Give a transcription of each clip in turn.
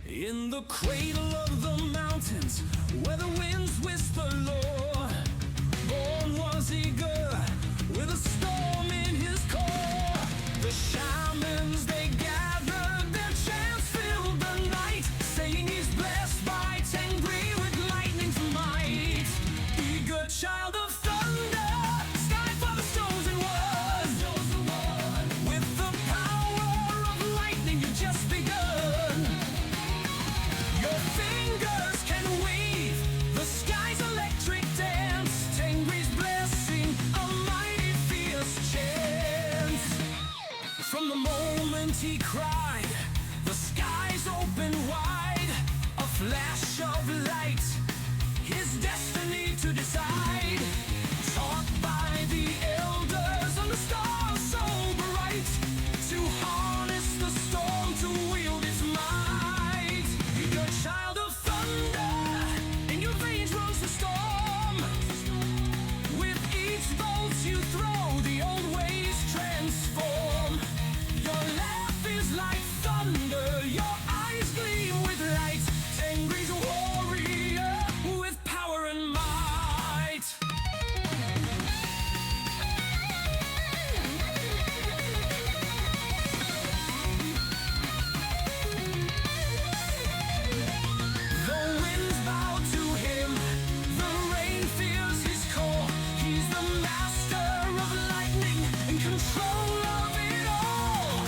In the cradle of the mountains, where the winds whisper low, born was eager, with a storm in his core. The shamans, they gathered, their chants filled the night, saying he's blessed by Tengri with lightning's might. Eager child of thunder, sky for the stones and wood. With the power of lightning, you've just begun. Your fingers can weave the sky's electric dance. Tengri's blessing, a mighty fierce chant. From the moment he cried, the skies opened wide. A flash of light, his destiny to decide. Taught by the elders and the stars so bright, to harness the storm, to wield his might. You're a child of thunder, in your veins runs the storm. With each bolt you throw, the old ways transform. Your laugh is like thunder, your eyes gleam with light. Tengri's a warrior with power and might. The winds bow to him, the rain fears his core. He's the master of lightning, in control of it all.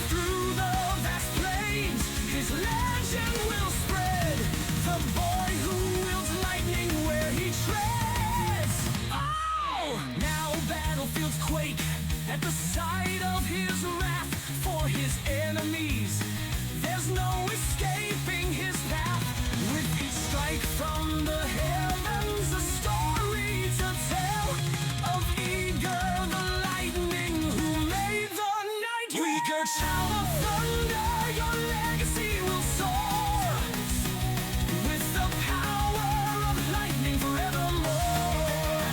Through the vast plains, his legend will spread. The boy who wields lightning where he treads. Oh! Now battlefields quake at the sight of his wrath for his enemies. There's no escaping his path. With each strike from the heavens, a story to tell of Eager the lightning who made the night. Eager child of thunder, your legacy will soar. With the power of lightning forevermore.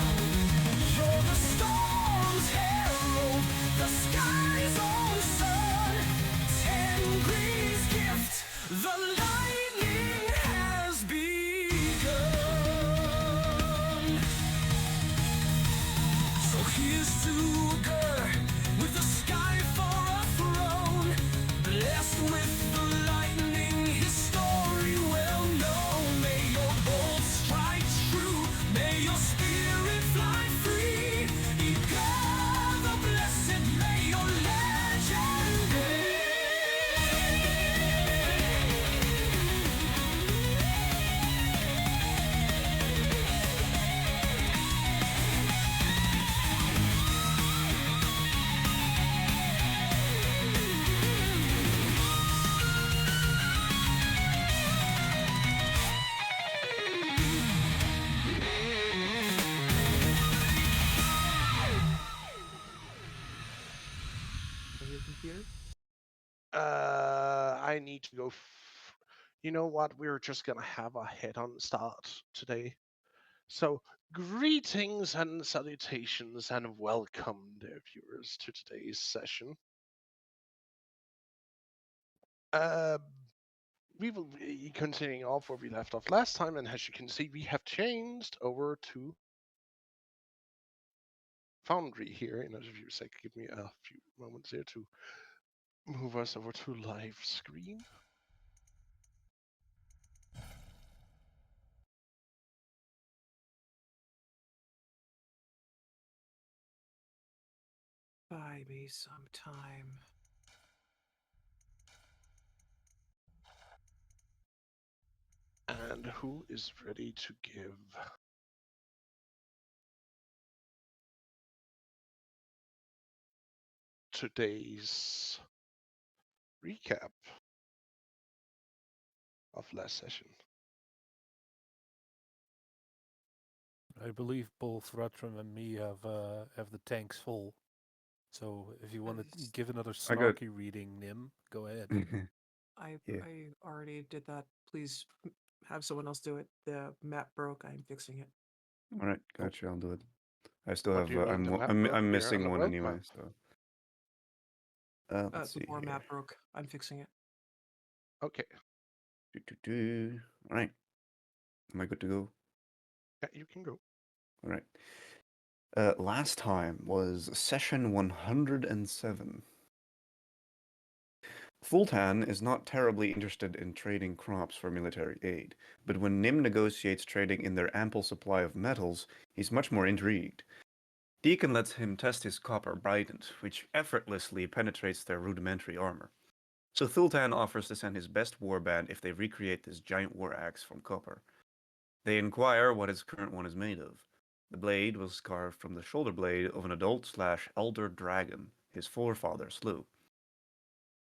You're the storm's herald, the sky's own sun. Tengri's gift, the lightning has begun. So here's to Uthmar, with the sky for a throne. Blessed with the lightning, his story well known. May your bolts strike true, may your spirit fly free. Uthmar the blessed, may your legend be. I need to go. You know what? We're just gonna have a head-on start today. So, greetings and salutations, and welcome, dear viewers, to today's session. We will be continuing off where we left off last time, and as you can see, we have changed over to Foundry here. In a few seconds, give me a few moments here to move us over to live screen. Buy me some time. And who is ready to give today's recap of last session? I believe both Ratram and me have the tanks full. So if you want to give another I got- snarky reading, Nim, go ahead. Yeah. I already did that. Please have someone else do it. The map broke. I'm fixing it. All right, gotcha. I'll do it. I still What have. do you mean the map broke? I'm We are on missing a one world anyway. map. So let's The see war here. map broke. I'm fixing it. Okay. All right. Am I good to go? Yeah, you can go. All right. Last time was session 107. Fultan is not terribly interested in trading crops for military aid, but when Nim negotiates trading in their ample supply of metals, he's much more intrigued. Deacon lets him test his copper Brident, which effortlessly penetrates their rudimentary armor. So Thultan offers to send his best warband if they recreate this giant war axe from copper. They inquire what his current one is made of. The blade was carved from the shoulder blade of an adult/elder dragon his forefather slew.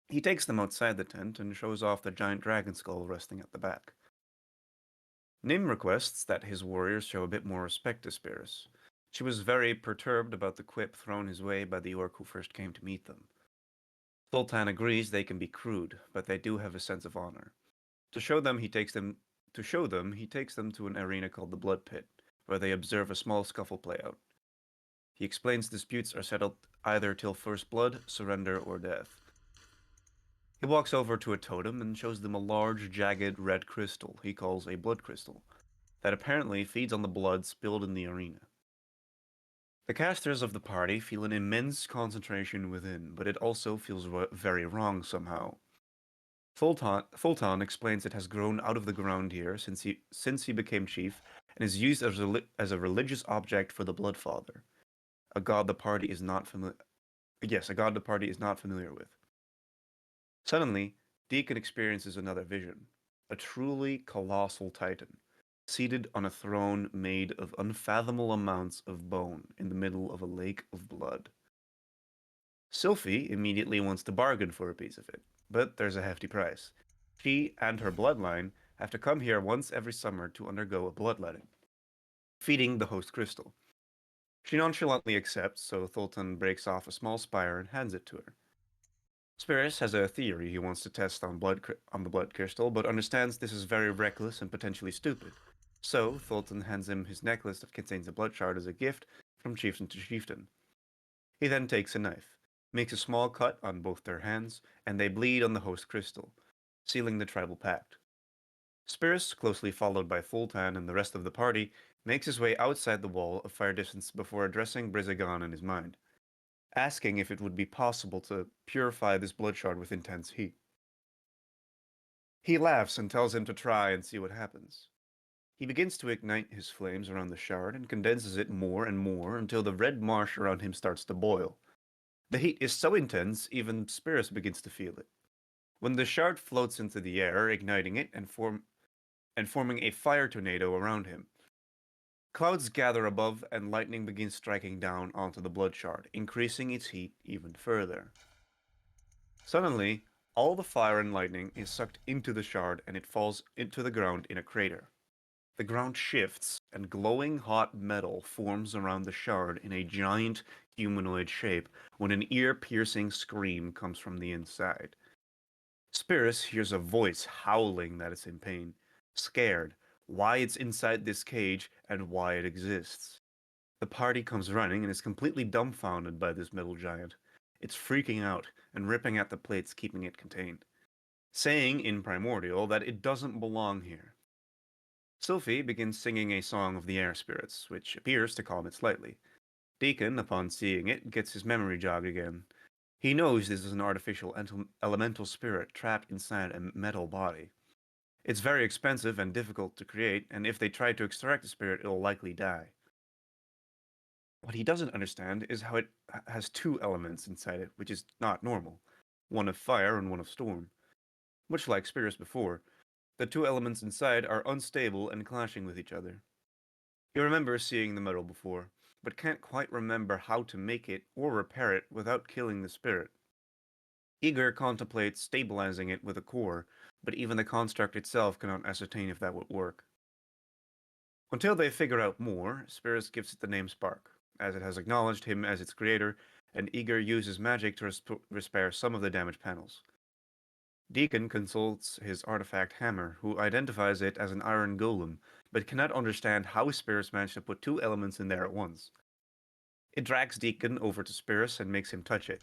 He takes them outside the tent and shows off the giant dragon skull resting at the back. Nim requests that his warriors show a bit more respect to Spirus. She was very perturbed about the quip thrown his way by the orc who first came to meet them. Sultan agrees they can be crude, but they do have a sense of honor. To show them, he takes them to an arena called the Blood Pit, where they observe a small scuffle play out. He explains disputes are settled either till first blood, surrender, or death. He walks over to a totem and shows them a large, jagged red crystal he calls a blood crystal, that apparently feeds on the blood spilled in the arena. The casters of the party feel an immense concentration within, but it also feels very wrong somehow. Fulton explains it has grown out of the ground here since he became chief and is used as a religious object for the Bloodfather, a god the party is not familiar. Yes, a god the party is not familiar with. Suddenly, Deacon experiences another vision, a truly colossal titan, seated on a throne made of unfathomable amounts of bone in the middle of a lake of blood. Sylphie immediately wants to bargain for a piece of it, but there's a hefty price. She and her bloodline have to come here once every summer to undergo a bloodletting, feeding the host crystal. She nonchalantly accepts, so Thultan breaks off a small spire and hands it to her. Spirus has a theory he wants to test on the blood crystal, but understands this is very reckless and potentially stupid. So Thultan hands him his necklace that contains a blood shard as a gift from chieftain to chieftain. He then takes a knife, makes a small cut on both their hands, and they bleed on the host crystal, sealing the tribal pact. Spirus, closely followed by Fultan and the rest of the party, makes his way outside the wall of fire distance before addressing Brizagon in his mind, asking if it would be possible to purify this blood shard with intense heat. He laughs and tells him to try and see what happens. He begins to ignite his flames around the shard and condenses it more and more until the red marsh around him starts to boil. The heat is so intense, even Spirus begins to feel it. When the shard floats into the air, igniting it and forming a fire tornado around him. Clouds gather above and lightning begins striking down onto the blood shard, increasing its heat even further. Suddenly, all the fire and lightning is sucked into the shard and it falls into the ground in a crater. The ground shifts and glowing hot metal forms around the shard in a giant humanoid shape when an ear-piercing scream comes from the inside. Spirus hears a voice howling that it's in pain, scared, why it's inside this cage and why it exists. The party comes running and is completely dumbfounded by this metal giant. It's freaking out and ripping at the plates keeping it contained, saying in Primordial that it doesn't belong here. Sylphie begins singing a song of the air spirits, which appears to calm it slightly. Deacon, upon seeing it, gets his memory jogged again. He knows this is an artificial elemental spirit trapped inside a metal body. It's very expensive and difficult to create, and if they try to extract the spirit, it'll likely die. What he doesn't understand is how it has two elements inside it, which is not normal. One of fire and one of storm. Much like spirits before, the two elements inside are unstable and clashing with each other. He remembers seeing the metal before, but can't quite remember how to make it or repair it without killing the spirit. Eager contemplates stabilizing it with a core, but even the construct itself cannot ascertain if that would work. Until they figure out more, Spirus gives it the name Spark, as it has acknowledged him as its creator, and Eager uses magic to repair some of the damaged panels. Deacon consults his artifact hammer, who identifies it as an iron golem, but cannot understand how Spirus managed to put two elements in there at once. It drags Deacon over to Spirus and makes him touch it.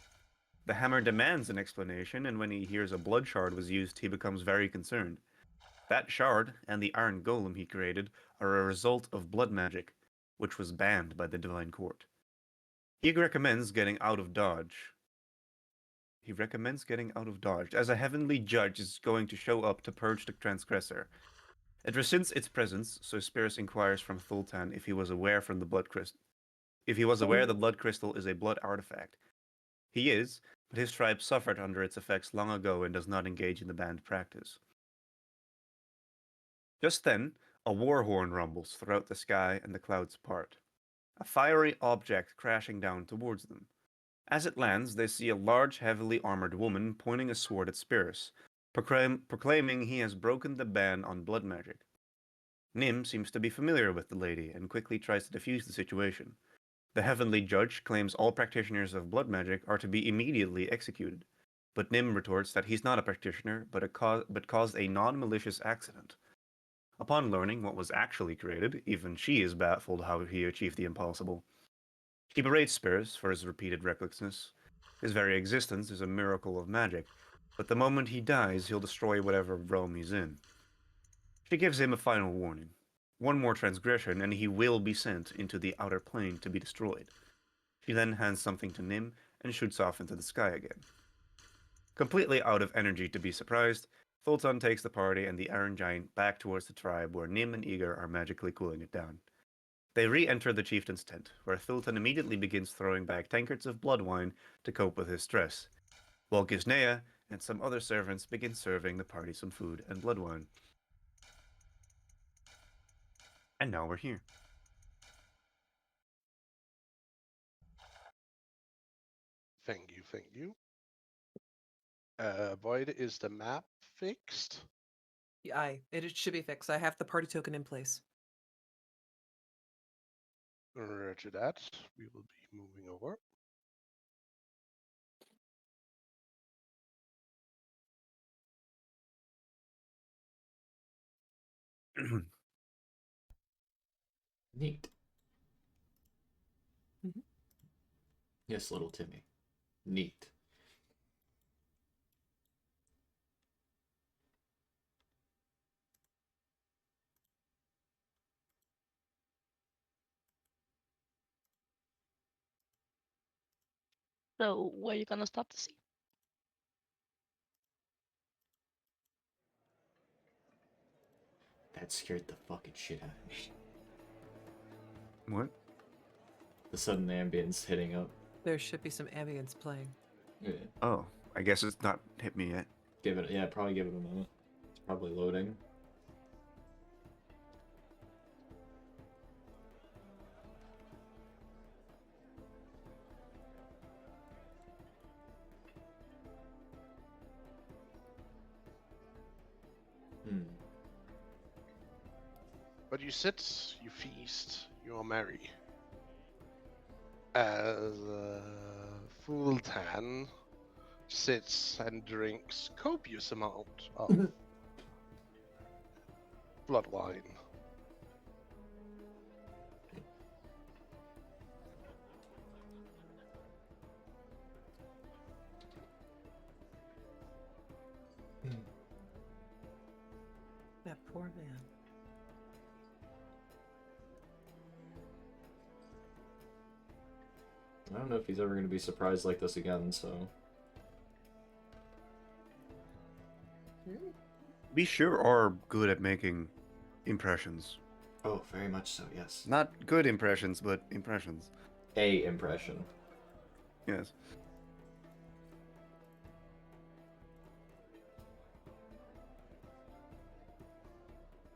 The hammer demands an explanation, and when he hears a blood shard was used, he becomes very concerned. That shard and the iron golem he created are a result of blood magic, which was banned by the Divine Court. He recommends getting out of Dodge. As a heavenly judge is going to show up to purge the transgressor. It resents its presence, so Spirus inquires from Thultan if he was aware the blood crystal is a blood artifact. He is, but his tribe suffered under its effects long ago and does not engage in the banned practice. Just then, a war horn rumbles throughout the sky and the clouds part. A fiery object crashing down towards them. As it lands, they see a large, heavily armored woman pointing a sword at Spirus, proclaiming he has broken the ban on blood magic. Nim seems to be familiar with the lady and quickly tries to defuse the situation. The heavenly judge claims all practitioners of blood magic are to be immediately executed, but Nim retorts that he's not a practitioner but caused a non-malicious accident. Upon learning what was actually created, even she is baffled how he achieved the impossible. She berates Spirus for his repeated recklessness. His very existence is a miracle of magic, but the moment he dies, he'll destroy whatever realm he's in. She gives him a final warning. One more transgression, and he will be sent into the outer plane to be destroyed. She then hands something to Nim and shoots off into the sky again. Completely out of energy to be surprised, Thultan takes the party and the Iron Giant back towards the tribe where Nim and Eager are magically cooling it down. They re-enter the chieftain's tent, where Thultan immediately begins throwing back tankards of blood wine to cope with his stress, while Gisnea and some other servants begin serving the party some food and blood wine. And now we're here. Thank you. Void, is the map fixed? Yeah, it should be fixed. I have the party token in place. Roger that. We will be moving over. Neat. Mhm. Yes, little Timmy. Neat. So where are you gonna stop the scene? That scared the fucking shit out of me. What? The sudden ambience hitting up. There should be some ambience playing. Yeah. Oh, I guess it's not hit me yet. Probably give it a moment. It's probably loading. But you sit, you feast, you are merry. As Fultan sits and drinks copious amount of blood wine. That poor man. I don't know if he's ever going to be surprised like this again, so... We sure are good at making impressions. Oh, very much so, yes. Not good impressions, but impressions. A impression. Yes.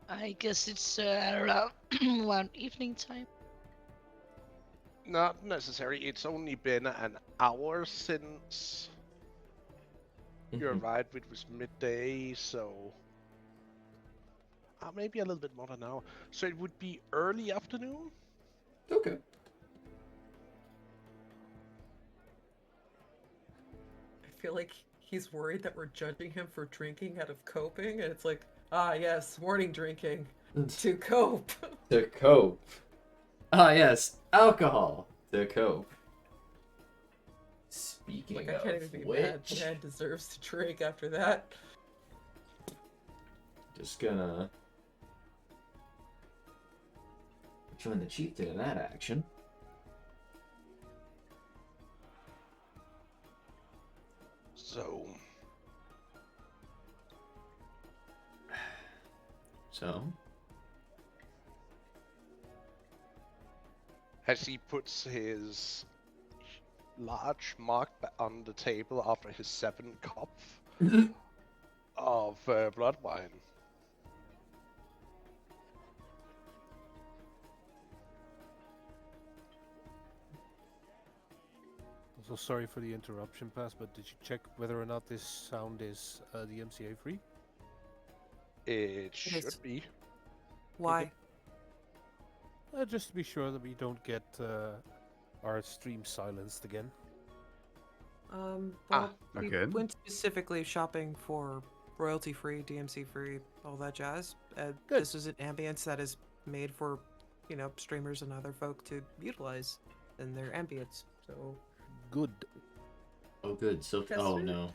I guess it's around around evening time. Not necessary. It's only been an hour since you arrived, which was midday, so maybe a little bit more than an hour. So it would be early afternoon. Okay. I feel like he's worried that we're judging him for drinking out of coping, and it's like, ah, yes, morning drinking to cope. To cope. Ah, yes, alcohol to cope. Speaking Like, I of can't even be which, mad. Man deserves to drink after that. just gonna join the chieftain in that action. So, So, as he puts his large mark on the table after his 7 cup of blood wine. Also, sorry for the interruption, Pass, but did you check whether or not this sound is DMCA free? It should is. be. Why? Just to be sure that we don't get our stream silenced again. Well, we okay. went specifically shopping for royalty-free, DMC-free, all that jazz. Good. This is an ambience that is made for, you know, streamers and other folk to utilize in their ambience. So, Good. oh good, Sophie. Yes, Oh sir. no,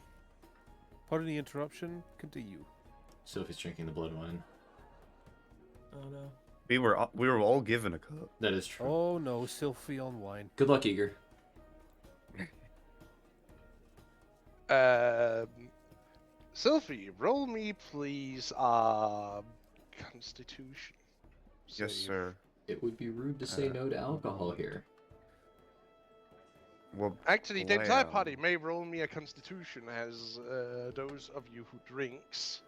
Pardon the interruption. Continue. Sophie's drinking the blood wine. oh no. We were all given a cup. That is true. Oh no, Sylphie on wine. Good luck, Eager. Sylphie, roll me please Constitution. Yes, save. sir. It would be rude to say no to alcohol here. Well, Actually, the entire Wow. party may roll me a Constitution, as those of you who drinks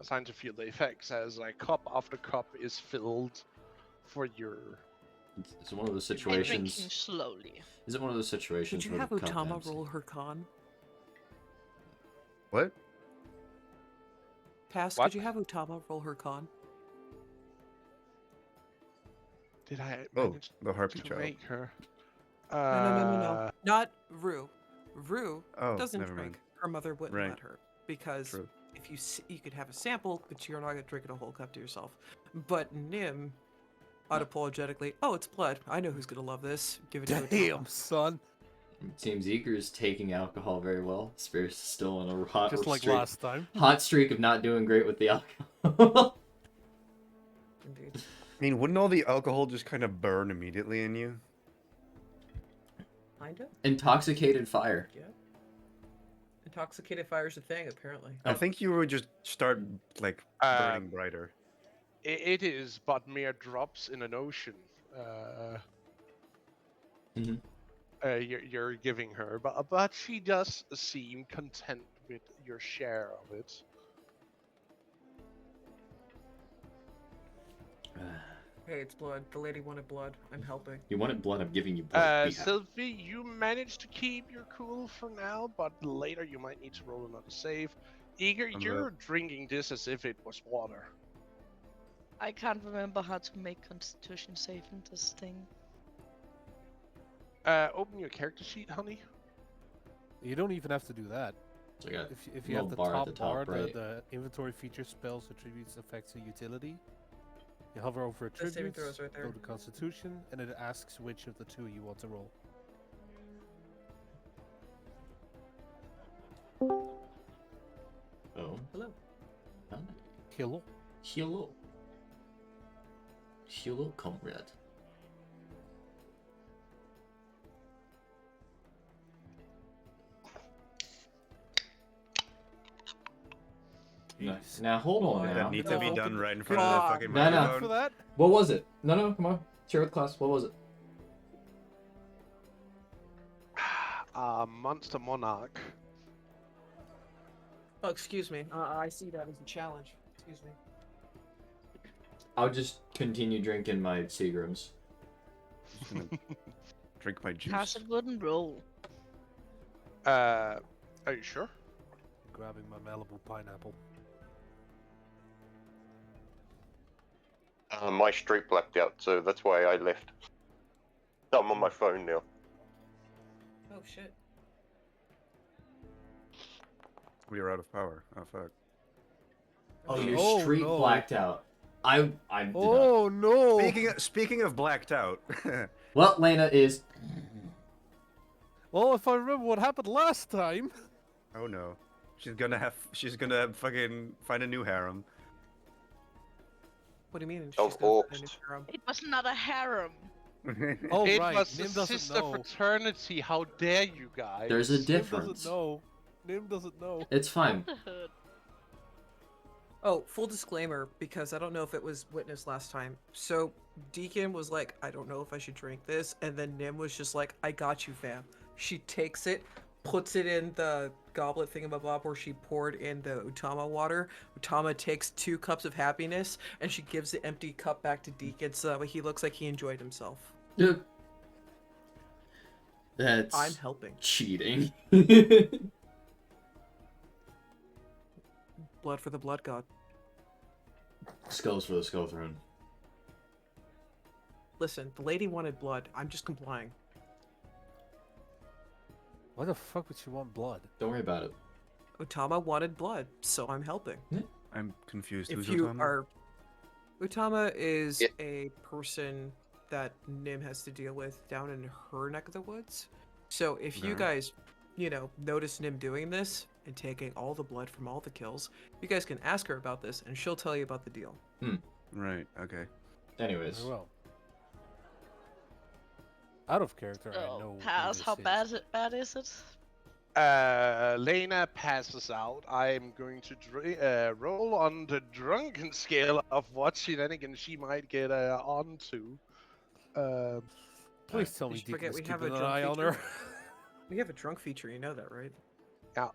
assigned to feel the effects, as like cup after cup is filled for your. It's one of those And drinking situations. slowly. Is it one of those situations Could you where have the cup Uthmar empty? roll her con? what? Pass, What? could you have Uthmar roll her con? Did I Oh, manage the harpy to child. make her? No. Not Rue. Rue Oh, doesn't never drink. mind. Her mother wouldn't Right. let her because True. if you could have a sample, but you're not gonna drink it a whole cup to yourself. But Nim, unapologetically, oh, it's blood. I know who's gonna love this. Give it to Damn, Uthmar. son. It seems Eager is taking alcohol very well. Spears is still on a hot Just like streak. last time. Hot streak of not doing great with the alcohol. Indeed. I mean, wouldn't all the alcohol just kind of burn immediately in you? Kinda. Intoxicated fire. Yeah. Intoxicated fire's a thing, apparently. I think you would just start like burning brighter. It is but mere drops in an ocean. Mhm. You're giving her, but she does seem content with your share of it. Hey, it's blood. The lady wanted blood. I'm helping. You wanted blood, I'm giving you blood. Be happy. Sylvie, you managed to keep your cool for now, but later you might need to roll another save. Eager, I'm you're drinking this as if it was water. I can't remember how to make Constitution save in this thing. Open your character sheet, honey. You don't even have to do that. So I got If you have the little bar at top the top bar, right. the inventory features, spells, attributes, effects, and utility. You hover over The saving attributes, throw is right there. go to Constitution, and it asks which of the two you want to roll. Oh. Hello. Hi. Hello. Hello. Hello, comrade. Jeez. Now hold on. That Now. That needs to be no. done right in front of God. the fucking No, no. For microphone. that? What was it? No, come on. Share with class. What was it? Monster Monarch. Oh, excuse me. I see that as a challenge. Excuse me. I'll just continue drinking my Seagrams. Just gonna drink my juice. Pass it wouldn't roll. Are you sure? Grabbing my Malibu pineapple. My streak blacked out, so that's why I left. I'm on my phone now. Oh shit. We are out of power. Oh fuck. Oh, you're Oh, straight no. blacked out. I did not. Oh no! Speaking of blacked out. Well, Lena is. Well, if I remember what happened last time. Oh no. She's gonna fucking find a new harem. What do you mean? She's Of gonna find a new orcs. harem? It was not a harem. Oh it right, was Nim a doesn't sister know. fraternity. How dare you guys? There's a Nim difference. doesn't know. Nim doesn't know. It's fine. Brotherhood. Oh, full disclaimer, because I don't know if it was witnessed last time. So Deacon was like, I don't know if I should drink this, and then Nim was just like, I got you, fam. She takes it, puts it in the goblet thingamabob where she poured in the Uthmar water. Uthmar takes 2 cups of happiness, and she gives the empty cup back to Deacon so that way he looks like he enjoyed himself. That's I'm helping. cheating. Blood for the blood god. Skulls for the skull throne. Listen, the lady wanted blood. I'm just complying. Why the fuck would she want blood? Don't worry about it. Uthmar wanted blood, so I'm helping. I'm confused. If Who's you Uthmar? are... Uthmar is Yeah. a person that Nim has to deal with down in her neck of the woods. So if you Yeah. guys, you know, notice Nim doing this and taking all the blood from all the kills, you guys can ask her about this and she'll tell you about the deal. Right. Okay. Anyways, Very well. Out of character, I know. So, who pass. this How is. bad is it? Lena passes out. I'm going to roll on the drunken scale of what shenanigans she might get onto. Please tell Did me you forget Deacon is we have keeping a an drunk eye on feature? her. We have a drunk feature, you know that, right? Yeah.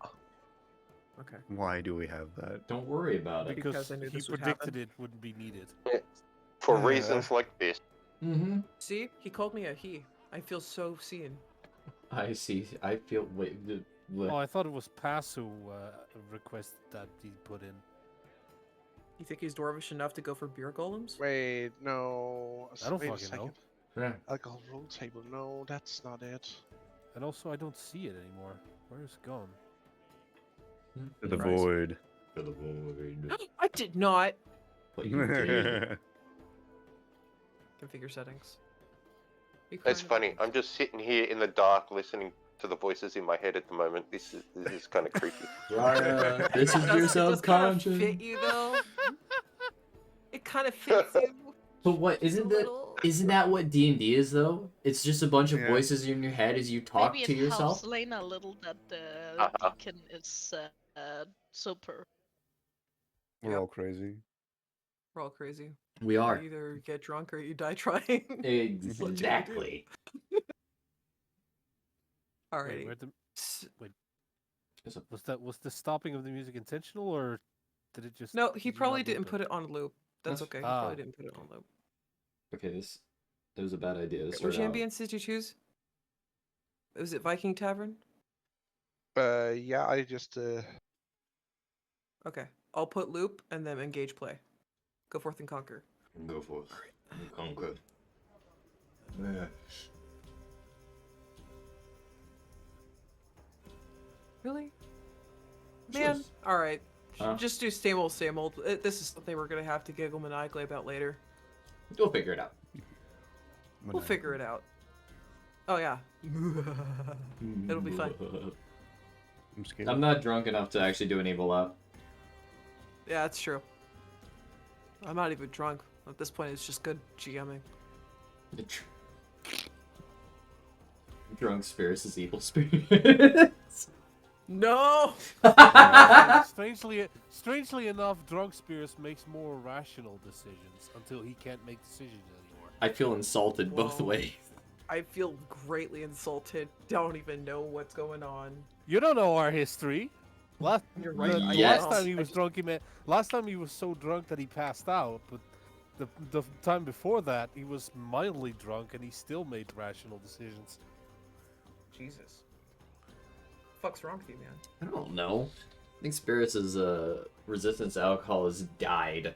Okay. Why do we have that? don't worry about it. Because I knew he this would predicted happen. it wouldn't be needed. For reasons like this. Mm-hmm. See? He called me a he. I feel so seen. I see. I feel. Wait. Oh, I thought it was Pass who requested that he put in. You think he's dwarvish enough to go for beer golems? Wait, no. I don't Wait a fucking know. second. Yeah. Alcohol roll table. No, that's not it. And also, I don't see it anymore. Where is it gone? To the Surprise. void. For the void. I did not. But you did. Configure settings. Be It's kind. funny. I'm just sitting here in the dark listening to the voices in my head at the moment. This is kind of creepy. Rara, this is It your does kind of subconscious. fit you though. It kind of fits you. But what just a isn't that? little. Isn't that what D&D is though? It's just a bunch of Yeah. voices in your head as you talk Maybe to it yourself. helps Lena a little that Uh-huh. Deacon is super. We're Yep. all crazy. We're all crazy. We You are. either get drunk or you die trying. Exactly. Wait, Alrighty. where the, S- was the stopping of the music intentional, or did it just? No, he did you probably not didn't loop put it on loop. That's That's- okay. He Ah. probably didn't put it on loop. Okay, this was a bad idea to start Which out. ambience did you choose? Was it Viking Tavern? Yeah, I just Okay. I'll put loop and then engage play. Go forth and conquer. Go for it. Conquer. Really? Man, alright. Huh? Just do same old, same old. This is something we're gonna have to giggle maniacally about later. We'll figure it out. We'll figure it out. Oh, yeah. It'll be fun. I'm scared. I'm not drunk enough to actually do an evil out. Yeah, that's true. I'm not even drunk. At this point, it's just good GMing. Drunk spirits is evil spirits. No! Strangely enough, drunk spirits makes more rational decisions until he can't make decisions anymore. I feel insulted both Whoa. ways. I feel greatly insulted. Don't even know what's going on. You don't know our history. Last, You're right, I Yes. last time he was drunk, last time he was so drunk that he passed out. But the time before that, he was mildly drunk and he still made rational decisions. Jesus. Fuck's wrong with you, man? I don't know. I think spirits' resistance to alcohol has died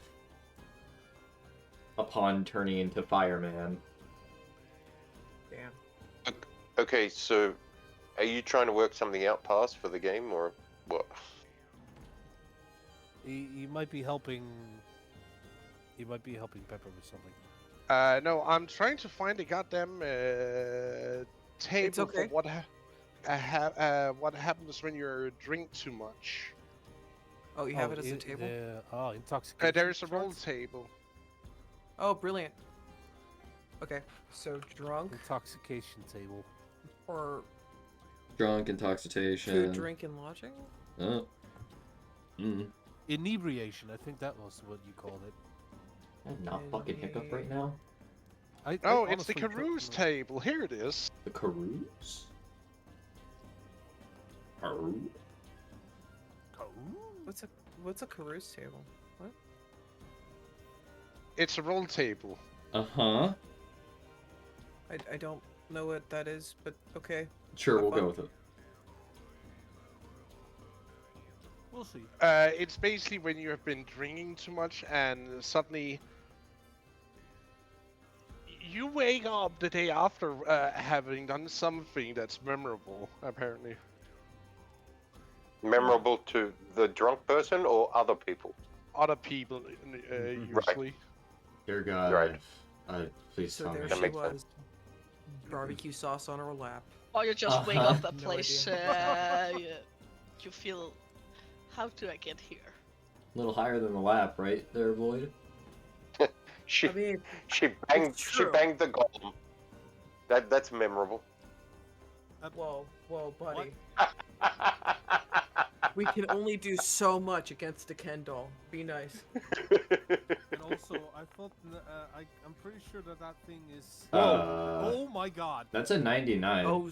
upon turning into fireman. Damn. Okay, so are you trying to work something out past for the game or what? He might be helping. He might be helping Pepper with something. No, I'm trying to find a goddamn table okay. for what happens when you drink too much. Oh, you have it as a table? Intoxication. There's a chart? roll table. Oh, brilliant. Okay, so drunk Intoxication table. or Drunk, food, intoxication. drink, and lodging? Oh. Mm. Inebriation. I think that was what you called it. I'm not fucking hiccup right now. Oh, it's the carouse table. Here it is. The carouse? Carouse? What's a carouse table? What? It's a roll table. Uh-huh. I don't know what that is, but okay. Sure, Have we'll fun. go with it. We'll see. It's basically when you have been drinking too much and suddenly you wake up the day after having done something that's memorable, apparently. Memorable to the drunk person or other people? Other people, usually. Dear God. Right. Please So tell me. there That she makes was. sense. Barbecue sauce on her lap. Or you just wake Uh-huh. up that No place. You feel, how do I get here? A little higher than the lap, right there, Void? She I mean, she banged it's she true. banged the golem. That's memorable. whoa, buddy. We can only do so much against a Ken doll. Be nice. And also, I thought I'm pretty sure that thing is. Oh my God! That's a 99. Oh,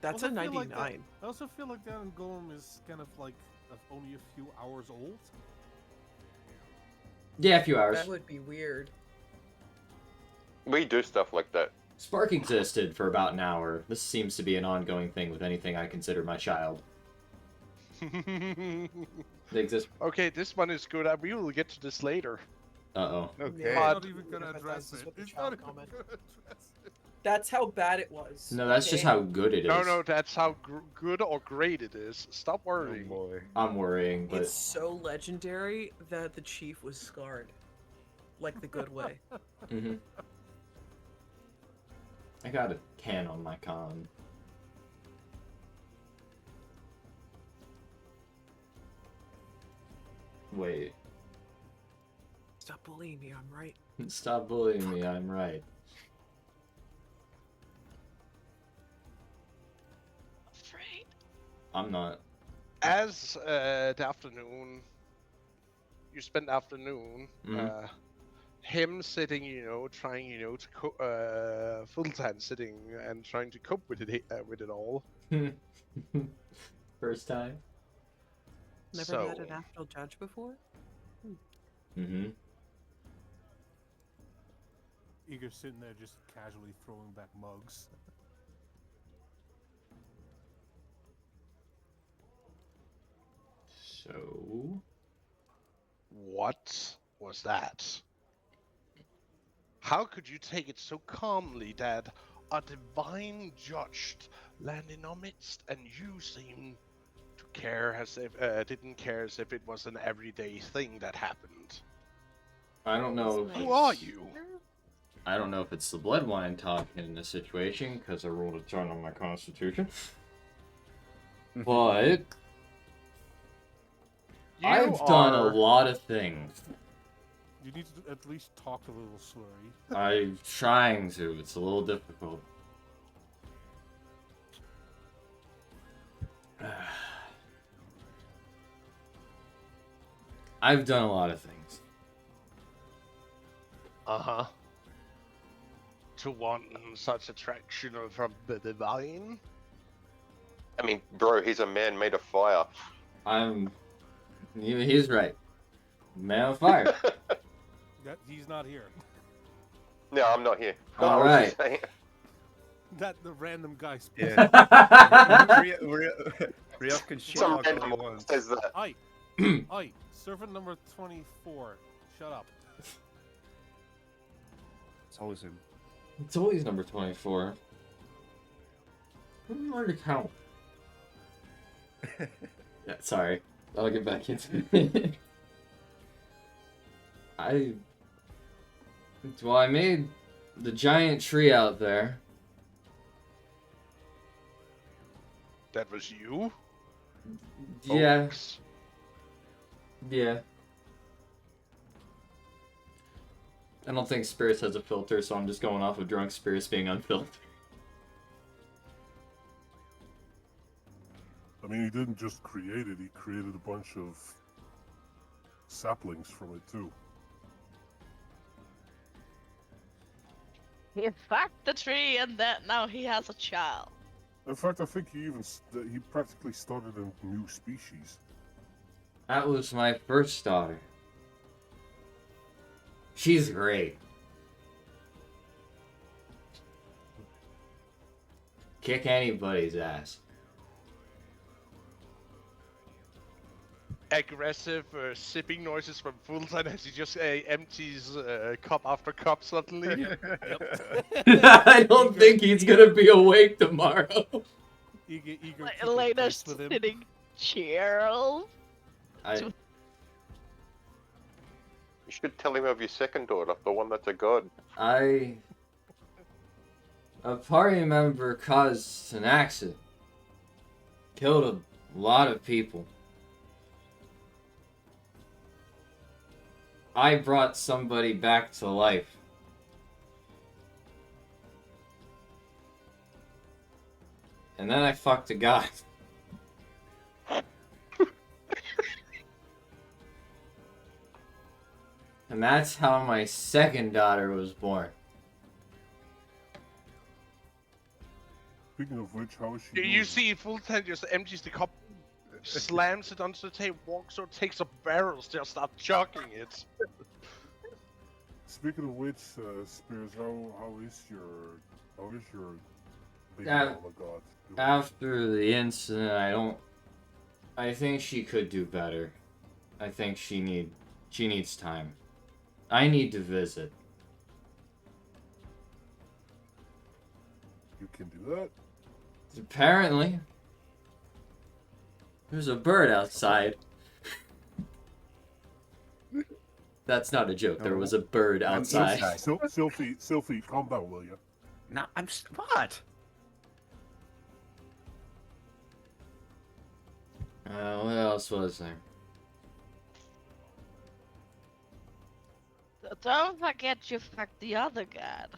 that's a Also feel like 99. I also feel like that golem is kind of like only a few hours old. Yeah, a few hours. That would be weird. We do stuff like that. Spark existed for about an hour. This seems to be an ongoing thing with anything I consider my child. They exist. Okay, this one is good. We will get to this later. Uh-oh. It's Okay. not even gonna Yeah, but address that's it. what the It's child not even comment. gonna address it. That's how bad it was. No, that's just Damn. how good it is. No, that's how good or great it is. Stop Oh worrying. boy. I'm worrying, but It's so legendary that the chief was scarred. Like the good way. Mhm. I got a 10 on my con. Wait. Stop bullying me, I'm right. Stop bullying me, I'm right. Afraid. I'm not. As the afternoon, you spend the afternoon, him sitting, trying, to cope, full time sitting and trying to cope with it all. First time? Never So- had an astral judge before? Mm-hmm. Igor's sitting there just casually throwing back mugs. So... What was that? How could you take it so calmly that a divine judge landed in our midst, and you seem to care as if didn't care as if it was an everyday thing that happened? I don't know. if Who are it's- you? I don't know if it's the Bloodwine talking in this situation, because I rolled a 10 on my constitution. But... I've done a lot of things. You need to at least talk a little slurry. I'm trying to. It's a little difficult. I've done a lot of things. Uh-huh. To want such attraction from the divine? I mean, bro, he's a man made of fire. He's right. Man on fire. He's not here. No, I'm not here. All I was just right. saying- The random guy speaks. Yeah. Riyadh can shit Some talk all he random wants. says that. Oi, servant number 24. Shut up. It's always him. It's always number 24. I don't know to count. Yeah, sorry. I'll get back into it. Well, I made the giant tree out there. That was you? Yeah, Folks? yeah. I don't think Spirits has a filter, so I'm just going off of Drunk Spirits being unfiltered. I mean, he didn't just create it, he created a bunch of saplings from it too. He fucked the tree and then now he has a child. In fact, I think he practically started a new species. That was my first daughter. She's great. Kick anybody's ass. Aggressive sipping noises from Fulton as he just empties cup after cup suddenly. I don't think he's gonna be awake tomorrow. Eager Elena's sitting Cheryl. You should tell him of your second daughter, the one that's a god. A party member caused an accident. Killed a lot of people. I brought somebody back to life. And then I fucked a guy. And that's how my second daughter was born. Speaking of which, how is she You doing? see Fulton just empties the cup, slams it onto the table, walks over, takes a barrel, just start chugging it. Speaking of which, Spears, how is your big Uh, mama god doing? After the incident, I think she could do better. I think she needs time. I need to visit. You can do that. Apparently. There's a bird outside. That's not a joke. There was a bird I'm outside. inside. Sylphie, calm down, will you? No, what? What else was there? Don't forget you fucked the other god.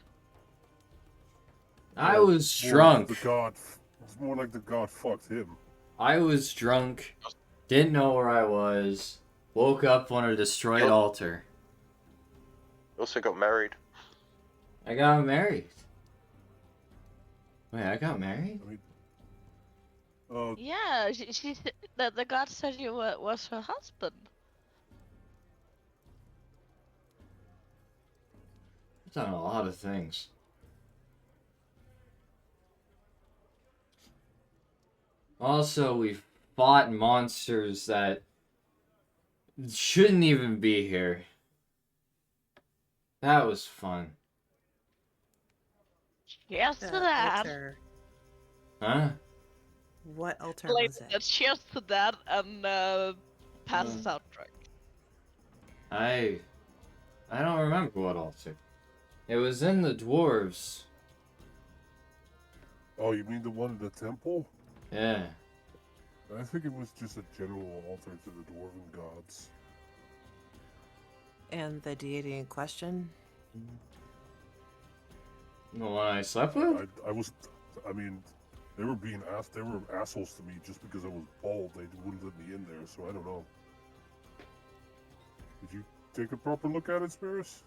I was More drunk. Like the god. It's more like the god fucked him. I was drunk. Didn't know where I was. Woke up on a destroyed altar. Also got married. I got married. Wait, I got married? I mean, Yeah, the god said you was her husband. I've done a lot of things. Also, we fought monsters that shouldn't even be here. That was fun. Cheers to The that. altar. Huh? What altar Like, was it? cheers to that and passes out drunk. I don't remember what altar. It was in the dwarves. oh, you mean the one in the temple? Yeah. I think it was just a general altar to the dwarven gods. And the deity in question? The one I slept with? I mean, they were assholes to me just because I was bald. They wouldn't let me in there, so I don't know. Did you take a proper look at it, Spears?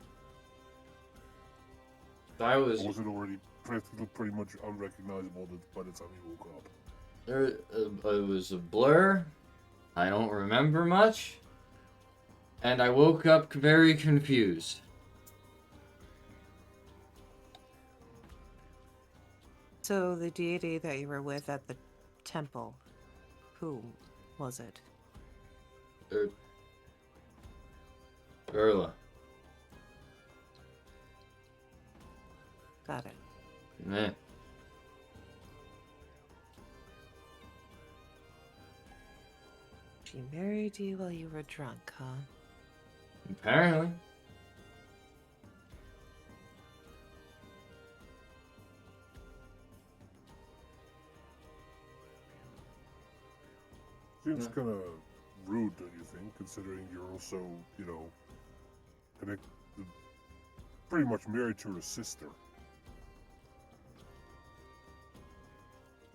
I was. Or was it already pretty much unrecognizable by the time you woke up? It was a blur. I don't remember much. And I woke up very confused. So the deity that you were with at the temple, who was it? Urla. Got it. Meh. She married you while you were drunk, huh? Apparently. Seems No. kind of rude, don't you think? Considering you're also, you know, connect, pretty much married to her sister.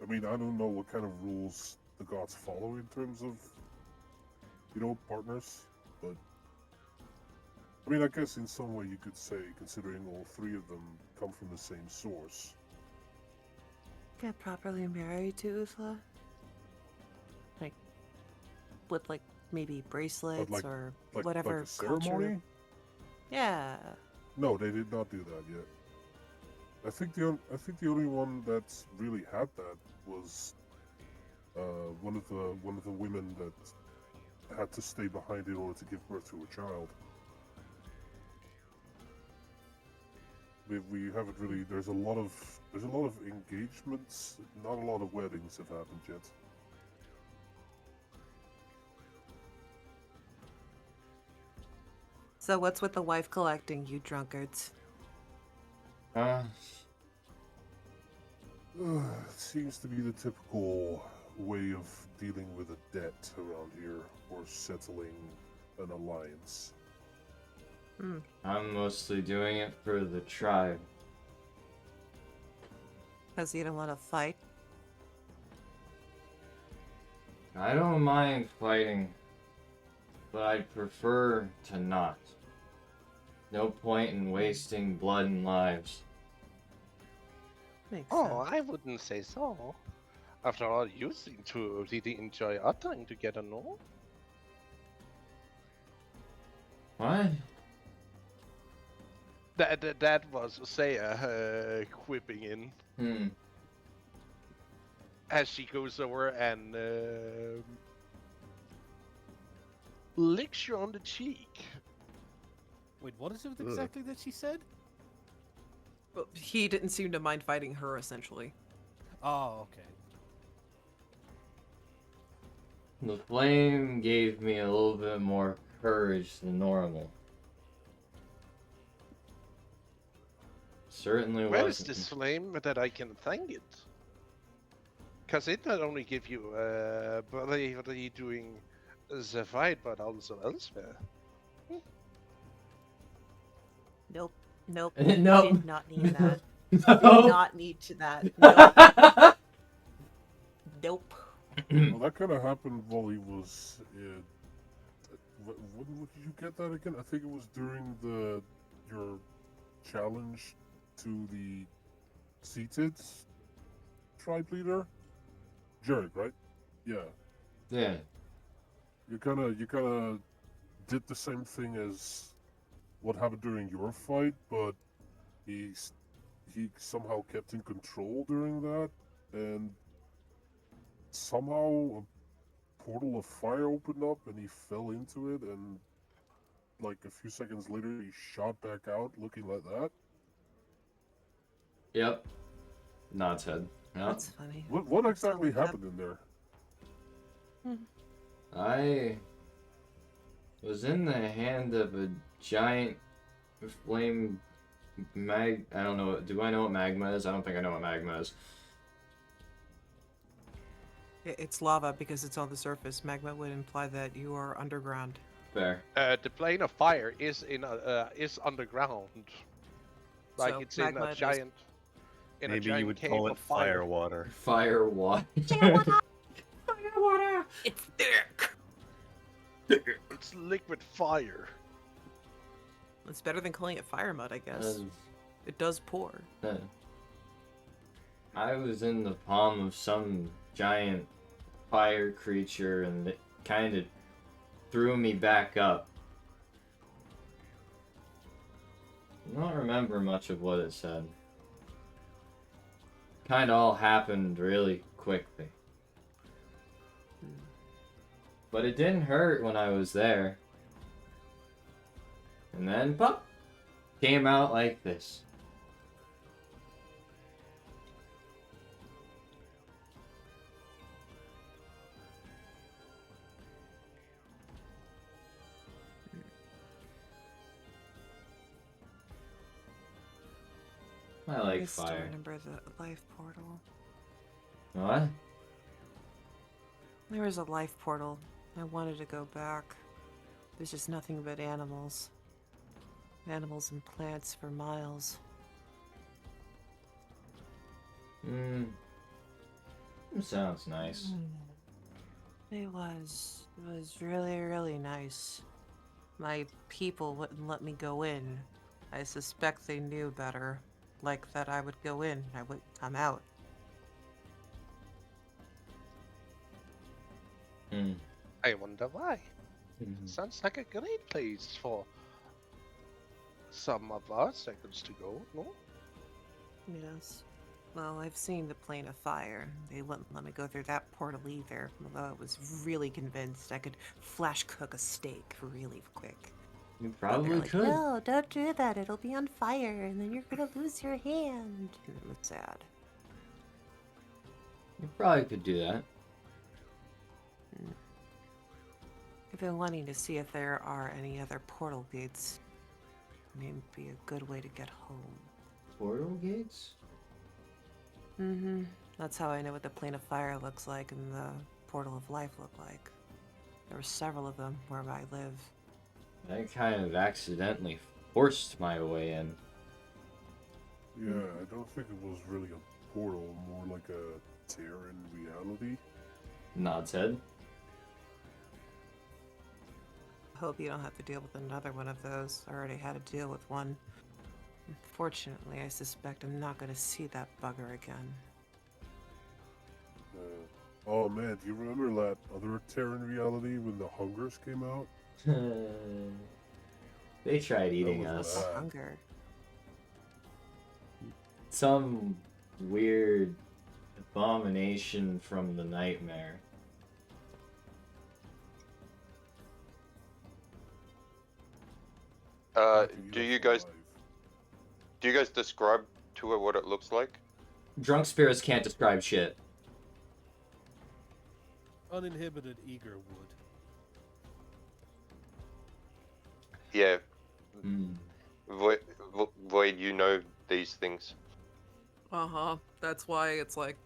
I mean, I don't know what kind of rules the gods follow in terms of, you know, partners, but I mean, I guess in some way you could say, considering all three of them come from the same source. Get properly married to Uthla? Like, with, like, maybe bracelets like- or Like whatever a ceremony? culture. Yeah. No, they did not do that yet. I think the only one that's really had that was one of the women that had to stay behind in order to give birth to a child. We haven't really. There's a lot of engagements. Not a lot of weddings have happened yet. So what's with the wife collecting, you drunkards? It seems to be the typical way of dealing with a debt around here, or settling an alliance. I'm mostly doing it for the tribe. Because you don't want to fight? I don't mind fighting, but I'd prefer to not. No point in wasting blood and lives. Makes Oh, sense. I wouldn't say so. After all, you seem to really enjoy our time together, no? What? That was Saya quipping in as she goes over and licks you on the cheek. Wait, what is it exactly that she said? But he didn't seem to mind fighting her, essentially. Oh, okay. The flame gave me a little bit more courage than normal. Certainly Where is wasn't. this flame that I can thank it? Because it not only give you bravery doing the fight, but also elsewhere. Nope. Nope. No. Did not need that. No. Did not need to that. Nope. Nope. Well, that kind of happened while he was. When did you get that again? I think it was during your challenge to the seated tribe leader, Jarek, right? Yeah. Yeah. You kind of did the same thing as what happened during your fight, but he somehow kept in control during that, and somehow a portal of fire opened up and he fell into it, and like a few seconds later he shot back out looking like that. Yep. Nods head. Yep. That's funny. What exactly look it up. happened in there? I was in the hand of a giant flame I don't know. Do I know what magma is? I don't think I know what magma is. It's lava because it's on the surface. Magma would imply that you are underground. Fair. The plane of fire is underground. Like So, it's in magma a it is. giant. In a Maybe giant you would cave call of it fire. fire water. Fire water. It's thick. It's liquid fire. It's better than calling it fire mud, I guess. Uh, It does pour. I was in the palm of some giant fire creature and it kind of threw me back up. I don't remember much of what it said. Kind of all happened really quickly. But it didn't hurt when I was there. And then, pop! Came out like this. I like still fire. remember the life portal. What? There was a life portal. I wanted to go back. There's just nothing but animals. Animals and plants for miles. Sounds nice. It was really, really nice. My people wouldn't let me go in. I suspect they knew better. Like that I would go in, I wouldn't come out. I wonder why. Sounds like a great place for some of our seconds to go, no? Yes. Well, I've seen the plane of fire. They wouldn't let me go through that portal either, although I was really convinced I could flash cook a steak really quick. You But they're probably like, could. no, don't do that. It'll be on fire, and then you're gonna lose your hand. And it was sad. You probably could do that. I've been wanting to see if there are any other portal gates. Maybe be a good way to get home. Portal gates? Mm-hmm. That's how I know what the plane of fire looks like and the portal of life look like. There were several of them where I live. I kind of accidentally forced my way in. Yeah, I don't think it was really a portal, more like a tear in reality. Nods head. Hope you don't have to deal with another one of those. I already had to deal with one. Unfortunately, I suspect I'm not going to see that bugger again. Oh man, do you remember that other tear in reality when the Hungers came out? They tried That eating was us. bad. Hunger. Some weird abomination from the nightmare. Do you guys describe to her what it looks like? Drunk spirits can't describe shit. Uninhibited eager would. Yeah, Mm. Void, you know these things. Uh-huh. That's why it's like,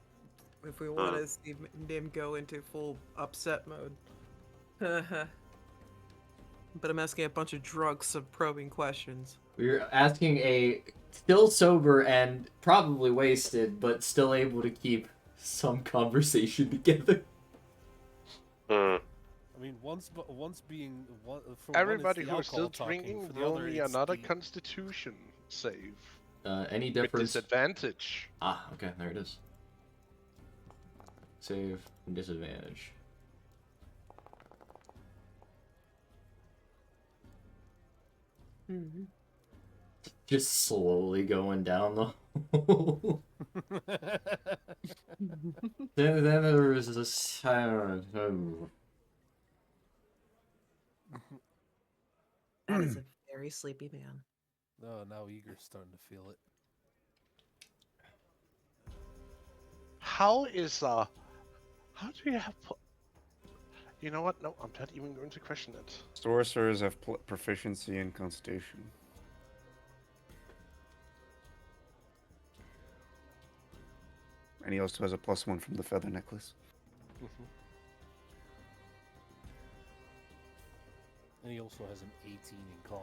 if we want to see Nim go into full upset mode. But I'm asking a bunch of drunks some probing questions. We're asking a still sober and probably wasted, but still able to keep some conversation together. Hmm. I mean, once being one for Everybody one, who it's is the still alcohol talking, drinking, for the roll other, me it's another the... Constitution save. Any With difference? disadvantage. Ah, okay, there it is. Save disadvantage. Mm-hmm. Just slowly going down the hole. then there was a silent. That is a very sleepy man. No, now Eager's starting to feel it. How is how do you have you know what? No, I'm not even going to question it. Sorcerers have proficiency in Constitution. And he also has a +1 from the feather necklace. And he also has an 18 in con.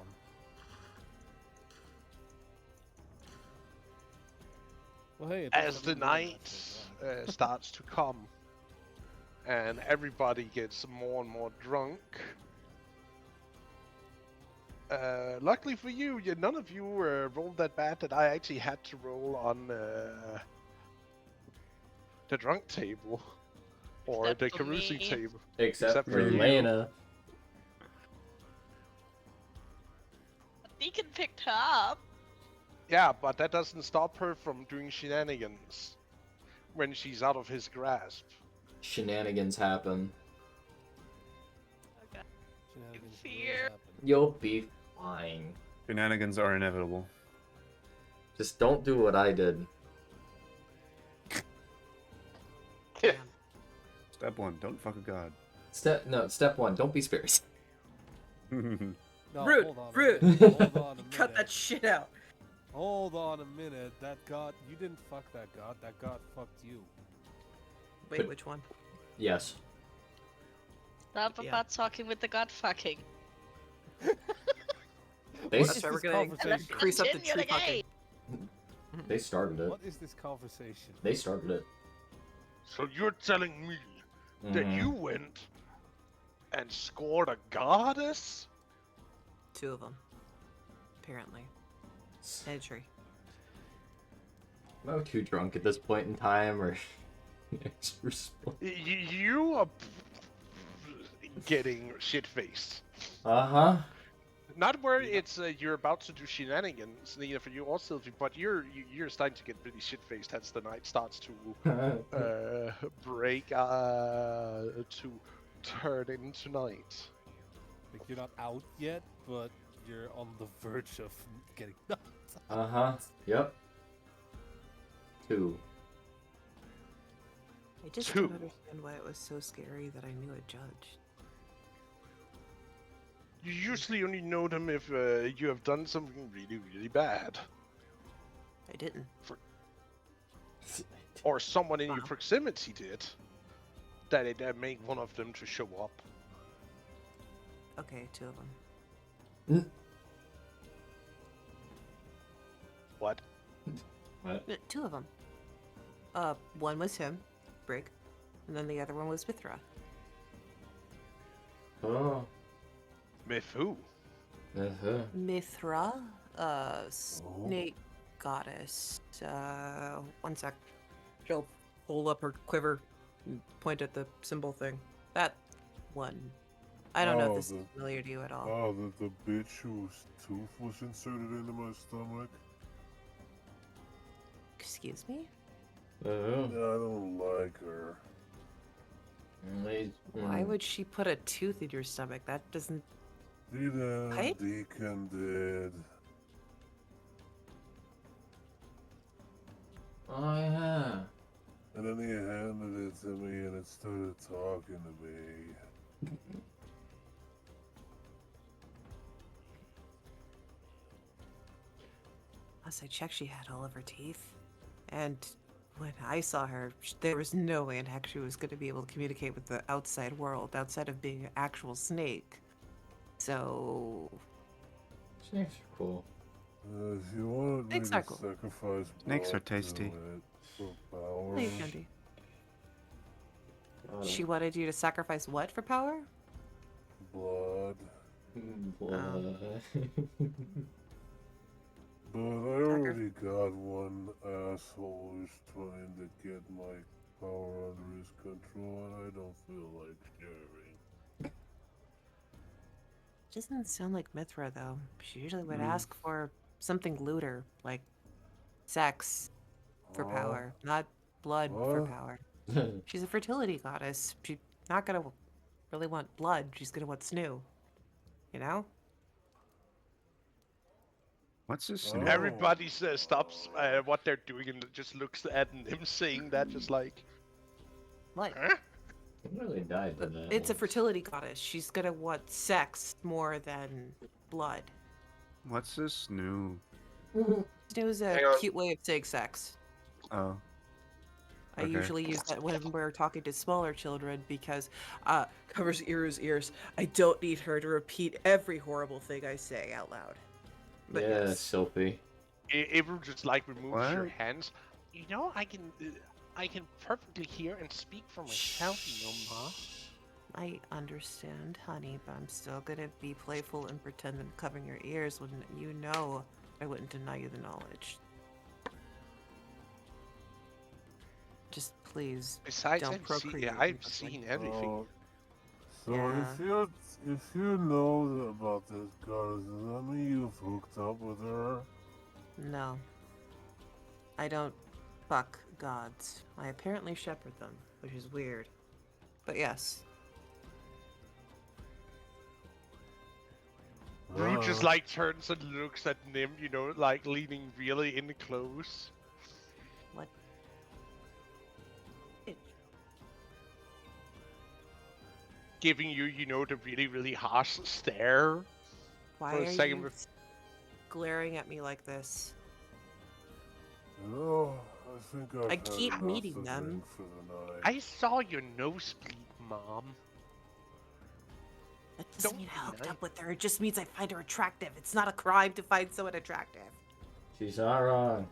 Well, hey, it As doesn't the mean that night much, starts to come and everybody gets more and more drunk. Luckily for you, none of you rolled that bad that I actually had to roll on the drunk table or Except the for carousing me. table. Except for you. Lena. Deacon picked her up. Yeah, but that doesn't stop her from doing shenanigans when she's out of his grasp. Shenanigans happen. Okay. Shenanigans will Fear. happen. You'll be fine. Shenanigans are inevitable. Just don't do what I did. Step 1, don't fuck a god. Step 1, don't be spirits. No, Rude, hold on a rude. minute, hold on a Cut minute. that shit out. Hold on a minute. That god, you didn't fuck that god. That god fucked you. Wait, But- which one? Yes. Stop Yeah. about talking with the god fucking. They, What That's is why we're this gonna conversation? Let's increase up the continue tree the game. fucking. they started it. What is this conversation? They started it. So you're telling me that Mhm. you went and scored a goddess? 2 of them. Apparently. And a tree. Am I too drunk at this point in time, or You are getting shit-faced. Uh-huh. Not where it's you're about to do shenanigans, neither for you or Sylvie, but you're starting to get really shit-faced as the night starts to break to turn into night. Like you're not out yet, but you're on the verge of getting knocked out. Uh-huh. Yep. 2. I just 2. don't understand why it was so scary that I knew a judge. You usually only know them if you have done something really, really bad. I didn't. Or someone in your Wow. proximity did. That it made one of them to show up. Okay, 2 of them. What? What? 2 of them. One was him, Brig, and then the other one was Mithra. Oh. With who? Uh-huh. Mithra, snake goddess. One sec. She'll hold up her quiver and point at the symbol thing. That one. I don't know if Oh, this is the- familiar to you at all. Oh, the bitch whose tooth was inserted into my stomach? Excuse me? Oh. I don't like her. Why would she put a tooth in your stomach? That doesn't. Right? Deacon did. Oh, yeah. And then he handed it to me and it started talking to me. Last I checked, she had all of her teeth. And when I saw her, there was no way in heck she was going to be able to communicate with the outside world, outside of being an actual snake. So. Snakes are cool. If you wanted me Snakes to are cool. sacrifice Snakes are blood to tasty. it for power, No, you can be. God, She wanted you to sacrifice what for power? blood. blood. But I already got one asshole who's trying to get my power under his control, and I don't feel like sharing. Doesn't sound like Mithra, though. She usually would Mm. ask for something looter, like sex for Huh? power, not blood for What? power. She's a fertility goddess. She's not gonna really want blood. She's gonna want snoo. You know? What's this? Oh. new- Everybody stops what they're doing and just looks at him saying that, just like, What? huh? I really died to that. It's a once. fertility goddess. She's gonna want sex more than blood. What's this new? Snoo's a Hang on. cute way of saying sex. Oh, I Okay. usually use that when we're talking to smaller children because covers ears. I don't need her to repeat every horrible thing I say out loud. But Yeah, yes. Sophie. April just like removes your What? hands. You know, I can perfectly hear and speak for myself, you know, Ma. I understand, honey, but I'm still gonna be playful and pretend I'm covering your ears when you know I wouldn't deny you the knowledge. Just please Besides, don't I've procreate with me, I've Leslie. seen everything. Oh, so Yeah. if you know about this goddess, does that mean you've hooked up with her? No. I don't fuck gods. I apparently shepherd them, which is weird. But yes. Rue just like turns and looks at Nim, you know, like leaning really in close. What? It, Giving you, you know, the really, really harsh stare. why For a are second you glaring at me like this? No, I think I've I had keep enough meeting to them. drink for the night. I saw your nose bleed, Mom. doesn't Don't mean I be hooked nice. up with her. It just means I find her attractive. It's not a crime to find someone attractive. She's not wrong.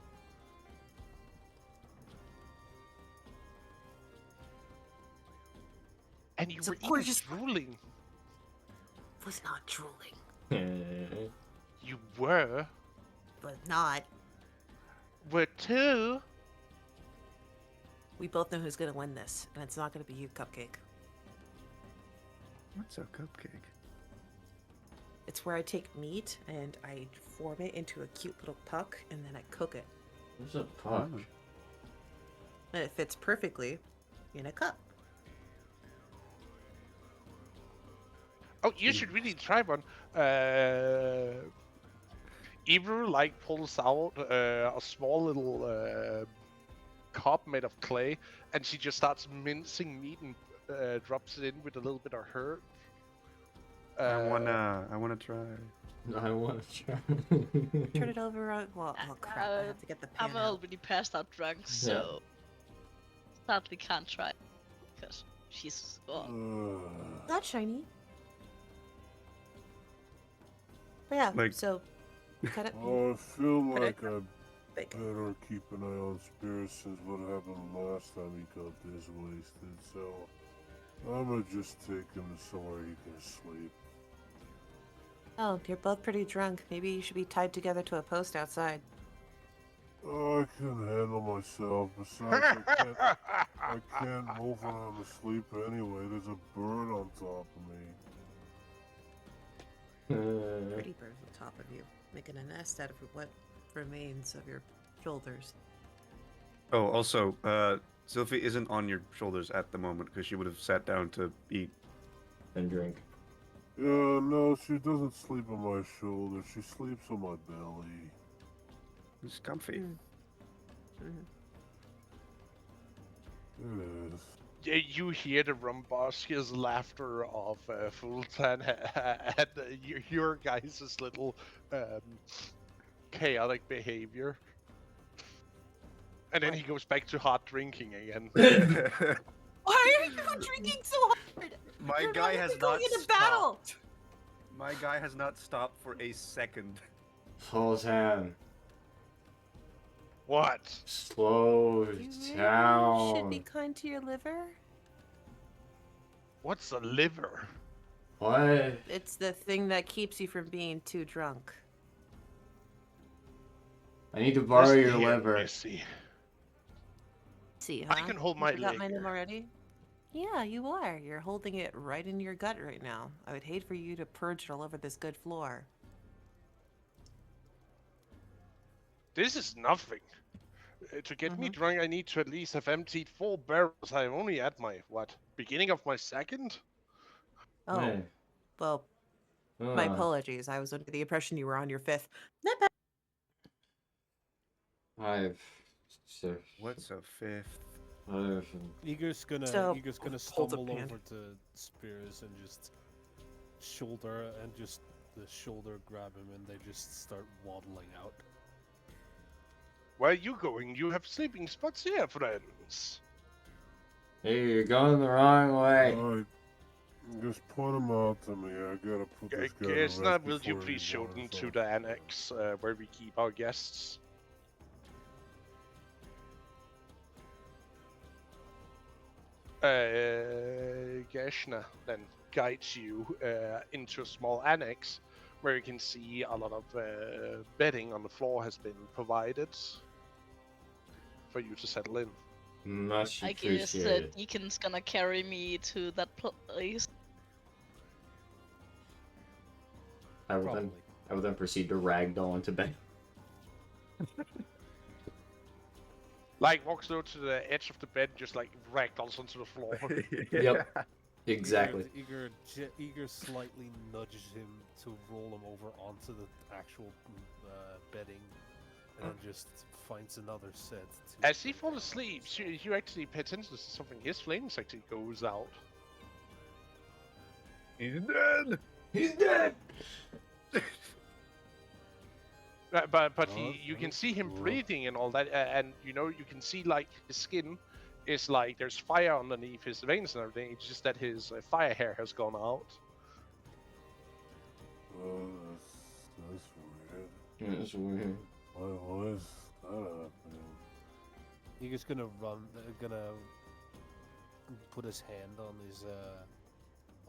And you So were even gorgeous. drooling. Was not drooling, You were. but not. Were too. We both know who's gonna win this, and it's not gonna be you, Cupcake. What's a cupcake? It's where I take meat and I form it into a cute little puck, and then I cook it. Where's a puck? And it fits perfectly in a cup. Oh, you should really try one. Ebru like pulls out a small little cup made of clay, and she just starts mincing meat and drops it in with a little bit of herb. I wanna try. I want to try. Turn it over on. Well, oh crap! I have to get the pan I'm out. already passed out drunk, so sadly can't try because she's gone. Not shiny. But yeah, Like- so cut it. Oh, I feel Put like it I big. better keep an eye on Spears since what happened last time he got this wasted, so I'm gonna just take him to somewhere he can sleep. Oh, you're both pretty drunk. Maybe you should be tied together to a post outside. Oh, I can handle myself. Besides, I can't move when I'm asleep anyway. There's a bird on top of me. Pretty bird on top of you, making a nest out of what remains of your shoulders. Oh, also, Sylphie isn't on your shoulders at the moment because she would have sat down to eat. And drink. Yeah, no, she doesn't sleep on my shoulder. She sleeps on my belly. It's comfy. It is. You hear the rumbustious laughter of Fultan at your guys' little chaotic behavior. And then he goes back to hard drinking again. Why are you drinking so hard? My You're guy not has even going not into battle. stopped. My guy has not stopped for a second. Sultan. What? Slow You really down. should be kind to your liver. What's a liver? What? It's the thing that keeps you from being too drunk. I need to borrow Listen your here, liver. Missy. See, huh? I can hold You my forgot my name liquor. already? Yeah, you are. You're holding it right in your gut right now. I would hate for you to purge it all over this good floor. This is nothing. To get me drunk, I need to at least have emptied 4 barrels. I'm only at my, beginning of my second? Oh, Hey. well, my Uh, apologies. I was under the impression you were on your 5th. Not bad. I've. What's a fifth? Eager's gonna So, gonna hold up stumble hand. over to Spears and just shoulder and just the shoulder grab him and they just start waddling out. Where are you going? You have sleeping spots here, friends. Hey, you're going the wrong way. Alright, just point him out to me. I gotta put this guy to Gesna, rest will you before please he show them wanders to off. the annex where we keep our guests? Gesna then guides you into a small annex where you can see a lot of bedding on the floor has been provided for you to settle in. Much I guess that appreciated. Deacon's gonna carry me to that place. I will Probably. then proceed to ragdoll into bed. Like walks over to the edge of the bed, just like ragdolls onto the floor. Yep. Exactly. Eager slightly nudges him to roll him over onto the actual bedding, and then just finds another set. As he falls asleep, you actually pay attention to something. His flames actually goes out. He's dead. He's dead. But Oh, you can that's see him cool. breathing and all that, and you know you can see like his skin is like there's fire underneath his veins and everything. It's just that his fire hair has gone out. That's weird. It's weird. Why is that happening? You're just gonna gonna put his hand on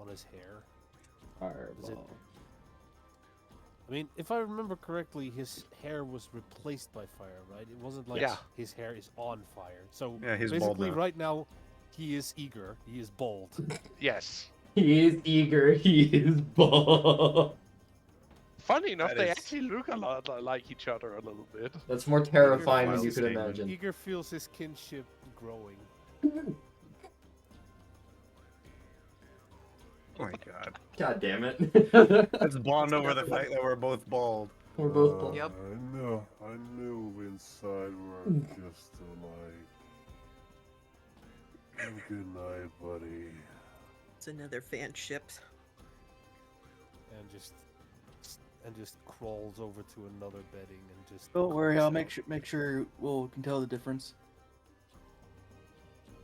his hair. Fireball. I mean, if I remember correctly, his hair was replaced by fire, right? It wasn't like Yeah. his hair is on fire. So Yeah, he's bald basically, now. right now, he is eager. He is bold. Yes. He is eager. He is bald. Funny enough, That they is- actually look a lot like each other a little bit. That's more terrifying than wild you could statement. imagine. Eager feels his kinship growing. Oh my god. God damn it. Let's bond over the fact that we're both bald. We're both bald. Yep. I knew inside we were just like, good night, buddy. It's another fan ship. And just crawls over to another bedding and just. Don't worry, I'll cracks make sure we can tell the difference.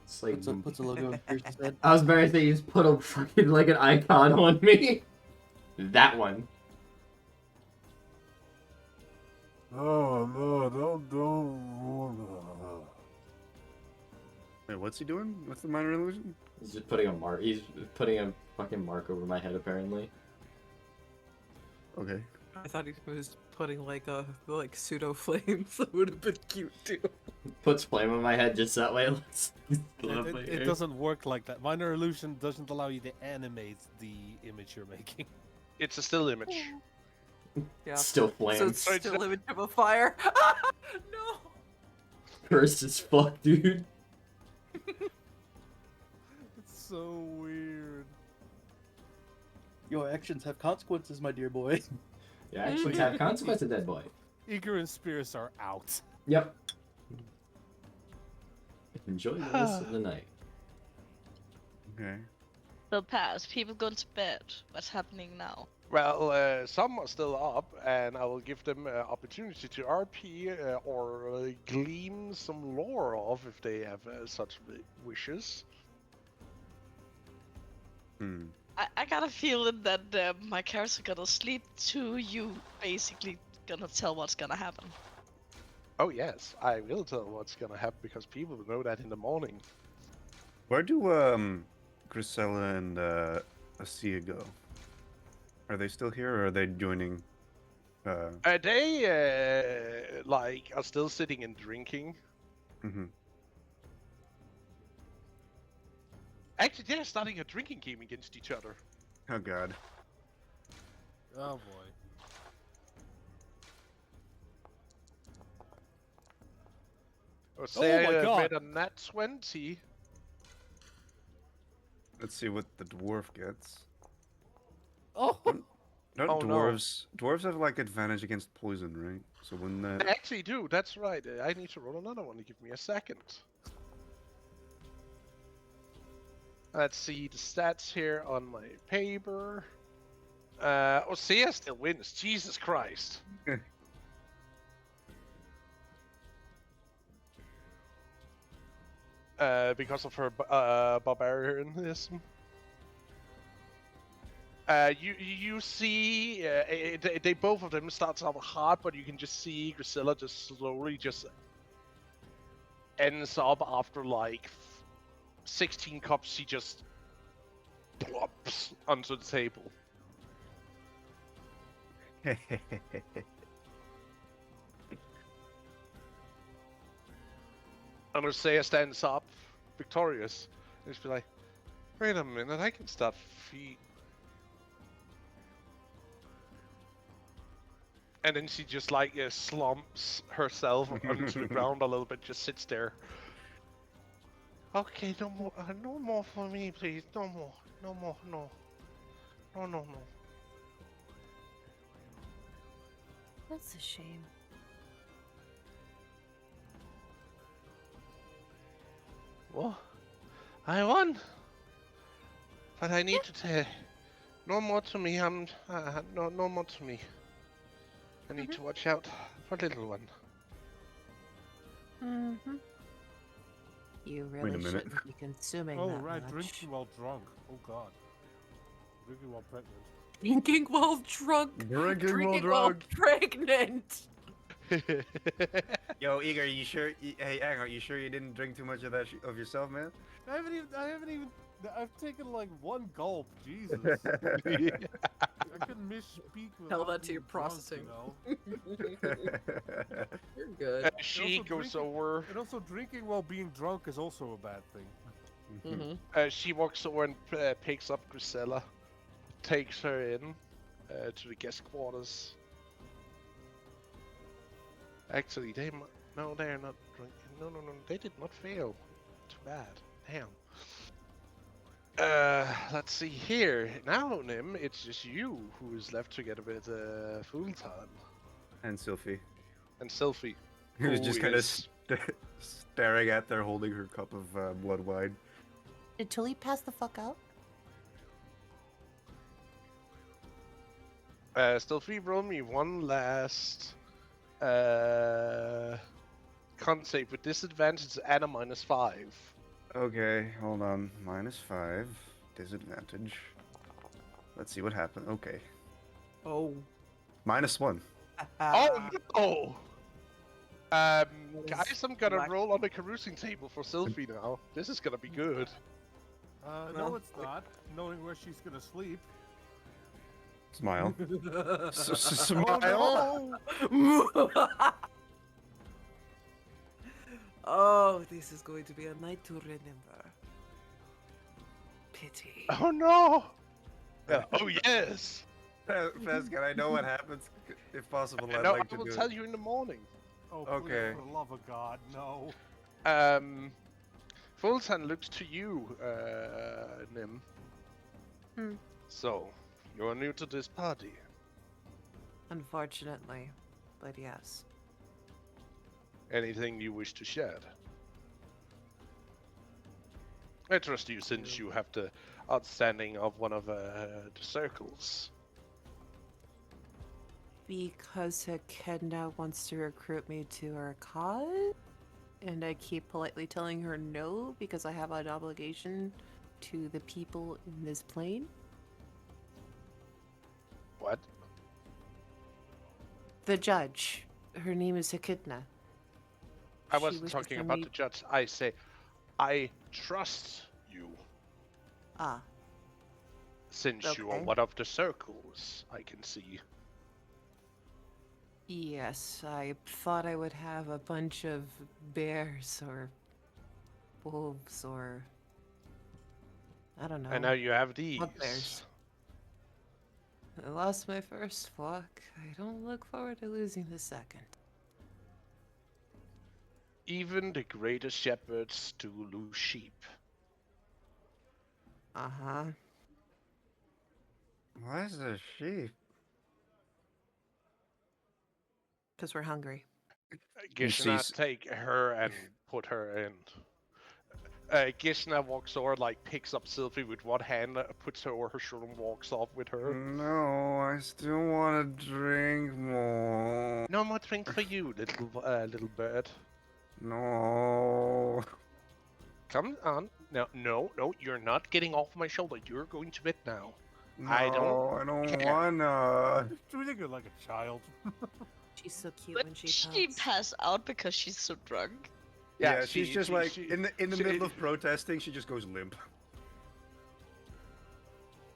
It's like, Puts a logo on Pierce's head. I was about to say, you just put a fucking, like, an icon on me. That one. Oh no! Don't. Wait, what's he doing? What's the minor illusion? He's just putting a mark. He's putting a fucking mark over my head, apparently. Okay. I thought he was putting like pseudo flames. That would have been cute too. Puts flame on my head just that way. It doesn't work like that. Minor illusion doesn't allow you to animate the image you're making. It's a still image. Yeah. Still flame. So it's still image of a fire. No. Cursed as fuck, dude. It's so weird. Your actions have consequences, my dear boy. Your actions have consequences, dead boy. Eager and Spears are out. Yep. Enjoy the rest of the night. Okay. They'll pass. People going to bed. What's happening now? Well, some are still up, and I will give them opportunity to RP or glean some lore off if they have such wishes. Hmm. I got a feeling that my character gonna sleep to you basically gonna tell what's gonna happen. Oh yes, I will tell what's gonna happen because people will know that in the morning. Where do Grisella and Asia go? Are they still here, or are they joining? They like are still sitting and drinking. Mhm. Actually, they're starting a drinking game against each other. Oh god. Oh boy. Or say my God. made a nat 20. Let's see what the dwarf gets. Oh. No, Oh, no. Dwarves have like advantage against poison, right? So when I that. actually do, that's right. I need to roll another one to give me a second. Let's see the stats here on my paper. Osea still wins. Jesus Christ. Because of her barbarianism. You see, they both of them starts out hard, but you can just see Grisella just slowly just ends up after like 16 cups. She just plops onto the table. And Osea stands up, victorious, and just be like, "Wait a minute, I can start feet." And then she just like slumps herself onto the ground a little bit, just sits there. Okay, no more for me, please. No more, no. That's a shame. Well, I won, but I need to tell. No more to me. No more to me. I need to watch out for little one. Mm-hmm. You Wait a really minute. shouldn't be consuming Oh that right, much. drinking while drunk. Oh god. Drinking while pregnant. Drinking while drunk. Drinking while while drunk. pregnant. Yo, Igor, you sure? Hey, hang on. You sure you didn't drink too much of that of yourself, man? I haven't even. I've taken like one gulp. Jesus. I couldn't misspeak with. Tell that to your processing. You're good. She goes over. And also, drinking while being drunk is also a bad thing. She walks over and picks up Grisella, takes her in to the guest quarters. Actually, no, they're not drinking. No, they did not fail. Too bad. Damn. Let's see here. Now, Nim, it's just you who is left together with Full-Time. And Sylphie. And Sylphie. He was who just kind of is- staring at her, holding her cup of blood wine. Did Tully pass the fuck out? Sylphie, roll me one last con save with disadvantage and a -5. Okay, hold on. -5. Disadvantage. Let's see what happened. Okay. Oh. -1. Oh no! Guys, I'm gonna Black- roll on the carousing table for Sylphie now. This is gonna be good. No, Well, it's not. Knowing where she's gonna sleep. Smile. Oh, Smile. Oh, this is going to be a night to remember. Pity. Oh no! Yeah. Oh yes! Fez, I know what happens. If possible, I'd No, like I to will do tell it. you in the morning. Oh, Okay. please, for the love of God, no. Fulton looks to you, Nim. So, you're new to this party. Unfortunately, but yes. Anything you wish to share? I trust you since you have the outstanding of one of the circles. Because Echidna wants to recruit me to her cause, and I keep politely telling her no because I have an obligation to the people in this plane. What? The judge. Her name is Echidna. I She wasn't wishes talking for about me- the judge. I say, I trust you Ah, since you are Okay. one of the circles. I can see. yes. I thought I would have a bunch of bears or wolves or I don't know. And now you have these. Bugbears. I lost my first flock. I don't look forward to losing the second. Even the greatest shepherds do lose sheep. Uh-huh. Why is there sheep? Because we're hungry. Gishna sees- take her and put her in. Gishna walks over, like picks up Sylvie with one hand, puts her over her shoulder, and walks off with her. No, I still want to drink more. No more drink for you, little bird. No. Come on. No, you're not getting off my shoulder. You're going to bed now. No, I don't I don't care. wanna. Treating her like a child. She's so cute But when she she talks. pass out because she's so drunk. Yeah, she's just like in the she- middle of protesting. She just goes limp.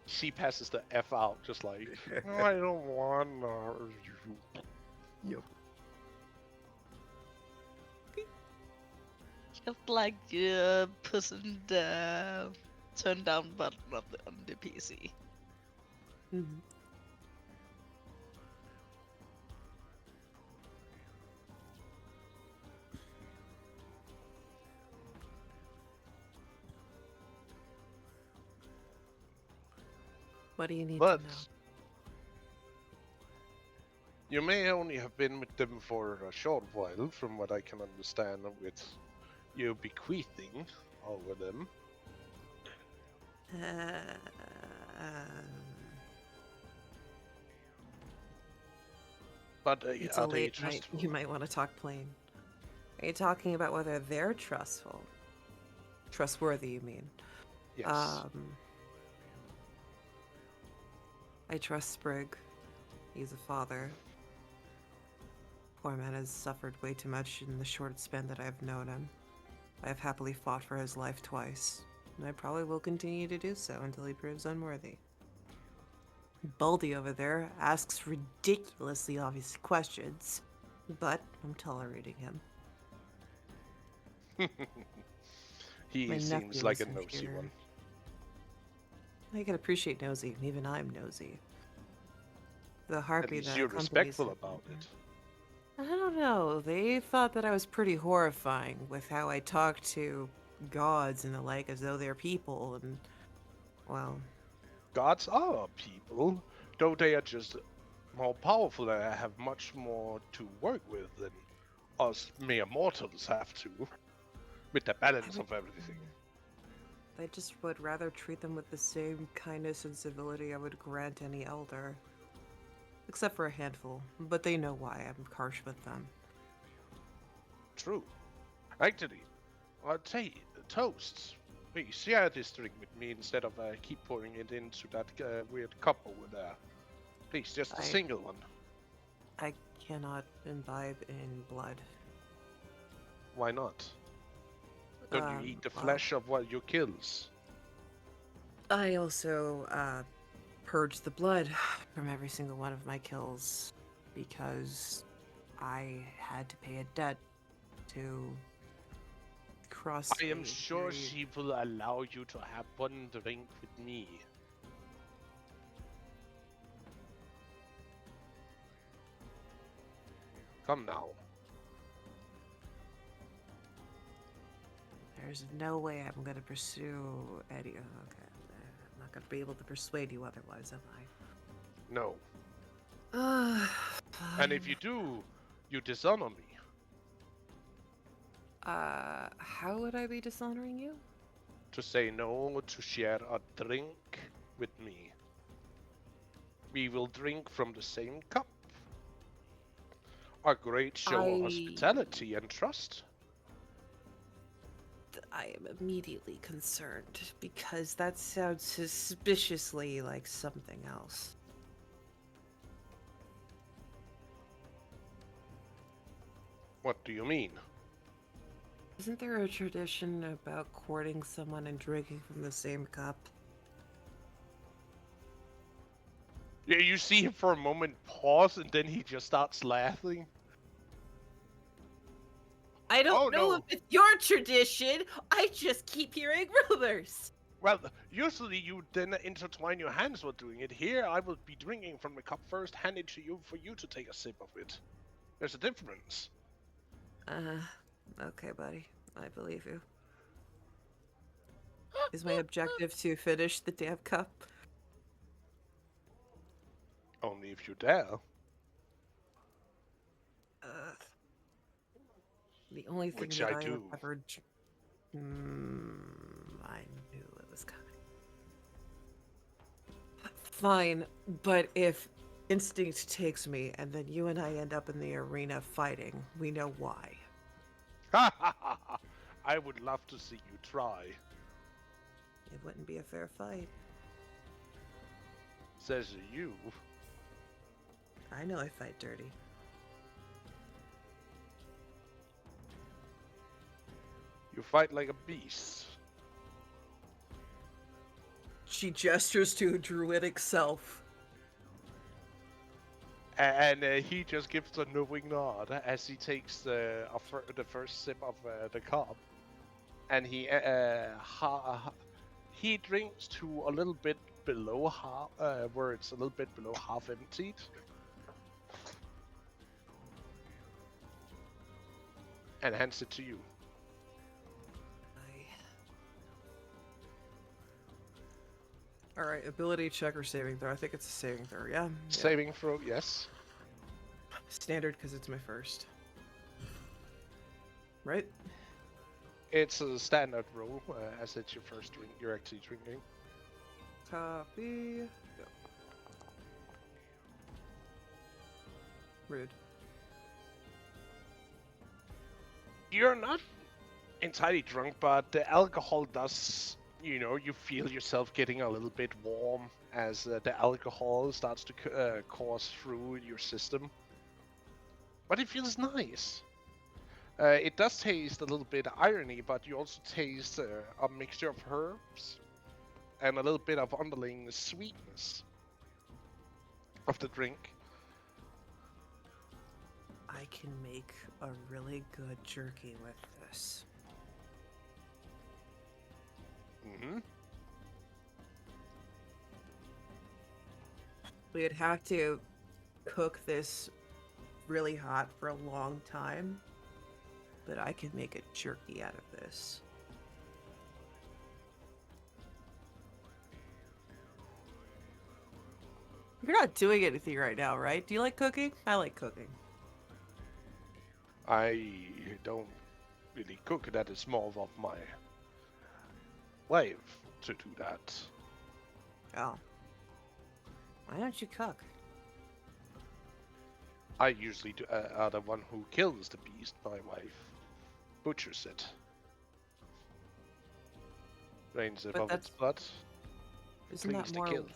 She passes the F out, just like, "Oh, I don't want Yep. Just like pushing the turn down button on the PC. Mhm. What do you need But to know? you may only have been with them for a short while, from what I can understand with you bequeathing over them. But It's are a they late night. trustful? You might want to talk plain. Are you talking about whether they're trustful? Trustworthy, you mean? Yes. I trust Sprig. He's a father. Poor man has suffered way too much in the short span that I've known him. I have happily fought for his life twice, and I probably will continue to do so until he proves unworthy. Baldy over there asks ridiculously obvious questions, but I'm tolerating him. He My seems nephew like a isn't nosy here. one. I can appreciate nosy, and even I'm nosy. The At harpy least that you're accompanies respectful him- about it. I don't know. They thought that I was pretty horrifying with how I talked to gods and the like as though they're people, and, well, Gods are people, though they are just more powerful and have much more to work with than us mere mortals have to, with the balance of everything. I just would rather treat them with the same kindness and civility I would grant any elder. Except for a handful, but they know why I'm harsh with them. True. Actually, I'd say toasts. Please share this drink with me instead of keep pouring it into that weird cup over there. Please, just a I- single one. I cannot imbibe in blood. Why not? Don't you eat the Well, flesh of what your kills? I also purge the blood from every single one of my kills because I had to pay a debt to cross. I am a sure very- she will allow you to have one drink with me. Come now. There's no way I'm gonna pursue Eddie. Oh, okay, I'm not gonna be able to persuade you otherwise, am No. I? And if you do, you dishonor me. How would I be dishonoring you? To say no to share a drink with me. We will drink from the same cup. A great show of hospitality and trust. I am immediately concerned because that sounds suspiciously like something else. What do you mean? Isn't there a tradition about courting someone and drinking from the same cup? Yeah, you see him for a moment pause and then he just starts laughing. I don't Oh, know no. if it's your tradition. I just keep hearing rumors. Well, usually you then intertwine your hands while doing it. Here, I will be drinking from the cup first, hand it to you for you to take a sip of it. There's a difference. Okay, buddy. I believe you. Is my objective to finish the damn cup? Only if you dare. The only thing Which that I I have do. ever... I knew it was coming. Fine, but if instinct takes me and then you and I end up in the arena fighting, we know why. I would love to see you try. It wouldn't be a fair fight. Says you. I know I fight dirty. You fight like a beast. She gestures to druidic self. And he just gives a knowing nod as he takes the first sip of the cup, and he drinks to a little bit below half, where it's a little bit below half emptied. And hands it to you. Alright, ability check or saving throw. I think it's a saving throw, yeah? Saving throw, yes. Standard because it's my first. Right? It's a standard roll, as it's your first drink you're actually drinking. Copy. Go. Rude. You're not entirely drunk, but the alcohol does you feel yourself getting a little bit warm as the alcohol starts to course through your system. But it feels nice. It does taste a little bit irony, but you also taste a mixture of herbs and a little bit of underlying sweetness of the drink. I can make a really good jerky with this. Mm-hmm. We'd have to cook this really hot for a long time, but I can make a jerky out of this. You're not doing anything right now, right? Do you like cooking? I like cooking. I don't really cook. That is more of my wife to do that. Oh. Why don't you cook? I usually are the one who kills the beast. My wife butchers it. Drains it But of its that's- blood. Isn't Please that to more kill.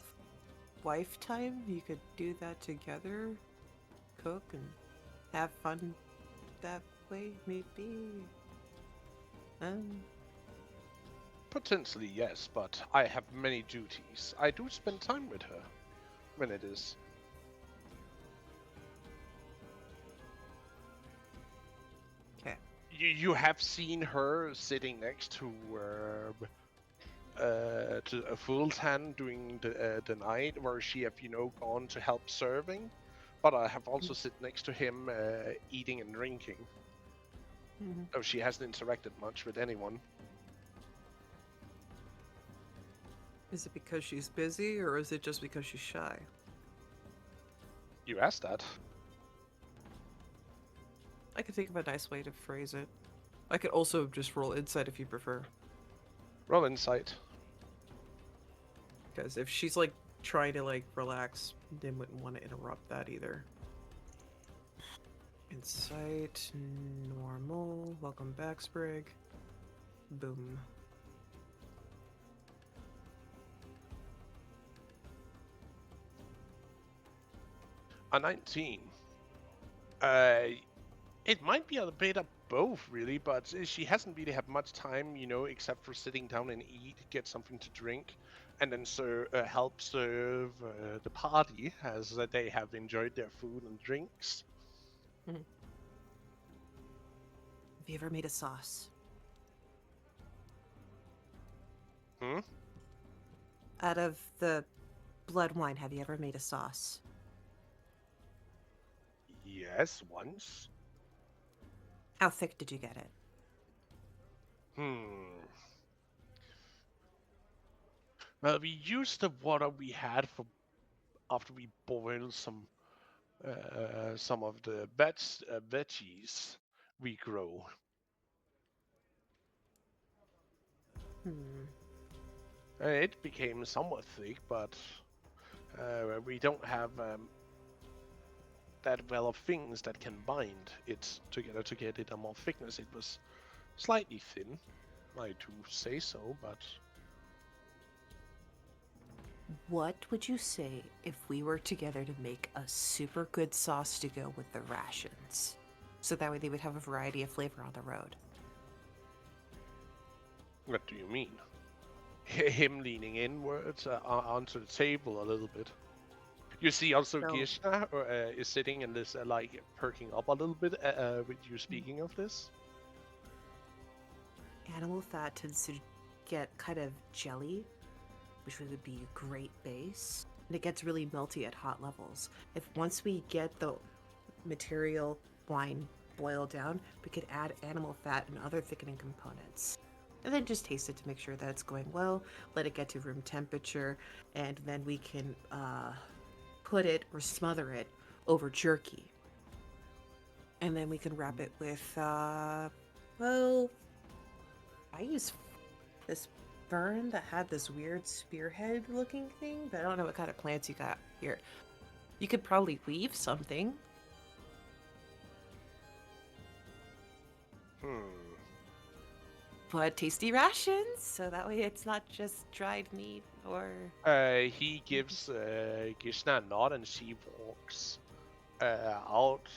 wife time? You could do that together, cook and have fun that way, maybe. Potentially, yes, but I have many duties. I do spend time with her when it is. Okay. You have seen her sitting next to a Fultan during the night where she have gone to help serving, but I have also sit next to him eating and drinking. Mhm. So she hasn't interacted much with anyone. Is it because she's busy, or is it just because she's shy? You asked that. I could think of a nice way to phrase it. I could also just roll insight if you prefer. Roll insight. Because if she's like trying to like relax, then wouldn't want to interrupt that either. Insight, normal. Welcome back, Sprig. Boom. A 19. It might be a bit of both, really, but she hasn't really had much time, except for sitting down and eat, get something to drink, and then help serve the party as they have enjoyed their food and drinks. Have you ever made a sauce? Hmm? Out of the blood wine, have you ever made a sauce? Yes, once. How thick did you get it? Well, we used the water we had for after we boiled some of the veggies we grow. It became somewhat thick, but we don't have that well of things that can bind it together to get it a more thickness. It was slightly thin, I do say so, but What would you say if we were together to make a super good sauce to go with the rations? So that way they would have a variety of flavor on the road. what do you mean? Him leaning inwards onto the table a little bit. You see also So- Gisha is sitting and this like perking up a little bit with you speaking of this. Animal fat tends to get kind of jelly, which would be a great base. And it gets really melty at hot levels. If once we get the material wine boiled down, we could add animal fat and other thickening components. And then just taste it to make sure that it's going well, let it get to room temperature, and then we can put it or smother it over jerky. And then we can wrap it with, well, I use this fern that had this weird spearhead looking thing, but I don't know what kind of plants you got here. You could probably weave something. but tasty rations, so that way it's not just dried meat or. He gives Gishna a nod, and she walks out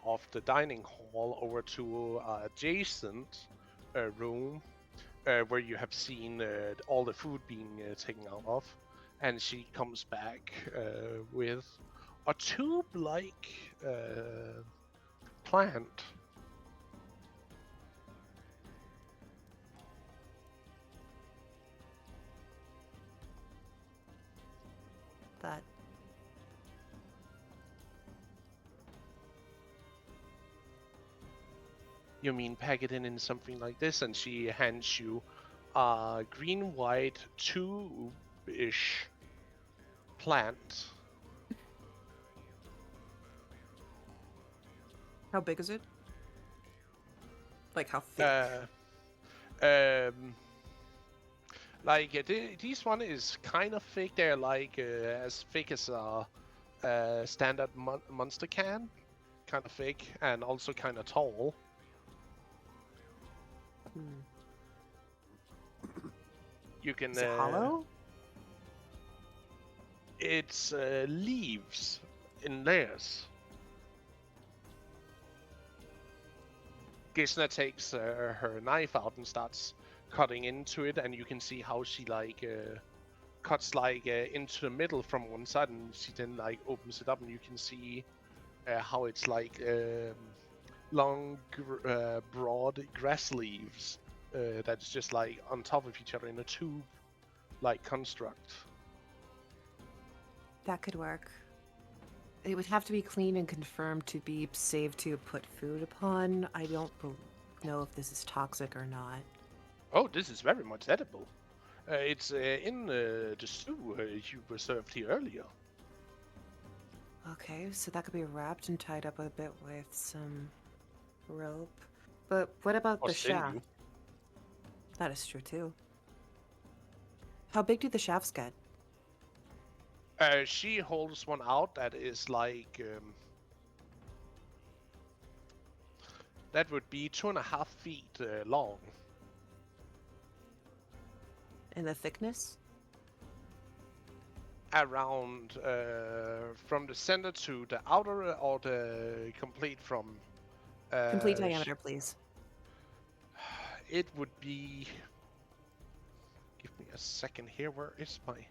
of the dining hall over to adjacent room where you have seen all the food being taken out of, and she comes back with a tube-like plant. That. You mean pack it in something like this? And she hands you a green-white tube-ish plant. How big is it? Like how thick? This one is kind of thick. They're like as thick as a standard monster can, kind of thick, and also kind of tall. You can. Is it hollow? It's leaves in layers. Gisna takes her knife out and starts cutting into it, and you can see how she cuts into the middle from one side, and she then opens it up, and you can see how it's long, broad grass leaves that's just on top of each other in a tube-like construct. That could work. It would have to be clean and confirmed to be safe to put food upon. I don't know if this is toxic or not. Oh, this is very much edible. It's in the stew you were served here earlier. Okay, so that could be wrapped and tied up a bit with some rope. But what about Or the shaft? sinew. That is true too. How big do the shafts get? She holds one out that is that would be 2.5 feet long. And the thickness? Around from the center to the outer, or the complete from Complete diameter, please. It would be. Give me a second here. Where is my?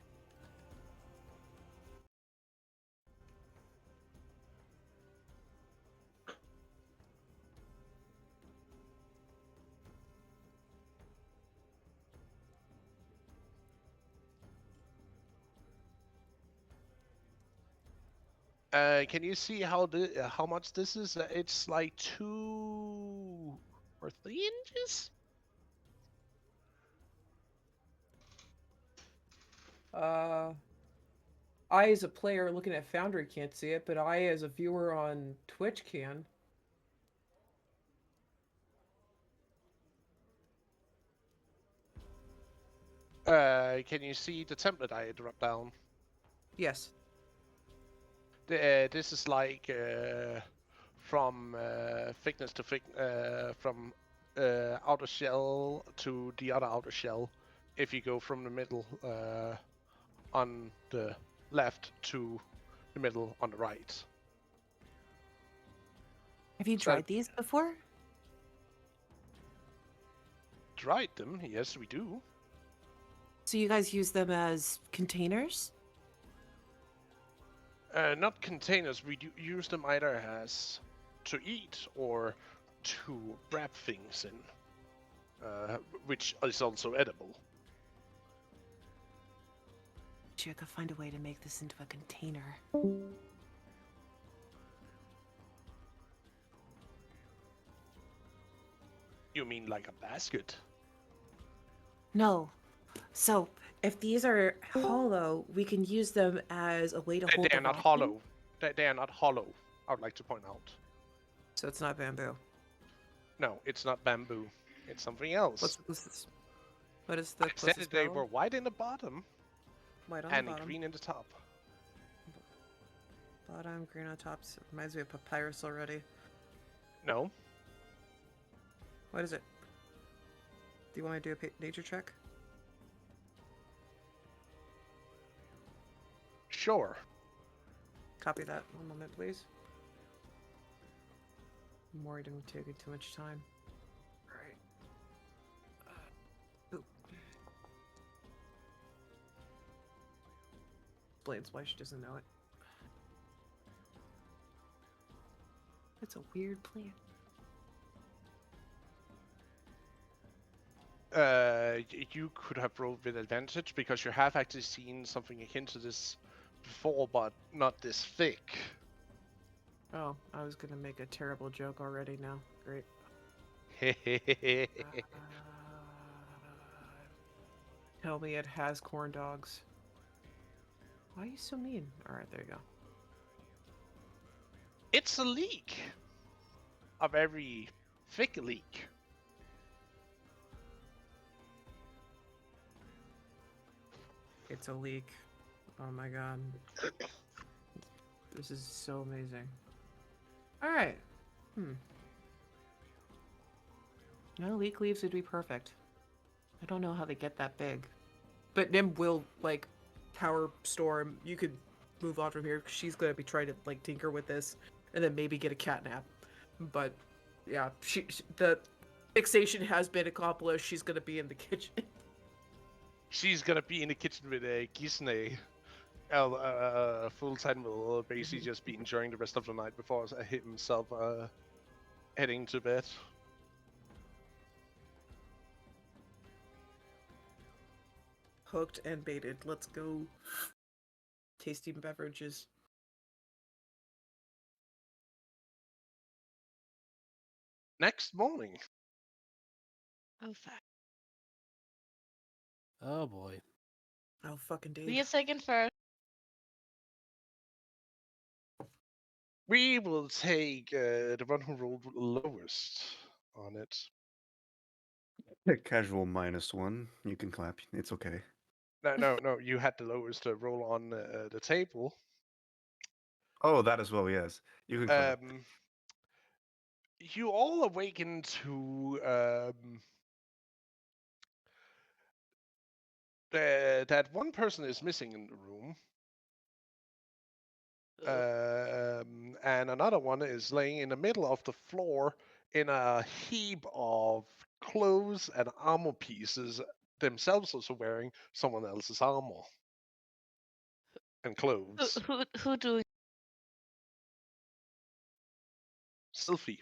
Can you see how much this is? It's like 2 or 3 inches. I as a player looking at Foundry can't see it, but I as a viewer on Twitch can. Can you see the template I dropped down? Yes. This is from thickness to from outer shell to the other outer shell. If you go from the middle on the left to the middle on the right. Have you tried these before? Dried them? Yes, we do. So you guys use them as containers? Not containers. We do use them either as to eat or to wrap things in, which is also edible. Sure, I could find a way to make this into a container. You mean like a basket? No. So, if these are hollow, we can use them as a way to hold They are the not vacuum? hollow. They are not hollow. I would like to point out. So it's not bamboo. No, it's not bamboo. It's something else. What is the I said closest they barrel? were white in the bottom White on and the bottom. green in the top. Bottom, green on top. So reminds me of papyrus already. No. What is it? Do you want to do a nature check? Sure. Copy that. One moment, please. I'm worried I'm taking too much time. Alright. Oop. Explains why she doesn't know it. It's a weird plan. You could have rolled with advantage because you have actually seen something akin to this before, but not this thick. Oh, I was gonna make a terrible joke already now. Great. Tell me it has corn dogs. Why are you so mean? Alright, there you go. It's a leak. A very thick leak. It's a leak. Oh my god. This is so amazing. Alright. No, leak leaves would be perfect. I don't know how they get that big. But Nim will, like, power storm. You could move on from here, 'cause she's gonna be trying to, like, tinker with this. And then maybe get a cat nap. But, yeah, the fixation has been accomplished. She's gonna be in the kitchen. She's gonna be in the kitchen with Gisne. Full time will basically just be enjoying the rest of the night before himself heading to bed. Hooked and baited. Let's go. Tasty beverages. Next morning. Oh fuck. Oh boy. Oh, fucking Be a Dave. second first. We will take the one who rolled lowest on it. Casual -1. You can clap. It's okay. No. You had the lowest roll on the table. Oh, that as well. Yes, you can clap. You all awaken to that one person is missing in the room. And another one is laying in the middle of the floor in a heap of clothes and armor pieces, themselves also wearing someone else's armor and clothes. Who do Sylphie.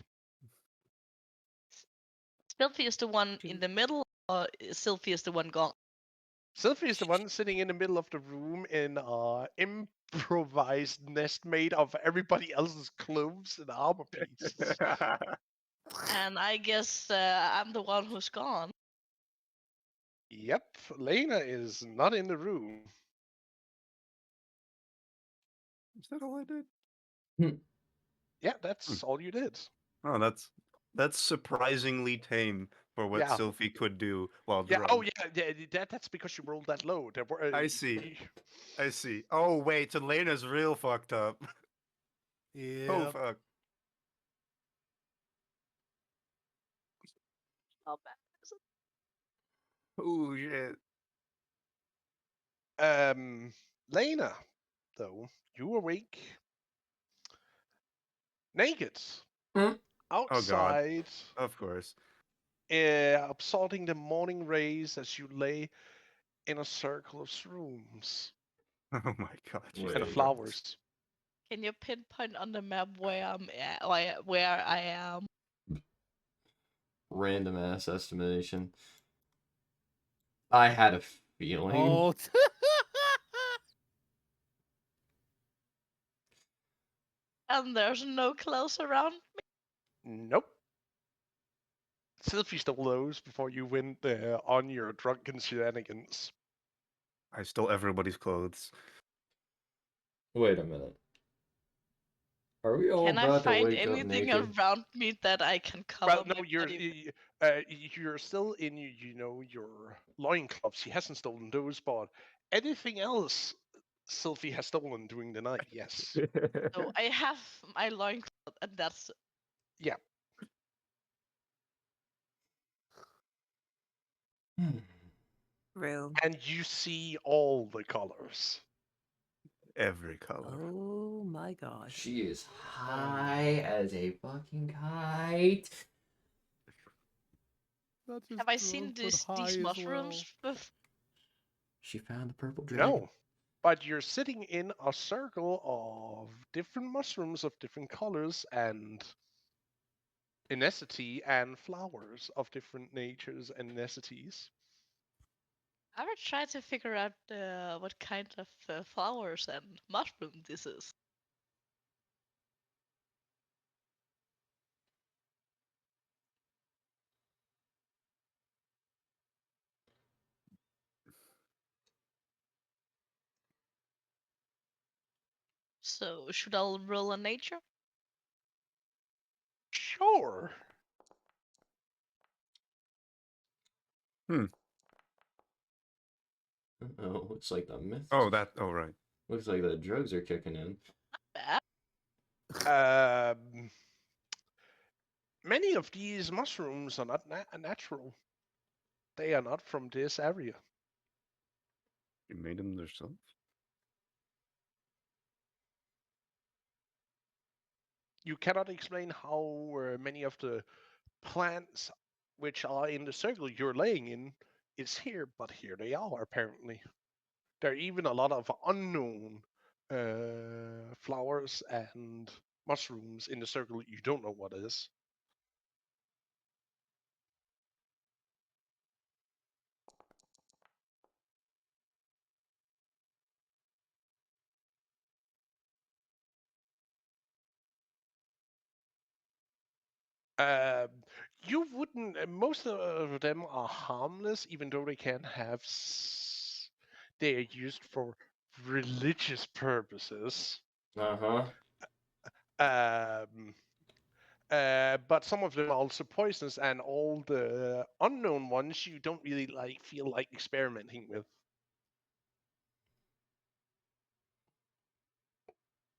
Sylphie is the one in the middle, or Sylphie is the one gone? Sylphie is the one sitting in the middle of the room in an improvised nest made of everybody else's clothes and armor pieces. And I guess I'm the one who's gone. Yep, Lena is not in the room. Is that all I did? Yeah, that's all you did. Oh, that's surprisingly tame for what Yeah. Sylphie could do while Yeah. drunk. Oh, yeah. That's because you rolled that low. There were. I see. I see. Oh wait, Elena's real fucked up. Yeah. Oh fuck. How bad is it? Oh shit. Lena, though, you awake naked Hmm? Oh god. outside, Of course. absorbing the morning rays as you lay in a circle of shrooms Oh my god. Wait. and flowers. Can you pinpoint on the map where I'm at, or where I am? Random ass estimation. I had a feeling. Oh. And there's no clothes around me. Nope. Sylphie stole those before you went on your drunken shenanigans. I stole everybody's clothes. Wait a minute. Are we all Can I about to find wake up anything naked? around me that I can cover Well, no, my body? you're still in your loincloths. He hasn't stolen those, but anything else Sylphie has stolen during the night, yes. So I have my loincloth, and that's Yeah. Rue. And you see all the colors. Every color. Oh my gosh. She is high as a fucking kite. Not just Have I seen drunk, but these high as mushrooms? She found the purple dragon. No. But you're sitting in a circle of different mushrooms of different colors and ethnicity and flowers of different natures and ethnicities. I would try to figure out what kind of flowers and mushroom this is. So, should I roll a nature? Sure. Oh, looks like the myth. Oh, right. Looks like the drugs are kicking in. Bad. Many of these mushrooms are not natural. They are not from this area. You made them yourself? You cannot explain how many of the plants which are in the circle you're laying in is here, but here they are apparently. There are even a lot of unknown flowers and mushrooms in the circle you don't know what is. You wouldn't. Most of them are harmless, even though they can have. They are used for religious purposes. Uh-huh. But some of them are also poisonous, and all the unknown ones you don't really feel like experimenting with.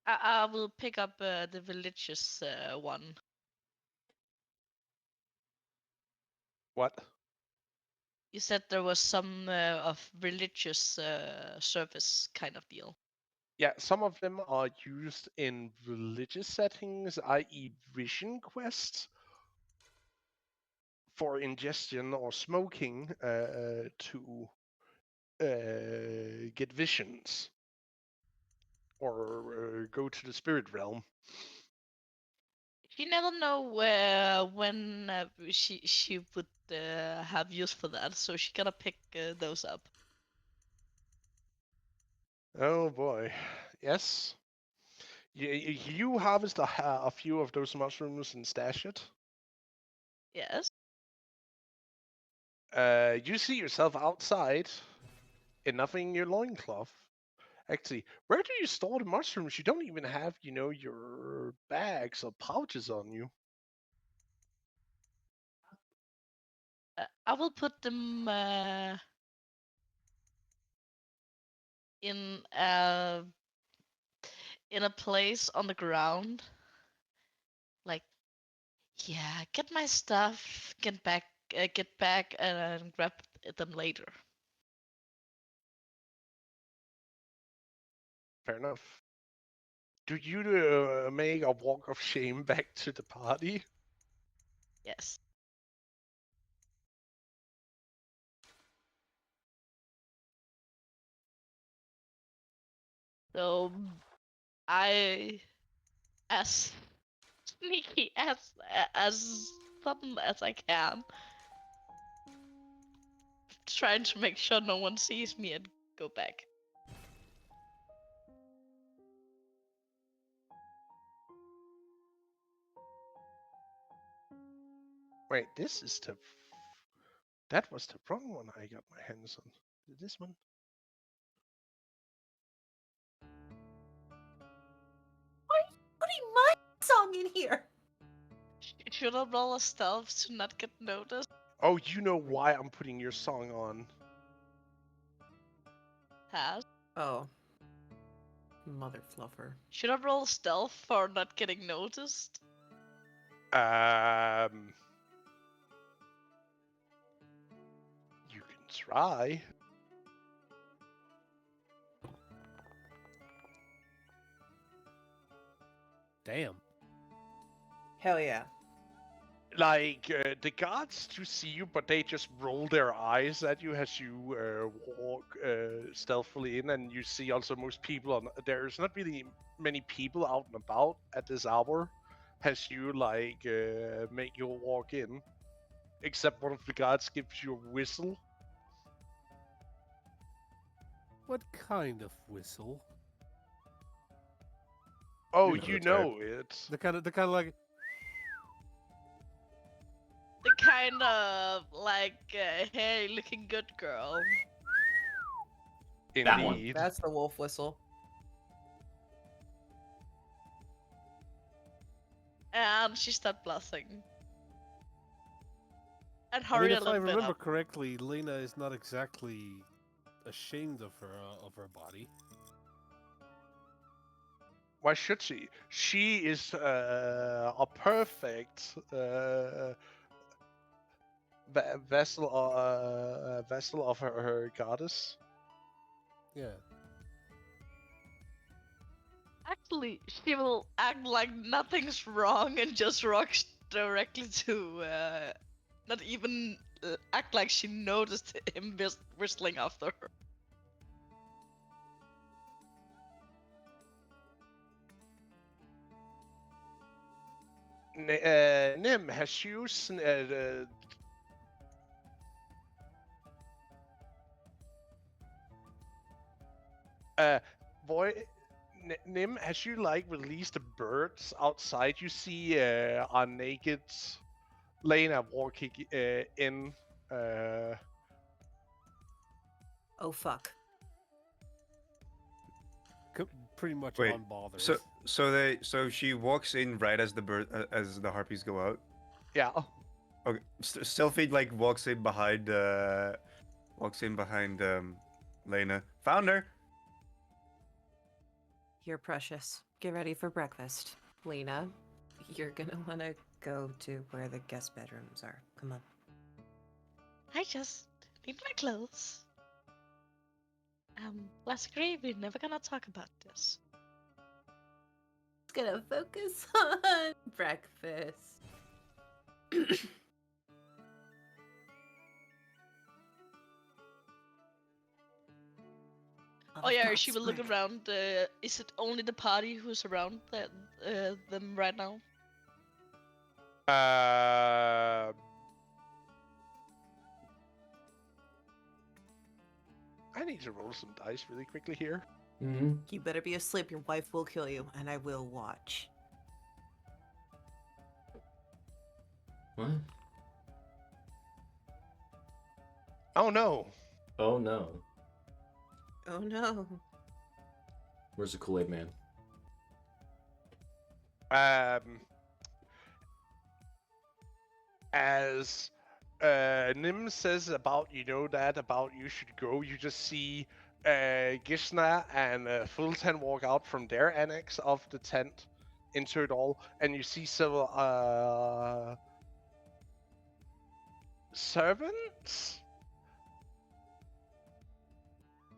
I will pick up the religious one. What? You said there was some of religious service kind of deal. Yeah, some of them are used in religious settings, i.e., vision quests, for ingestion or smoking to get visions or go to the spirit realm. You never know when she would have use for that, so she gotta pick those up. Oh boy, yes. You harvest a few of those mushrooms and stash it. Yes. You see yourself outside, and nothing in your loincloth. Actually, where do you store the mushrooms? You don't even have, your bags or pouches on you. I will put them in in a place on the ground. Like, yeah, get my stuff, get back, and grab them later. Fair enough. Do you make a walk of shame back to the party? Yes. So I, as sneaky as sudden as I can, trying to make sure no one sees me and go back. Wait, this is the. That was the wrong one I got my hands on. This one? Why are you putting my song in here? Should I roll a stealth to not get noticed? Oh, you know why I'm putting your song on. Has. Oh. Mother fluffer. Should I roll stealth for not getting noticed? You can try. Damn. Hell yeah. Like the guards do see you, but they just roll their eyes at you as you walk stealthily in, and you see also most people on. There's not really many people out and about at this hour, as you like make your walk in, except one of the guards gives you a whistle. What kind of whistle? Oh, You know you the type. know it. The kind of like. The kind of like, hey, looking good girl. That one. Indeed. That's the wolf whistle. And she stopped blushing. And I mean, hurry a if I little bit remember up. correctly, Lena is not exactly ashamed of her body. Why should she? She is a perfect vessel of her goddess. Yeah. Actually, she will act like nothing's wrong and just rocks directly to, not even act like she noticed him whistling after her. Nim, has you boy, Nim, has you like released the birds outside? You see a naked Lena walking in. Oh fuck. Pretty much Wait, unbothered. So she walks in right as the harpies go out. Yeah. Okay, Sylphie like walks in behind Lena. Found her. You're precious. Get ready for breakfast. Lena, you're gonna wanna go to where the guest bedrooms are. Come on. I just need my clothes. Let's agree we're never gonna talk about this. Just gonna focus on breakfast. Oh yeah, she will look around. Is it only the party who's around them right now? I need to roll some dice really quickly here. Mm-hmm. You better be asleep. Your wife will kill you, and I will watch. What? Oh no. Oh no. Oh no. Where's the Kool-Aid man? As Nim says about about you should go, you just see Gishna and Fulton walk out from their annex of the tent into it all, and you see several servants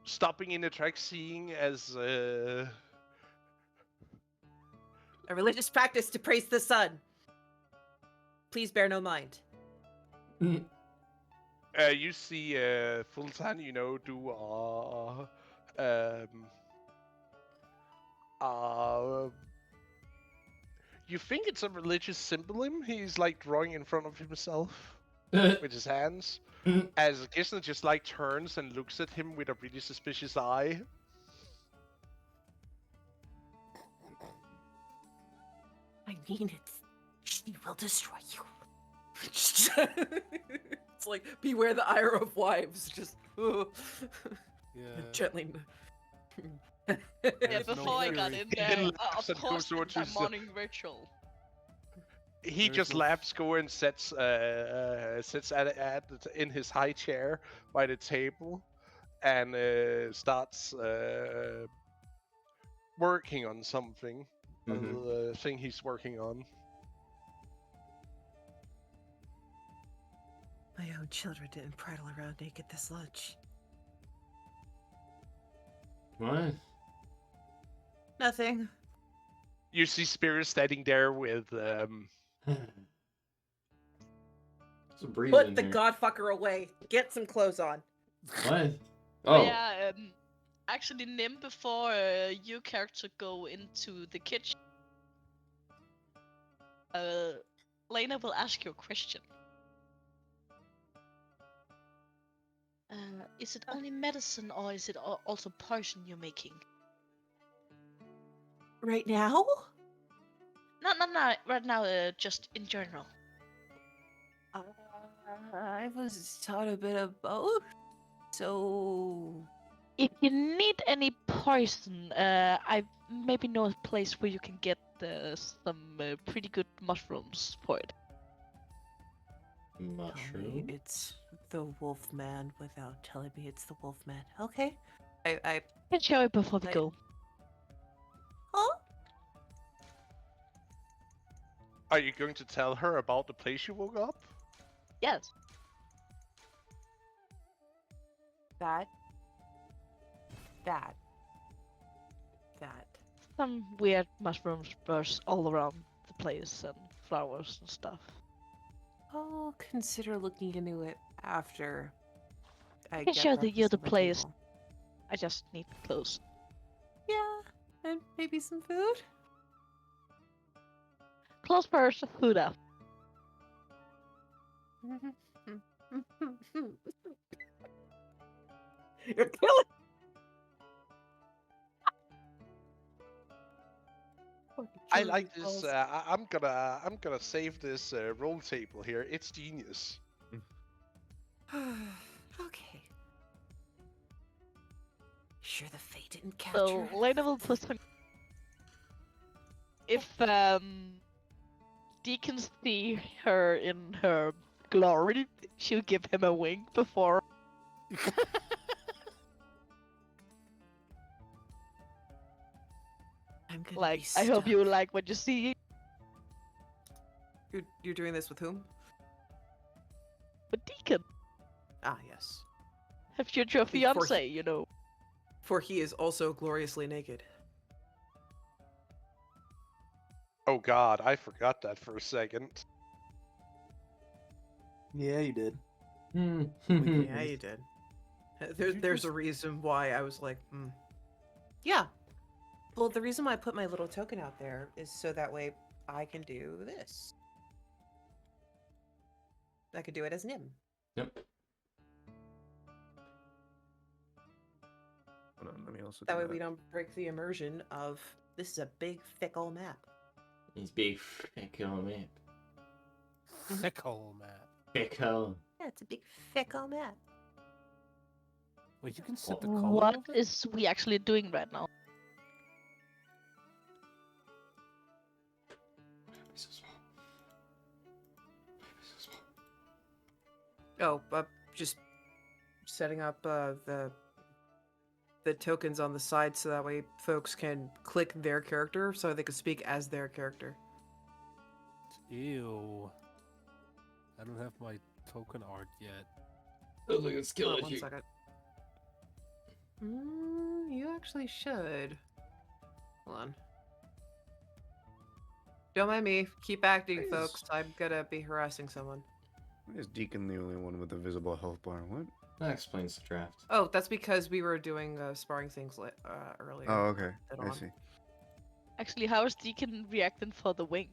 stopping in the track, seeing as A religious practice to praise the sun. Please bear no mind. you see Fulton, do you think it's a religious symbolism he's like drawing in front of himself with his hands, as Gisna just like turns and looks at him with a really suspicious eye. I mean, she will destroy you. It's like, beware the ire of wives. Just Yeah. gently. Yeah, There's no before I got fury. in there, laughs of and course, goes over it's to my his- morning ritual. He There's just no- laughs, go and sits in his high chair by the table, and starts working on something. Mhm. A thing he's working on. My own children didn't prattle around naked this lunch. What? Nothing. You see Spirit standing there with There's a breeze Put in the here. godfucker away. Get some clothes on. What? Oh Oh. yeah, actually, Nim, before your character go into the kitchen, Lena will ask you a question. Is it only medicine, or is it also poison you're making? Right now? No, right now, just in general. I was taught a bit of both. So If you need any poison, I maybe know a place where you can get some pretty good mushrooms for it. tell me Mushroom? it's the Wolfman without telling me it's the Wolfman. Okay. I Can show it before we I- go. Huh? Are you going to tell her about the place you woke up? Yes. That. Some weird mushrooms burst all around the place and flowers and stuff. I'll consider looking into it after I can get show breakfast you the on my place. table. I just need clothes. Yeah, and maybe some food. Clothes first, food after. You're killing. I like this. I'm gonna save this roll table here. It's genius. Okay. Sure the fate didn't capture So Lena will put some. If Deacon see her in her glory, she'll give him a wink before. I'm gonna Like, be I hope you stuck. like what you see. You're doing this with whom? But Deacon, Ah, yes. her future Before fiance, you know. For he is also gloriously naked. Oh God, I forgot that for a second. Yeah, you did. Yeah, you did. you There's a just- reason why I was like, hmm. Yeah. Well, the reason why I put my little token out there is so that way I can do this. I could do it as Nim. Yep. Hold on, let me also That do way that. we don't break the immersion of This is a big, fickle map. He's big fickle map. Fickle, man. Fickle. Yeah, it's a big, fickle map. Wait, you can set the color What of it? is we actually doing right now? So small. So Oh, small. just setting up the tokens on the side so that way folks can click their character so they can speak as their character. Ew. I don't have my token art yet. Sounds like a skill Hold on 1 issue. second. You actually should. Hold on. Don't mind me. Keep acting, folks. I'm gonna be harassing someone. Why is Deacon the only one with a visible health bar? What? That explains the draft. Oh, that's because we were doing sparring things earlier. Oh, okay. Head I on. see. Actually, how is Deacon reacting for the wing?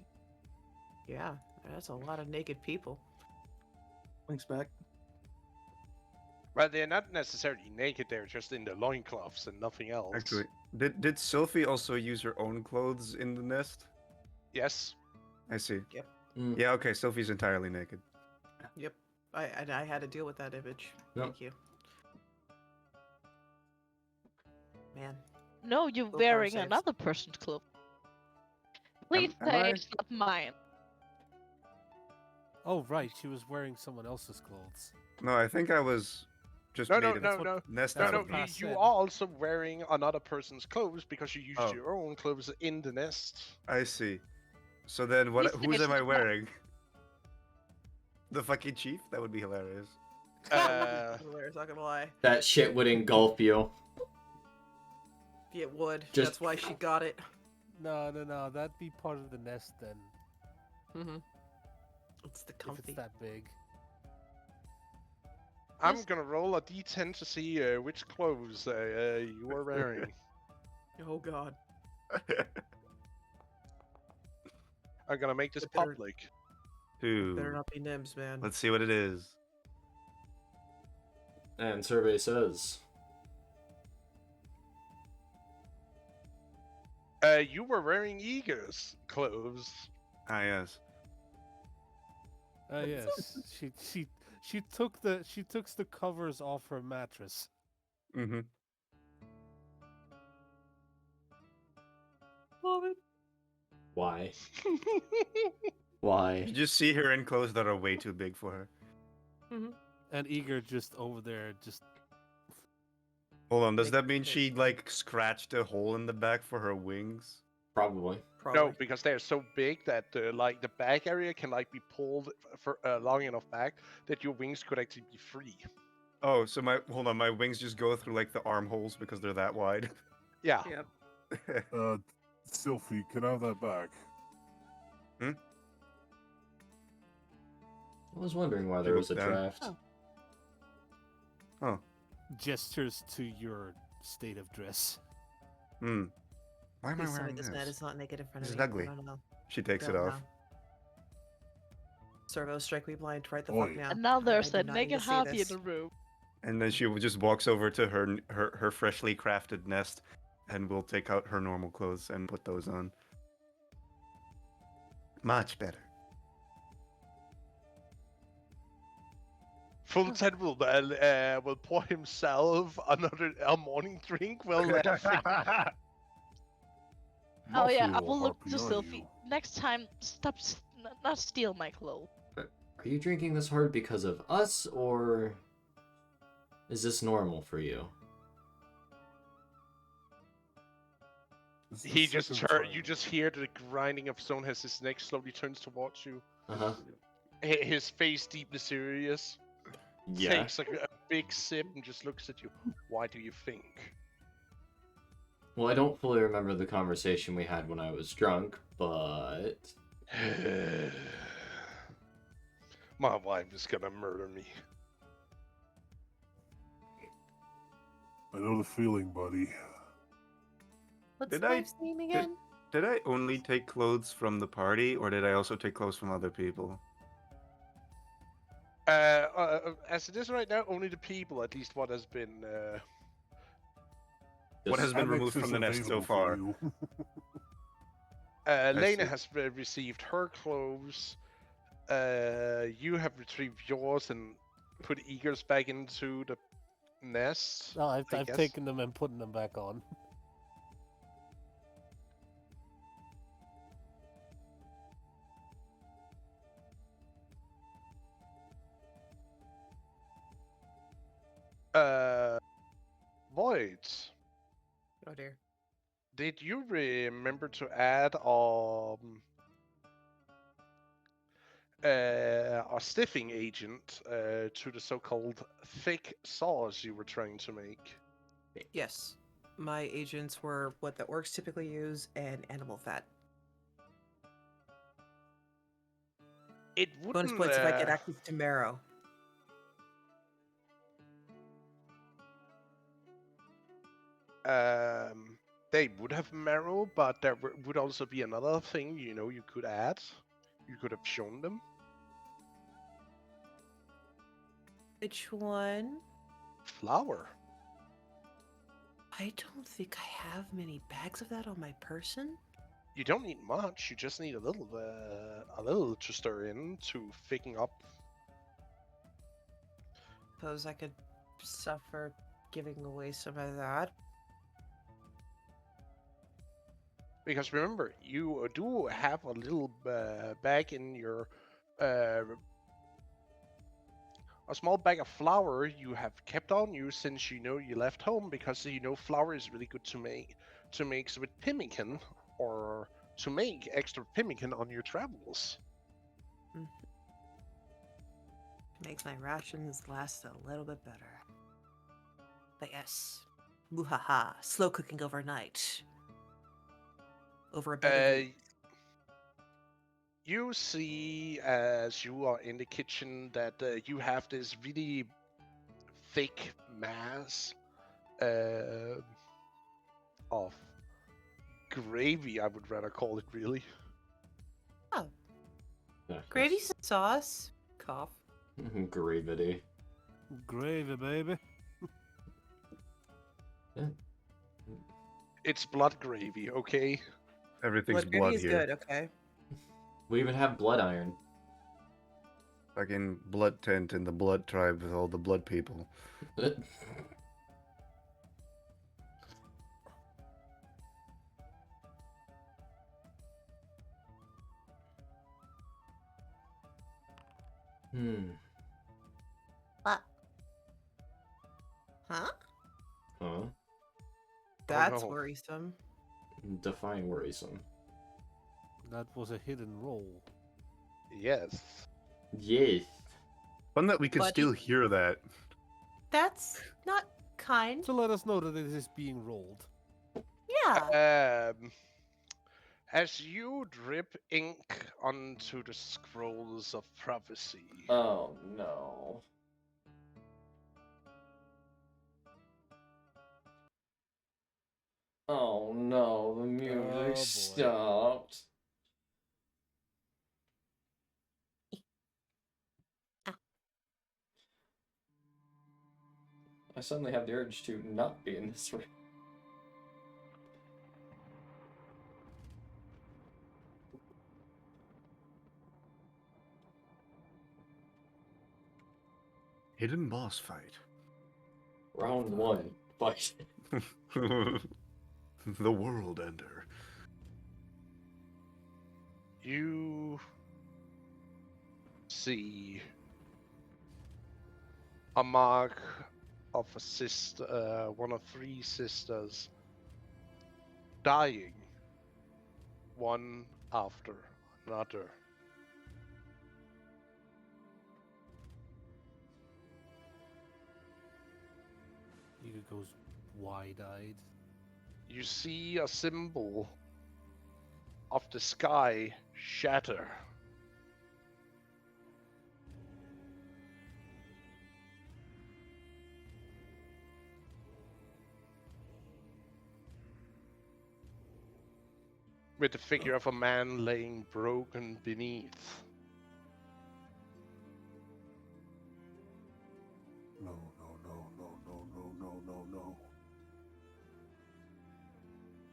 Yeah, that's a lot of naked people. Thanks back. Well, they're not necessarily naked. They're just in the loincloths and nothing else. Actually, did Sophie also use her own clothes in the nest? Yes. I see. Mm. Yeah, okay, Sophie's entirely naked. Yep. I had to deal with that image. Yep. Thank you. Man. No, you're Go for wearing saves. another person's clothes. Please am say I? it's not mine. Oh, right, she was wearing someone else's clothes. No, I think I was just No, made no, a no, no. nest No, out no, of them. you said. are also wearing another person's clothes because you used Oh. your own clothes in the nest. I see. So then, what? Please say Whose it's am I not mine. wearing? The fucking chief? That would be hilarious. Hilarious, not gonna lie. That shit would engulf you. It would. Just- That's why she got it. No, that'd be part of the nest then. Mm-hmm. It's the If comfy. it's that big. I'm gonna roll a d10 to see which clothes you are wearing. Oh god. I'm gonna make this It better- public. Ooh. Better not be Nims, man. Let's see what it is. And survey says You were wearing Eager's clothes. Ah, yes. Ah, yes. She took the covers off her mattress. Mm-hmm. why? Why? You just see her in clothes that are way too big for her. And Eager just over there, just Hold on, does Make that mean face. she like scratched a hole in the back for her wings? Probably. Probably. No, because they're so big that like the back area can like be pulled for long enough back that your wings could actually be free. Oh, so my wings just go through like the armholes because they're that wide. Yeah. Yep. Sylphie, can I have that back? I was wondering why there You was a look down. draft. gestures to your state of dress. Hmm. Why am I Please tell me wearing this this? man is not naked in front This of is me. ugly. I don't know. She takes it Don't off. know. Servo, strike me blind right the Oi. fuck now. And now there's I a do not need naked to see Harvey in this. the room. And then she just walks over to her freshly crafted nest and will take out her normal clothes and put those on. Much better. Fulton will pour himself a morning drink while laughing. Oh yeah, I Muffy will look to harpy, are Sylphie. you? Next time, stop, not steal my clothes. Are you drinking this hard because of us, or is this normal for you? This is the He just second you time. just hear the grinding of stone as his neck slowly turns towards you. Uh-huh. His face deeply serious. Yeah. Takes like a big sip and just looks at you. Why do you think? Well, I don't fully remember the conversation we had when I was drunk, but... My wife is gonna murder me. I know the feeling, buddy. What's Did the I- wife's name again? Did I only take clothes from the party, or did I also take clothes from other people? As it is right now, only the people, at least what has been. What has been Annex removed is from the nest so available for far? you. Lena see. has received her clothes. You have retrieved yours and put Eagers back into the nest. No, I've I guess. taken them and putting them back on. Void, Oh dear. did you remember to add a stiffing agent to the so-called thick sauce you were trying to make? Yes. My agents were what the orcs typically use and animal fat. It wouldn't. Bonus points if I get access to marrow. They would have marrow, but there would also be another thing, you could add. You could have shown them. Which one? Flour. I don't think I have many bags of that on my person. You don't need much. You just need a little to stir in to thicken up. Suppose I could suffer giving away some of that. Because remember, you do have a little bag in your a small bag of flour you have kept on you since you left home, because flour is really good to mix with pemmican, or to make extra pemmican on your travels. Makes my rations last a little bit better. But yes, muhaha, slow cooking overnight. Over a bed of Uh, wheat. you see, as you are in the kitchen, that you have this really thick mass of gravy, I would rather call it, really. Oh, Yeah, gravy yes. sauce. Cough. Gravity. Gravy, baby. It's blood gravy, okay? Everything's Blood gravy blood is here. good. Okay. We even have blood iron. Fucking blood tent in the blood tribe with all the blood people. Hmm. What? Huh? Huh? That's no. worrisome. Define worrisome. That was a hidden roll. Yes. Yes. Fun that we can But still hear that. That's not kind. To let us know that it is being rolled. Yeah. As you drip ink onto the scrolls of prophecy, Oh no. Oh no, the music Oh, boy. stopped. I suddenly have the urge to not be in this room. Hidden boss fight. Round one, fight. The World Ender. you see a mark of a sister, one of three sisters, dying one after another. Ika goes wide-eyed. You see a symbol of the sky shatter. With the figure of a man laying broken beneath. No, no, no, no, no, no, no, no, no.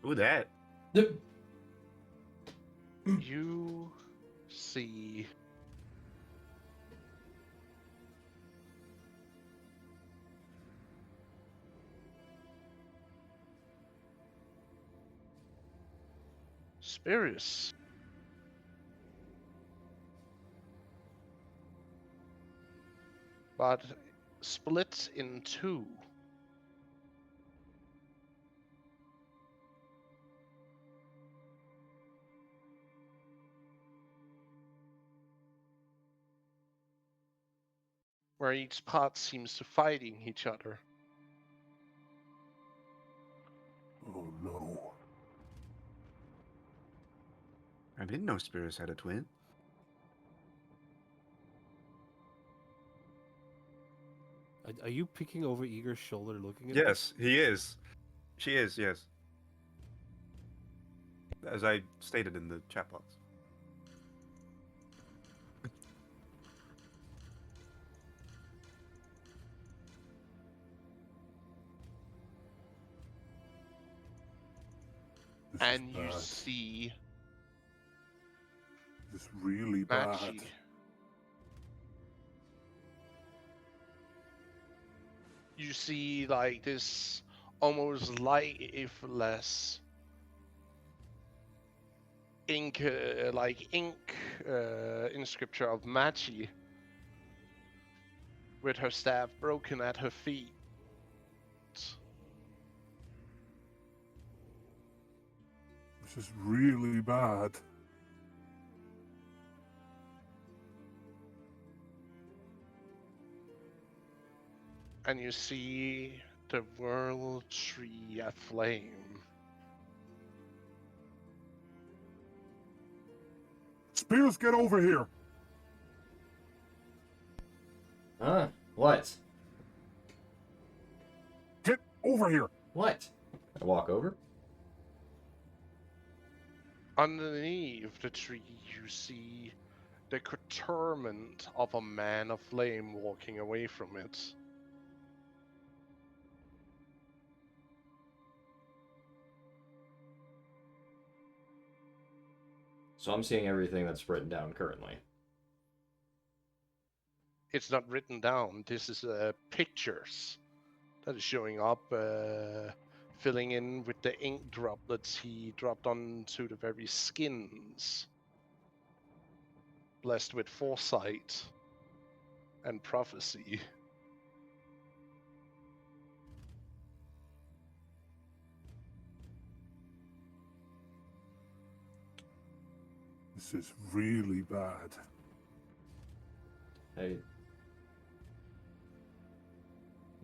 Who that? You see spirits. But split in two. Where each part seems to fighting each other. Oh no. I didn't know Spirits had a twin. Are you peeking over Igor's shoulder looking at Yes, he is. She is, yes. As I stated in the chat box. This And is you bad. see This is really Machi. bad. You see like this almost lifeless ink, in scripture of Machi with her staff broken at her feet. This is really bad. and you see the world tree aflame. Spears, get over here! Huh? What? Get over here! What? I walk over. Underneath the tree, you see the coterment of a man of flame walking away from it. So I'm seeing everything that's written down currently. It's not written down. This is pictures that is showing up, filling in with the ink droplets he dropped onto the very skins. Blessed with foresight and prophecy. This is really bad. Hey.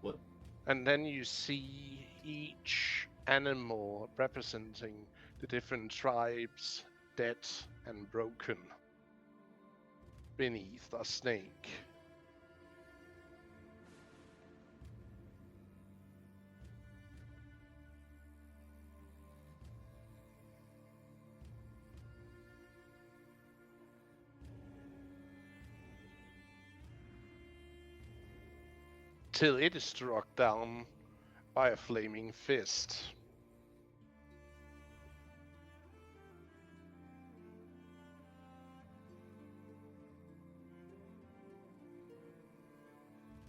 What? And then you see each animal representing the different tribes dead and broken beneath a snake. Till it is struck down by a flaming fist.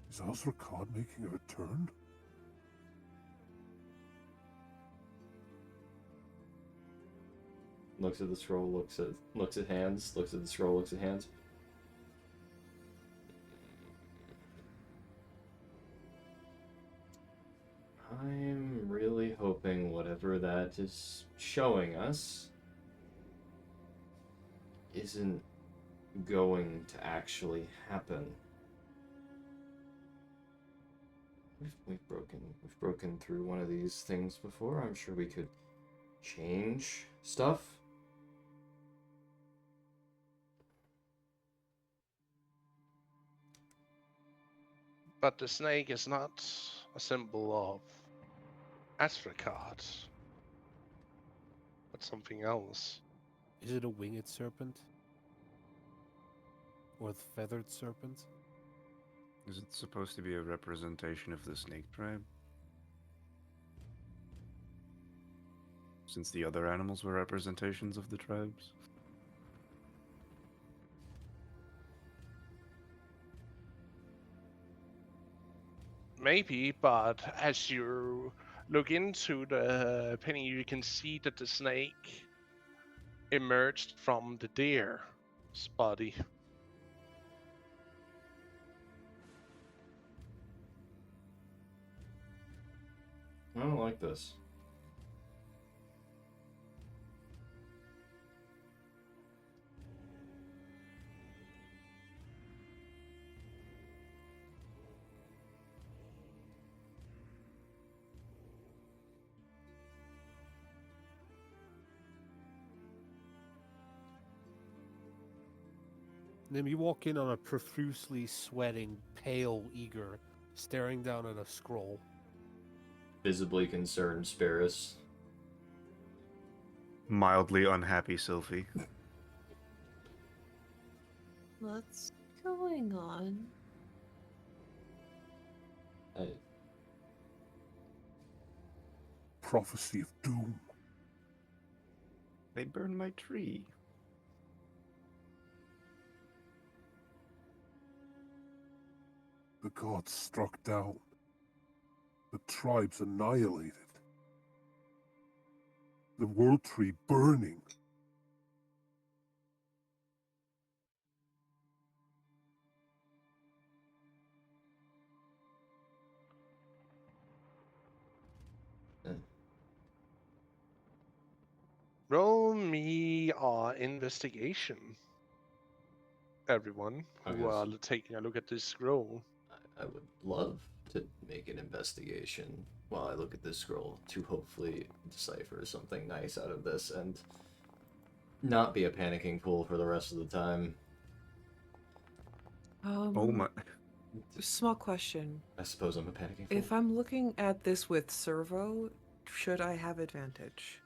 Is Osrakad making a return? Looks at the scroll, looks at hands, looks at the scroll, looks at hands. I'm really hoping whatever that is showing us isn't going to actually happen. We've broken through one of these things before. I'm sure we could change stuff. But the snake is not a symbol of Astrakard, but something else. Is it a winged serpent? Or the feathered serpent? Is it supposed to be a representation of the snake tribe? Since the other animals were representations of the tribes? Maybe, but as you look into the penny, you can see that the snake emerged from the deer's body. I don't like this. Then you walk in on a profusely sweating, pale eager, staring down at a scroll. Visibly concerned Sparris. Mildly unhappy Sylphie. What's going on? Prophecy of doom. They burned my tree. The gods struck down. The tribes annihilated. The world tree burning. Roll me investigation, everyone who Okay. are taking a look at this scroll. I would love to make an investigation while I look at this scroll to hopefully decipher something nice out of this and not be a panicking fool for the rest of the time. Oh my. Small question. I suppose I'm a panicking fool. If I'm looking at this with servo, should I have advantage?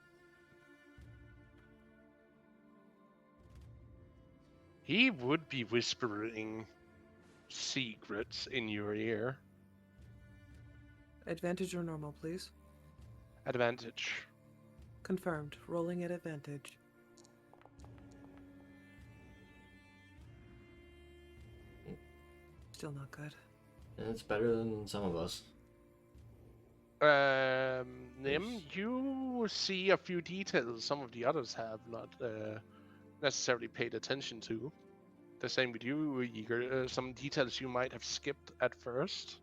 He would be whispering secrets in your ear. Advantage or normal, please? Advantage. Confirmed. Rolling at advantage. Still not good. And it's better than some of us. Nim, Yes. you see a few details some of the others have not necessarily paid attention to. The same with you, Eager. Some details you might have skipped at first.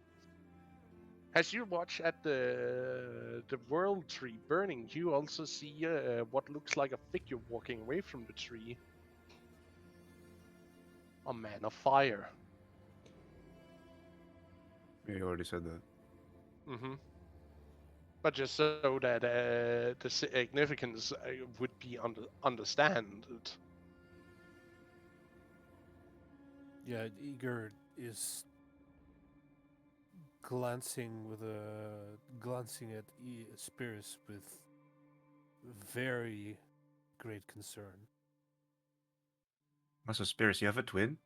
As you watch at the world tree burning, you also see what looks like a figure walking away from the tree. A man of fire. You already said that. Mm-hmm. But just so that the significance would be understood. Yeah, Eager is glancing at Spirus with very great concern. Also, Spirits, you have a twin?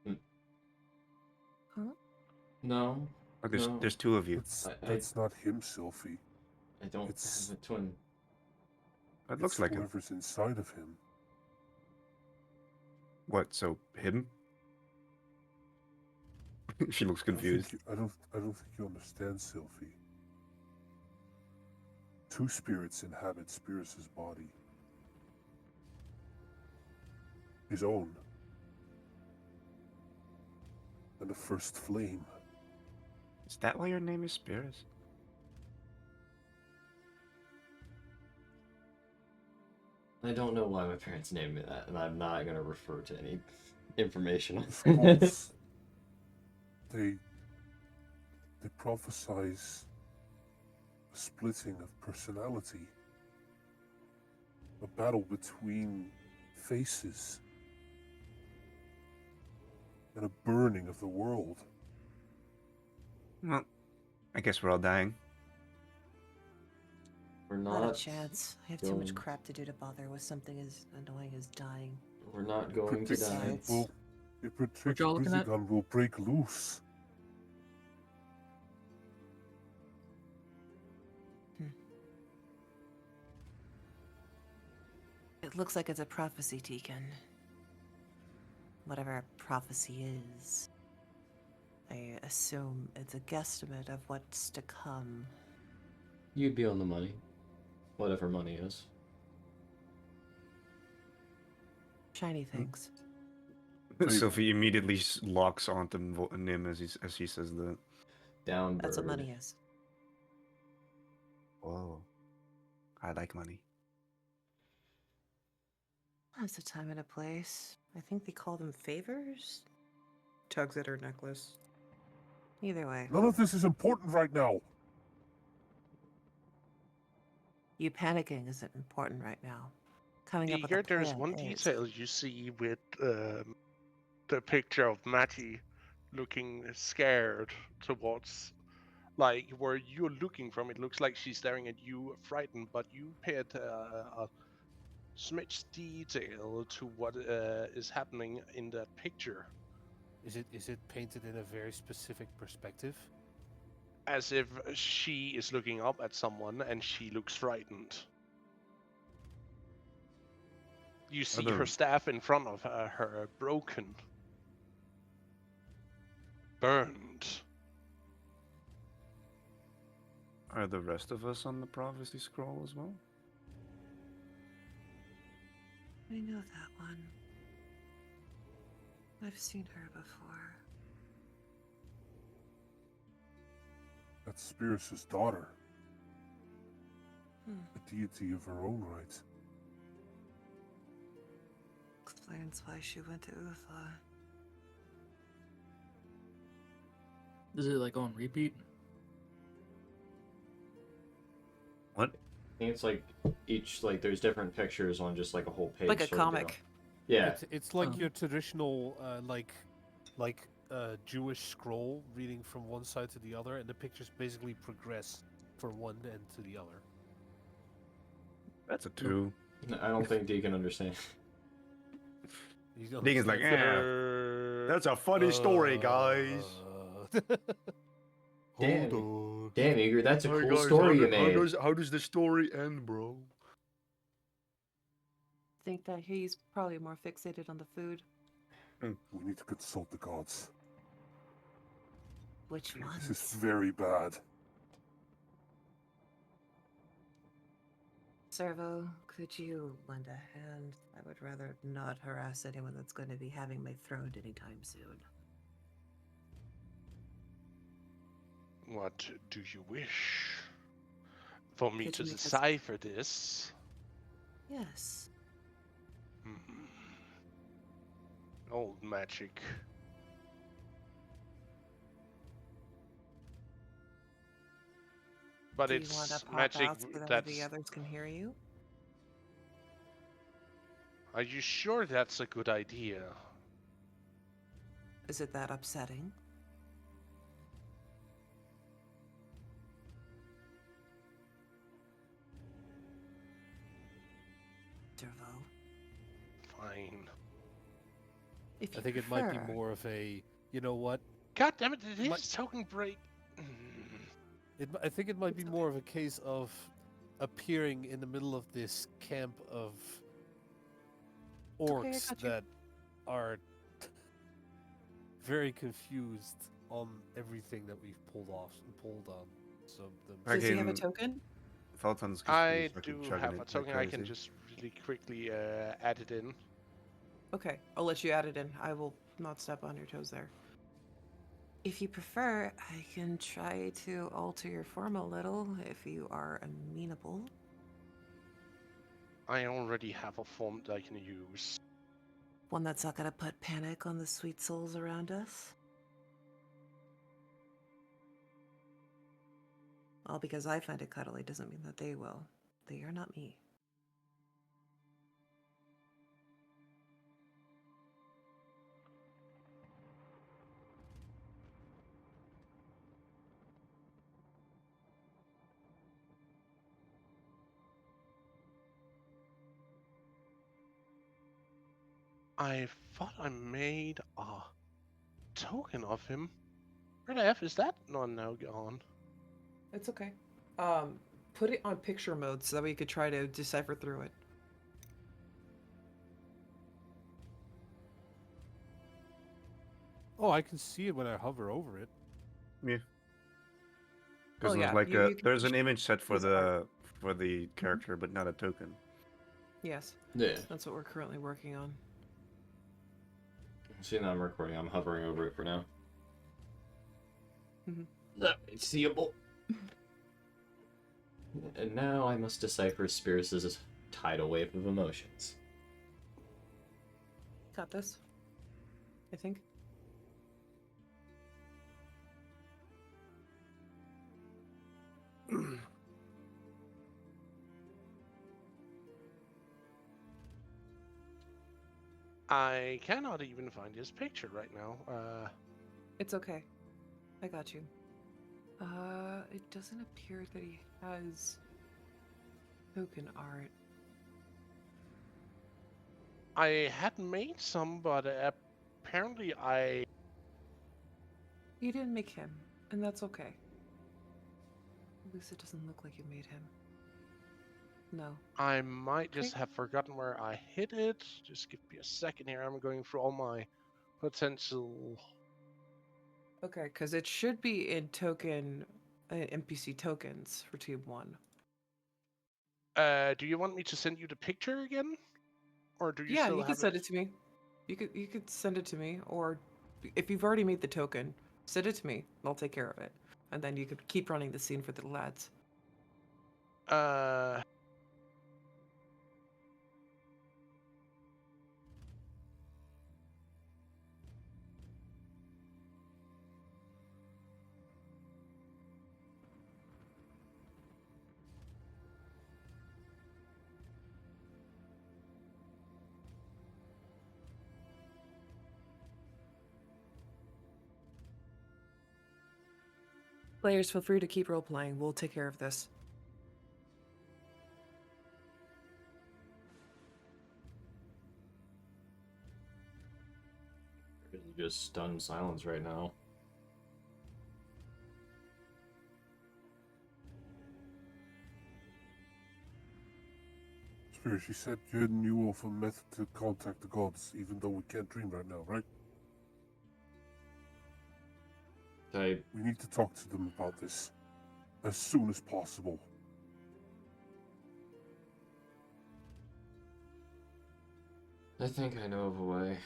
No. Oh, No. there's two of you. That's not him, Sylphie. I don't It's- have a twin. That looks like him. whoever's inside of him. What? So him? She looks confused. I don't think you understand, Sylphie. Two spirits inhabit Spirus's body. His own. And the first flame. Is that why your name is Spirits? I don't know why my parents named me that, and I'm not going to refer to any information on The scrolls, they prophesize a splitting of personality. A battle between faces. And a burning of the world. Well, I guess we're all dying. We're Not not a chance. I have too much going- crap to do to bother with something as annoying as dying. We're not going to die. Besides- If y'all looking at? Gun will break loose. It looks like it's a prophecy, Deacon. Whatever a prophecy is. I assume it's a guesstimate of what's to come. You'd be on the money. Whatever money is. Shiny things. Sophie immediately locks onto Nim as he says that. Down That's what bird. money is. Whoa. I like money. That's a time and a place. I think they call them favors? Tugs at her necklace. Either way. None of this is important right now. You panicking isn't important right now. Coming up with Eager, a there's plan one is. detail you see with the picture of Matty looking scared towards, like, where you're looking from. It looks like she's staring at you, frightened, but you paid a smidge detail to what is happening in that picture, Is it painted in a very specific perspective? as if she is looking up at someone and she looks frightened. You see her staff in front of her broken, burned. Are the rest of us on the prophecy scroll as well? I know that one. I've seen her before. That's Spirus's daughter. Hmm. A deity of her own right. Explains why she went to Uthmar. Is it like on repeat? What? I think it's like each like there's different pictures on just like a whole page. Like a sort of deal. comic. Yeah. It's like Oh. your traditional like Jewish scroll reading from one side to the other, and the pictures basically progress from one end to the other. That's a 2. I don't think Deacon understands. You don't Deacon's like, understand? that's a funny story, guys. Damn, Hold on. damn, Eager, that's a Hey, cool guys, story you made. how does the story end, bro? Think that he's probably more fixated on the food. We need to consult the gods. Which This is ones? very bad. Servo, could you lend a hand? I would rather not harass anyone that's going to be having my throat anytime soon. What do you wish? For me Could to you make us- decipher this? Yes. Hmm. Old magic. But Do you want to it's pop magic out so that that's... the others can hear you? Are you sure that's a good idea? Is it that upsetting? Servo, Fine. if you I think it might be prefer- more of a, you know what? God damn it, it My- is token break. I think it might be more of a case of appearing in the middle of this camp of okay, I orcs got you. that are very confused on everything that we've pulled on. So the Does he have a Fucking token? Felton's just I fucking do chugging have it a like token. I can crazy. just really quickly add it in. Okay, I'll let you add it in. I will not step on your toes there. If you prefer, I can try to alter your form a little if you are amenable. I already have a form that I can use. One that's not going to put panic on the sweet souls around us. All because I find it cuddly doesn't mean that they will. They are not me. I thought I made a token of him. Where the F is that one now gone? It's okay. Put it on picture mode so that we could try to decipher through it. I can see it when I hover over it. Yeah. Because Oh, there's yeah, like you can there's an just image set for use art. the character, but not a token. Yes, Yeah. that's what we're currently working on. See, now I'm recording. I'm hovering over it for now. Mhm. It's seeable. And now I must decipher Spears' tidal wave of emotions. Got this. I think. I cannot even find his picture right now. It's okay. I got you. It doesn't appear that he has token art. I had made some, but apparently You didn't make him, and that's okay. At least it doesn't look like you made him. No. I might just Okay. have forgotten where I hid it. Just give me a second here. I'm going through all my potential. Okay, because it should be in token, NPC tokens for Tube 1. Do you want me to send you the picture again, or do you Yeah, still you have could send it to me. You could send it to me, or if you've already made the token, send it to me. And I'll take care of it, and then you could keep running the scene for the lads. Players, feel free to keep role playing. We'll take care of this. It's just stunned silence right now. Spirit, she said you knew of a method to contact the gods, even though we can't dream right now, right? I We need to talk to them about this as soon as possible. think I know of a way.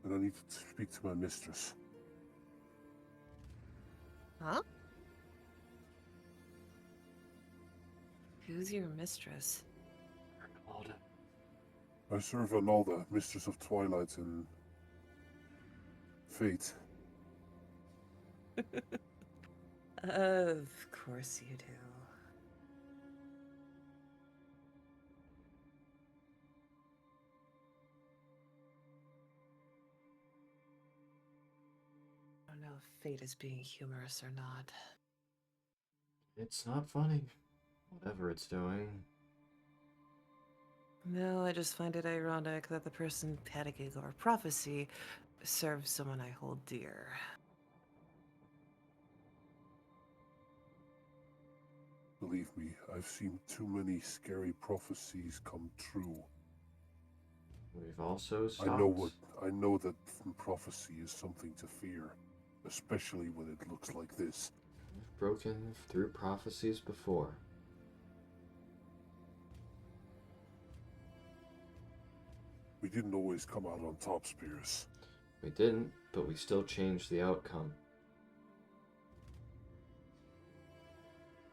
And I need to speak to my mistress. Huh? Who's your mistress? I serve Analda, Mistress of Twilight and Fate. Of course you do. I don't know if fate is being humorous or not. It's not funny. Whatever it's doing. No, I just find it ironic that the person panicking over prophecy serves someone I hold dear. Believe me, I've seen too many scary prophecies come true. We've also stopped. I know that prophecy is something to fear, especially when it looks like this. We've broken through prophecies before. We didn't always come out on top, Spears. We didn't, but we still changed the outcome.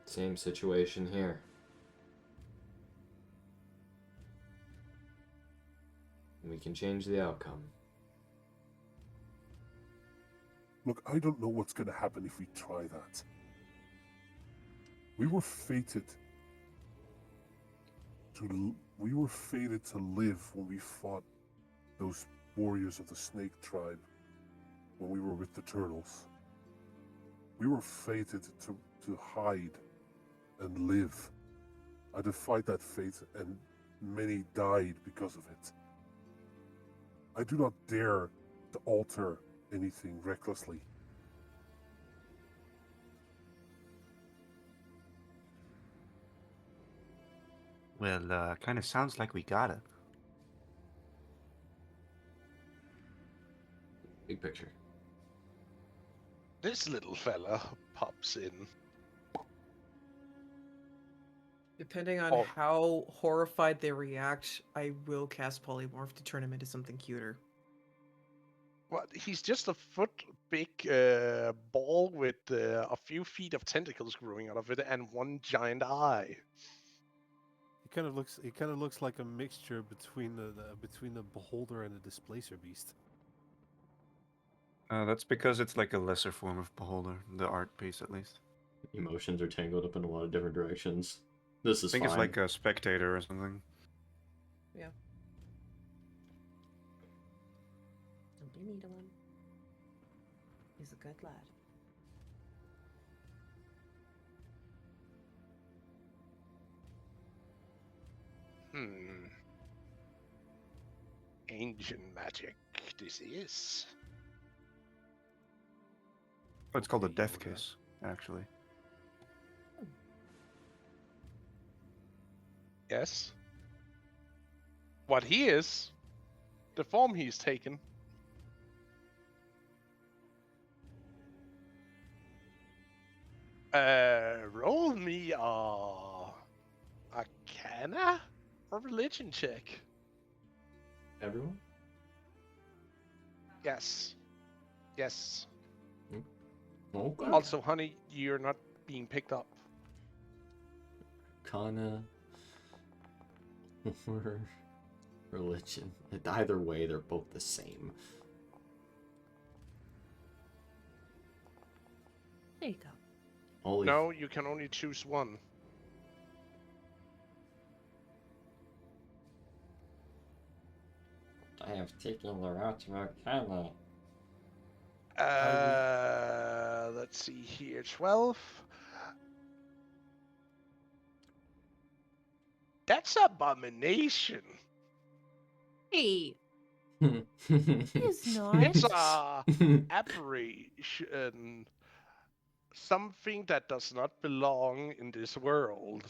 Same situation here. We can change the outcome. Look, I don't know what's gonna happen if we try that. We were fated to live when we fought those warriors of the Snake Tribe when we were with the Turtles. We were fated to hide and live. I defied that fate, and many died because of it. I do not dare to alter anything recklessly. Well, kind of sounds like we got it. Big picture. This little fella pops in. Depending on Oh. how horrified they react, I will cast Polymorph to turn him into something cuter. What? He's just a foot big ball with a few feet of tentacles growing out of it and one giant eye. He kind of looks like a mixture between the beholder and the displacer beast. That's because it's like a lesser form of beholder, the art piece at least. Emotions are tangled up in a lot of different directions. This is I think fine. it's like a spectator or something. Yeah. Don't be needling. He's a good lad. Ancient magic, this is. Oh, it's called a Okay, death Yoda. kiss, actually. Yes. What he is, the form he's taken. Roll me a Arcana or religion check. Everyone? Yes. Yes. Okay. Also, honey, you're not being picked up. Kana or religion. Either way, they're both the same. There you go. Only No, you can only choose one. I have taken the route to Arcana. Let's see here. 12. That's abomination. Hey, Hmm. it's not. It's a aberration. Something that does not belong in this world.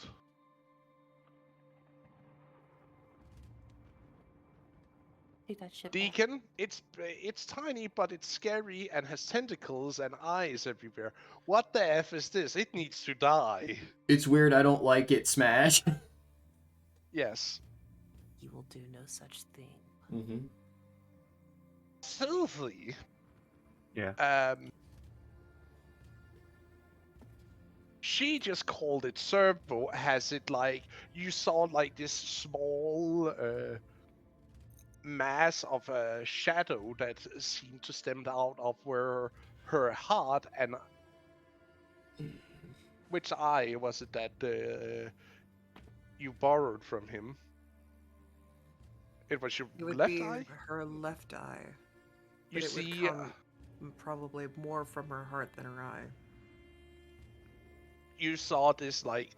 Take that shit back. Deacon, it's tiny, but it's scary and has tentacles and eyes everywhere. What the F is this? It needs to die. It's weird. I don't like it. Smash. Yes. You will do no such thing. Mm-hmm. Filthy. Yeah. She just called it servo. Has it like you saw like this small mass of a shadow that seemed to stem out of where her heart and which eye was it that you borrowed from him? It was your It would left be eye. her left eye. You But it see, would come probably more from her heart than her eye. you saw this like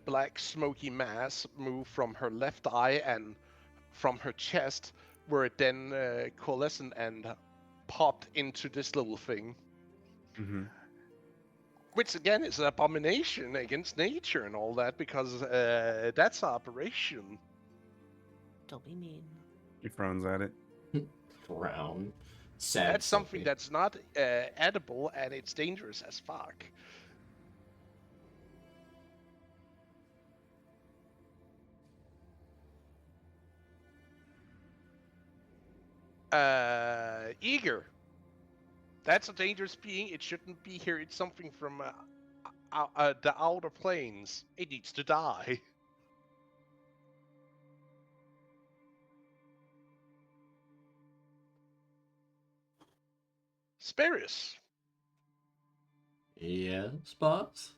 black smoky mass move from her left eye and from her chest, where it then coalesced and popped into this little thing. Mm-hmm. Which again is an abomination against nature and all that, because that's an operation. Don't be mean. He frowns at it. Frown. Sad. That's something Sophie. that's not edible, and it's dangerous as fuck. Eager. That's a dangerous being. It shouldn't be here. It's something from the outer planes. It needs to die. Spirus. Yes, boss.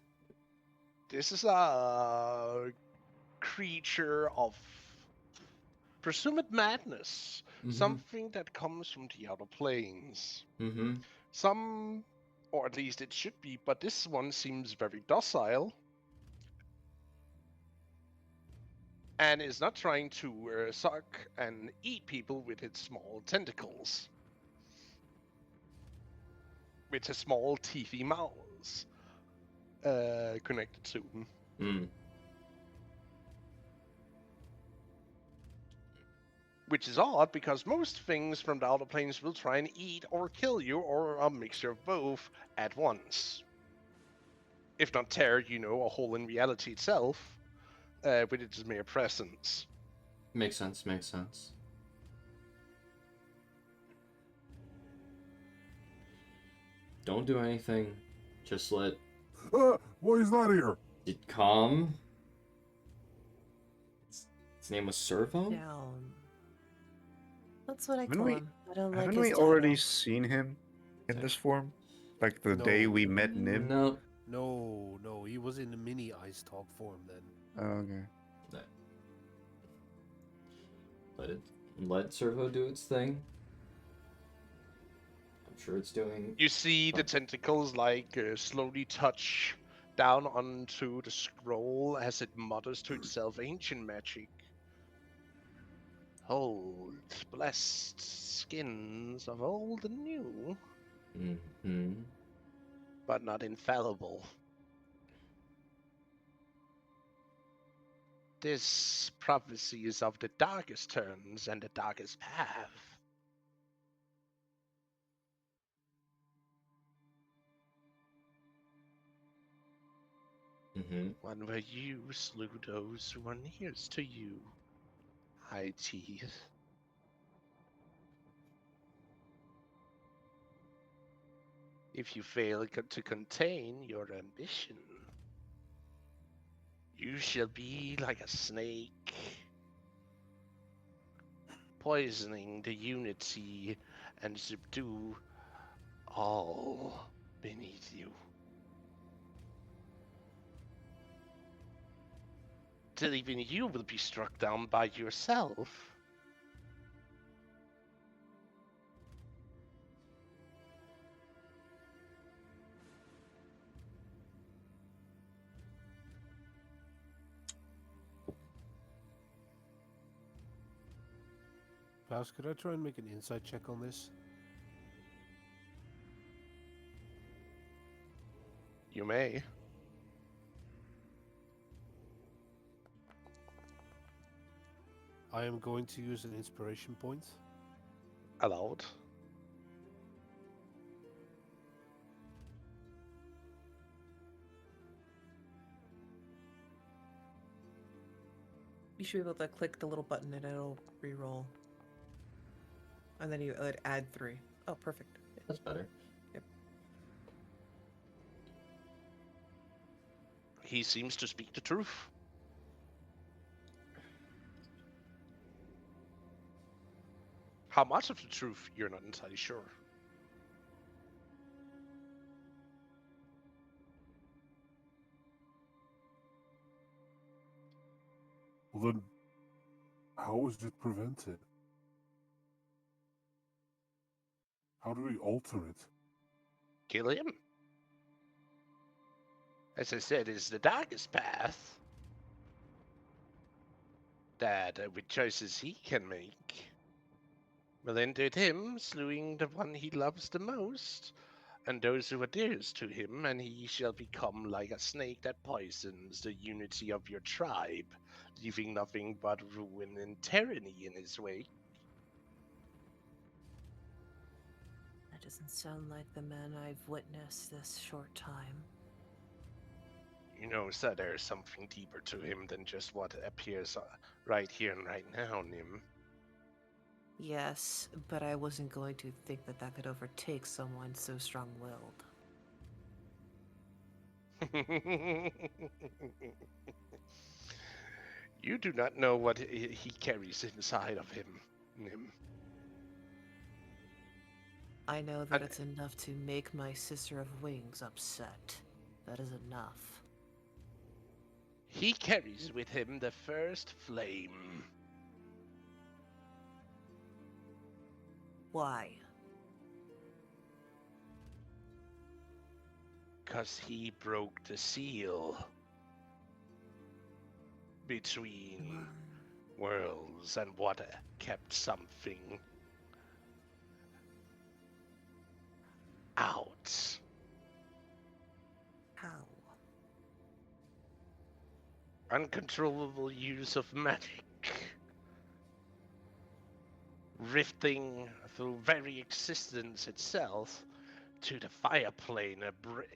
This is a creature of presumed madness. Mhm. Something that comes from the outer planes. Mm-hmm. Some, or at least it should be, but this one seems very docile. And is not trying to suck and eat people with its small tentacles. With his small teethy mouths connected to him. Mm. Which is odd, because most things from the outer planes will try and eat or kill you, or a mixture of both at once. If not tear, a hole in reality itself with its mere presence. Makes sense. Makes sense. Don't do anything. Just let Why he's not here? it calm. His name was Servo? Down. That's what I Haven't call we- him. I don't like Haven't his we already title. seen him in this form? Like the day No. we met Nim? No. No, he was in the mini ice talk form then. Oh, okay. Let Servo do its thing. I'm sure it's doing. You see the tentacles slowly touch down onto the scroll as it mutters to itself ancient magic. Hold blessed skins of old and new, Mm-hmm. but not infallible. This prophecy is of the darkest turns and the darkest path. Mm-hmm. One where you slew those who were nearest to you. High teeth. If you fail to contain your ambition, you shall be like a snake, poisoning the unity and subdue all beneath you. Till even you will be struck down by yourself. Paus, could I try and make an insight check on this? You may. I am going to use an inspiration point. Allowed. You should be able to click the little button and it'll re-roll. And then you would add 3. Oh, perfect. That's better. He seems to speak the truth. How much of the truth, you're not entirely sure. Well then, how is it prevented? How do we alter it? Kill him. As I said, it's the darkest path. That with choices he can make will end with him slewing the one he loves the most, and those who adheres to him, and he shall become like a snake that poisons the unity of your tribe, leaving nothing but ruin and tyranny in his wake. That doesn't sound like the man I've witnessed this short time. You know, sir, there is something deeper to him than just what appears right here and right now, Nim. Yes, but I wasn't going to think that that could overtake someone so strong-willed. You do not know what he carries inside of him, Nim. I know that it's enough to make my Sister of Wings upset. That is enough. He carries with him the first flame. Why? 'Cause he broke the seal between worlds and water, kept something out. How? Uncontrollable use of magic. Rifting through very existence itself to the fire plane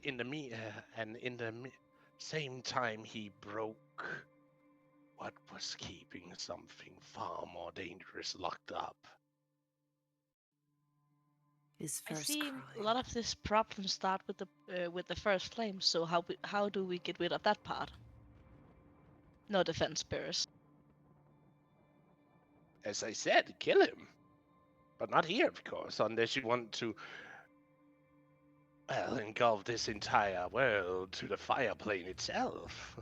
in the same time he broke what was keeping something far more dangerous locked up. His I first see crime. a lot of this problem start with the first flame. So how do we get rid of that part? No defense, Bears. As I said, kill him. But not here, of course, unless you want to, well, engulf this entire world to the fire plane itself.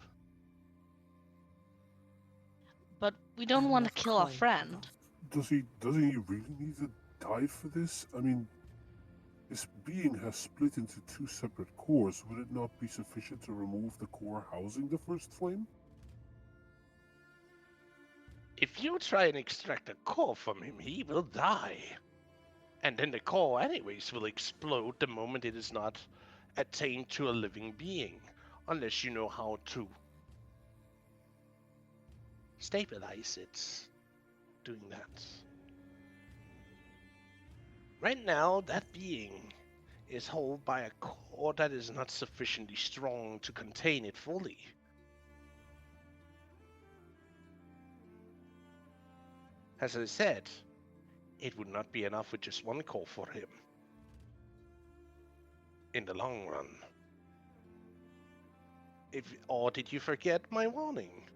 But we don't I'm want to not kill our quite friend. Doesn't he really need to die for this? I mean, his being has split into 2 separate cores. Would it not be sufficient to remove the core housing the first flame? If you try and extract a core from him, he will die. And then the core anyways will explode the moment it is not attained to a living being. Unless you know how to stabilize it doing that. Right now, that being is held by a core that is not sufficiently strong to contain it fully. As I said, it would not be enough with just one core for him. In the long run. Or did you forget my warning?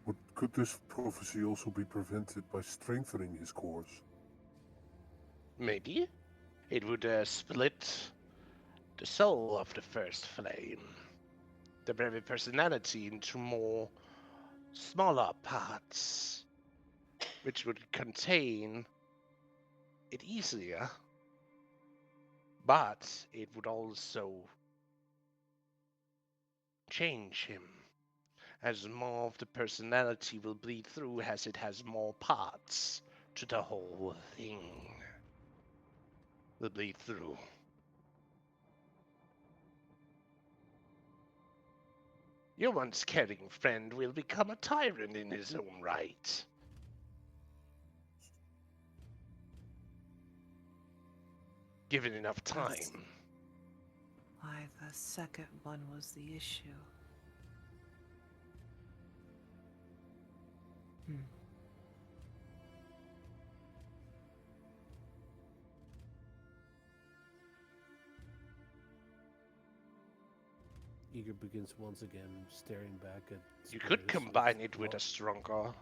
But could this prophecy also be prevented by strengthening his cores? Maybe. It would split the soul of the first flame, the very personality, into more smaller parts, which would contain it easier, but it would also change him. As more of the personality will bleed through as it has more parts to the whole thing. Will bleed through. Your once caring friend will become a tyrant in his own right. Given enough That's time. why the second one was the issue. Eager begins once again staring back at. You could Spiritus combine it with awe. a stronger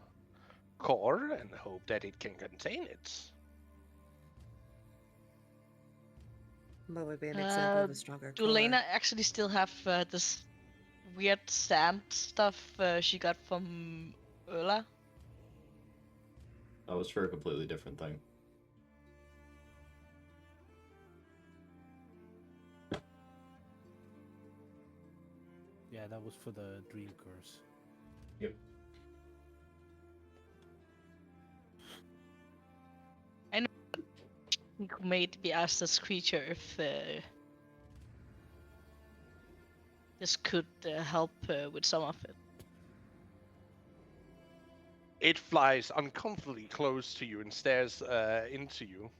core and hope that it can contain it. What would be an example of a stronger Do core? Lena actually still have this weird sand stuff she got from Ulla? That was for a completely different thing. Yeah, that was for the dream curse. Yep. We could maybe ask this creature if this could help with some of it. It flies uncomfortably close to you and stares into you.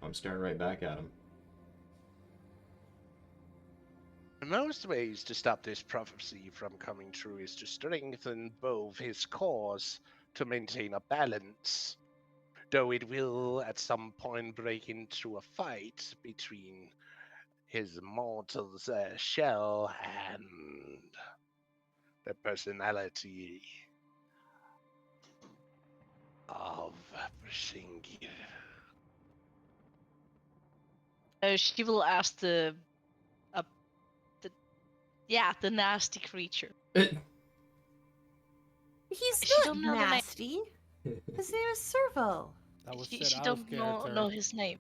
I'm staring right back at him. Most ways to stop this prophecy from coming true is to strengthen both his cores to maintain a balance. Though it will at some point break into a fight between his mortal's shell and the personality of Singir. She will ask the nasty creature. He's She not don't know the name. nasty. His name is Servo. That was She said out don't of character. know his name.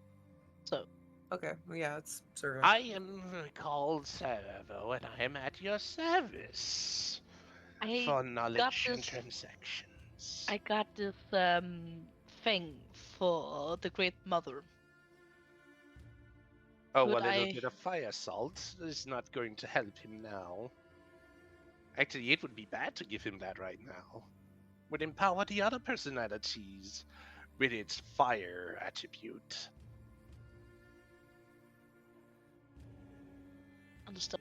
So Okay, well, yeah, it's Servo. I am called Servo, and I am at your service I for got knowledge and this. transactions. I got this thing for the Great Mother. Oh, Could a little I- bit of fire salt is not going to help him now. Actually, it would be bad to give him that right now. Would empower the other personalities with its fire attribute. Understood.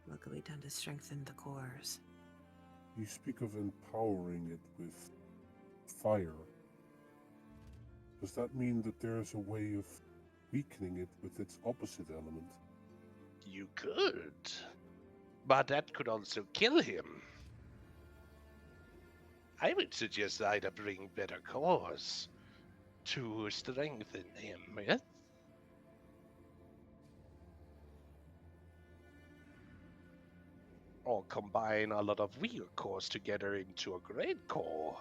What could be done to strengthen the cores? You speak of empowering it with fire. Does that mean that there's a way of weakening it with its opposite element? You could. But that could also kill him. I would suggest either bring better cores to strengthen him with, or combine a lot of weaker cores together into a great core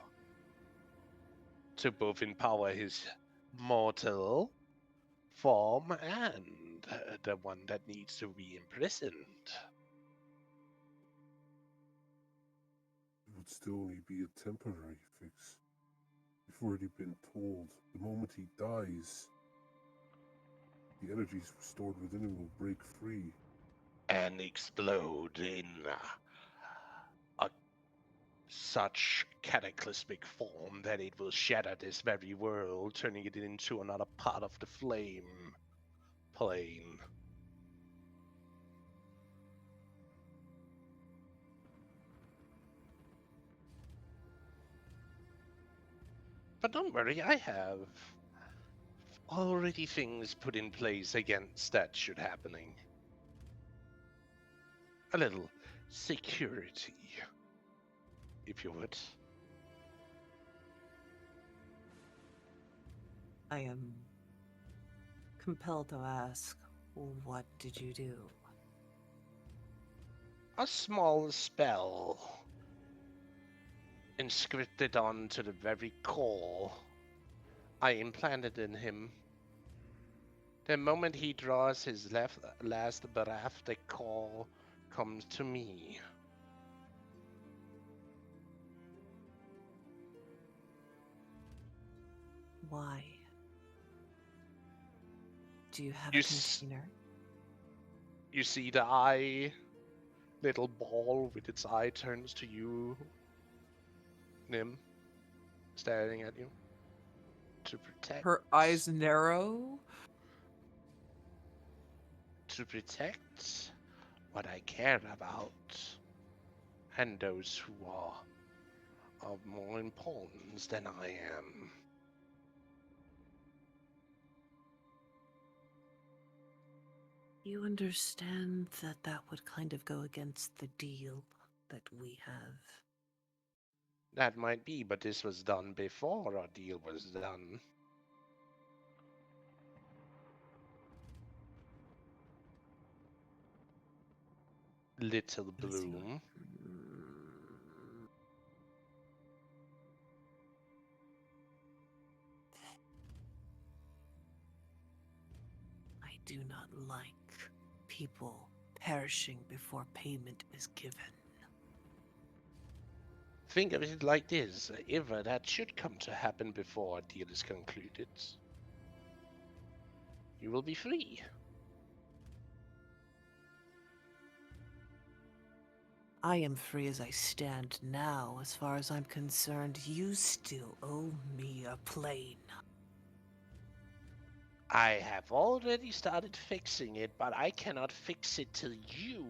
to both empower his mortal form and the one that needs to be imprisoned. It would still only be a temporary fix. We've already been told the moment he dies, the energies stored within him will break free. And explode in such cataclysmic form that it will shatter this very world, turning it into another part of the flame plane. But don't worry, I have already things put in place against that should happening. A little security, if you would. I am compelled to ask, what did you do? A small spell inscripted onto the very core I implanted in him. The moment he draws his last breath, the call comes to me. Why? Do you have You a container? You see the eye, little ball with its eye turns to you, Nim, staring at you. To protect. Her eyes narrow. To protect what I care about, and those who are of more importance than I am. You understand that that would kind of go against the deal that we have. That might be, but this was done before our deal was done. Little Bloom. I do not like people perishing before payment is given. Think of it like this, if that should come to happen before our deal is concluded, you will be free. I am free as I stand now. As far as I'm concerned, you still owe me a plane. I have already started fixing it, but I cannot fix it till you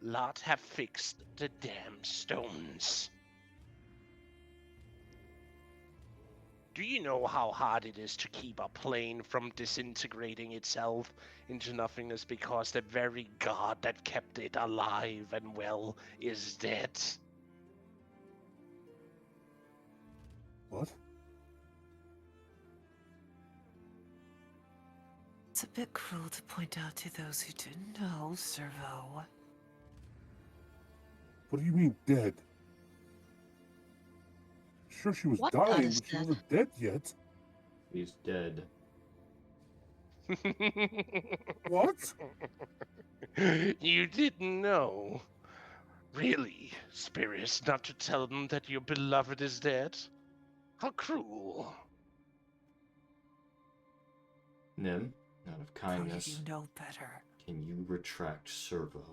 lot have fixed the damn stones. Do you know how hard it is to keep a plane from disintegrating itself into nothingness because the very god that kept it alive and well is dead? What? It's a bit cruel to point out to those who didn't know, Servo. What do you mean dead? Sure, she was What dying, is but she that? wasn't dead yet. He's dead. What? You didn't know? Really, Spirits, not to tell them that your beloved is dead? How cruel. Nim, out of How did kindness, you know better? can you retract Servo?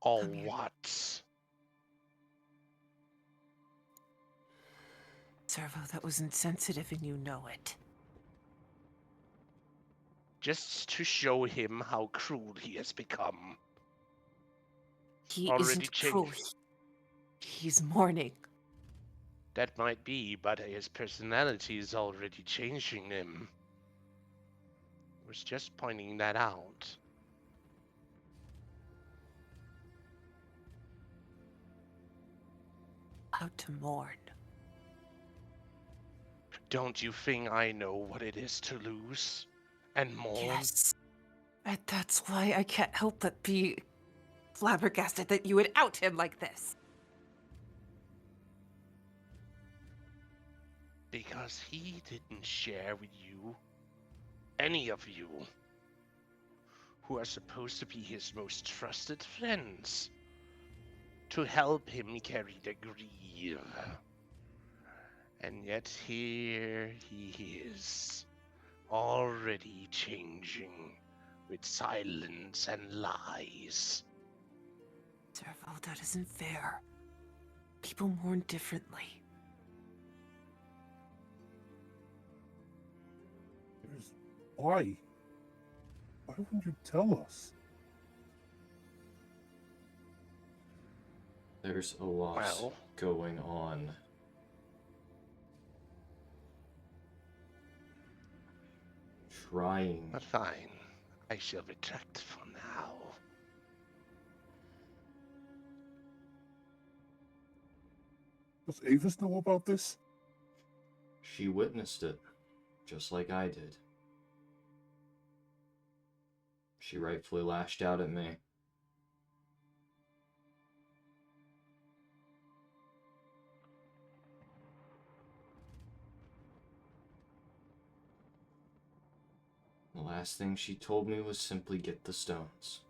Or Come here. what? Servo, that was insensitive and you know it. Just to show him how cruel he has become. He Already isn't cruel. changed. He's mourning. That might be, but his personality is already changing him. Was just pointing that out. How to mourn. Don't you think I know what it is to lose? And mourn? Yes. And that's why I can't help but be flabbergasted that you would out him like this. Because he didn't share with you, any of you, who are supposed to be his most trusted friends, to help him carry the grief. And yet here he is, already changing with silence and lies. Servo, that isn't fair. People mourn differently. Why? Why wouldn't you tell us? There's a lot Well. going on. Trying. But fine, I shall retract for now. Does Avis know about this? She witnessed it, just like I did. She rightfully lashed out at me. Last thing she told me was simply get the stones.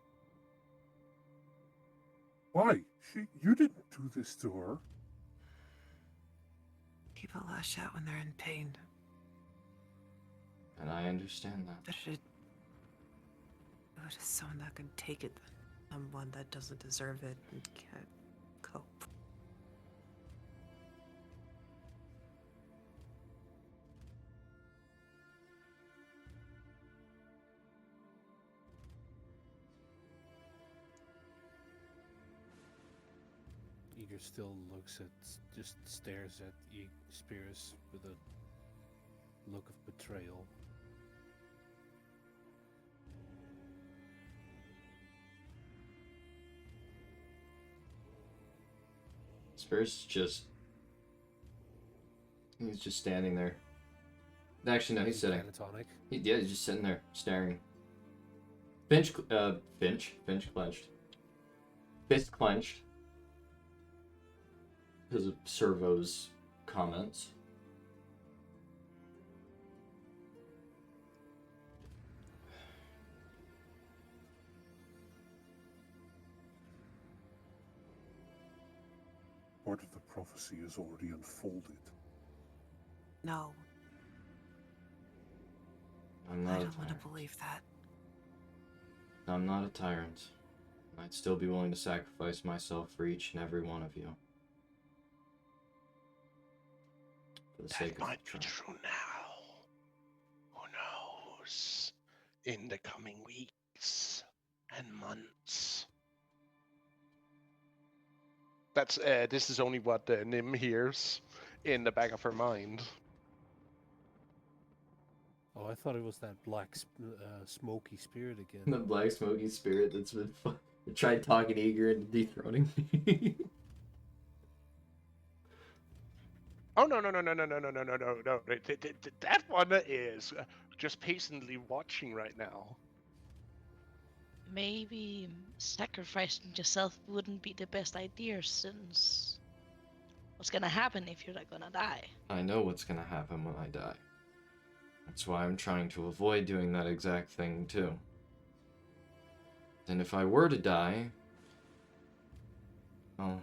Why? You didn't do this to her. People lash out when they're in pain. And I understand that. But it is someone that can take it than someone that doesn't deserve it and can't cope. Eager still just stares at Spears with a look of betrayal. Spears he's just standing there. Actually, no, he's sitting. Catatonic. Yeah, he's just sitting there, staring. Finch clenched. Fist clenched. Because of Servo's comments. Part of the prophecy is already unfolded. No, I'm I not a don't want to tyrant. believe that. I'm not a tyrant. I'd still be willing to sacrifice myself for each and every one of you. For the sake That of might the be tribe. true now. Who knows? In the coming weeks and months. That's this is only what Nim hears in the back of her mind. Oh, I thought it was that black smoky spirit again. The black smoky spirit that's been tried talking Eager into dethroning me. Oh no. That one is just patiently watching right now. Maybe sacrificing yourself wouldn't be the best idea, since what's gonna happen if you're not gonna die? I know what's gonna happen when I die. That's why I'm trying to avoid doing that exact thing too. And if I were to die, well,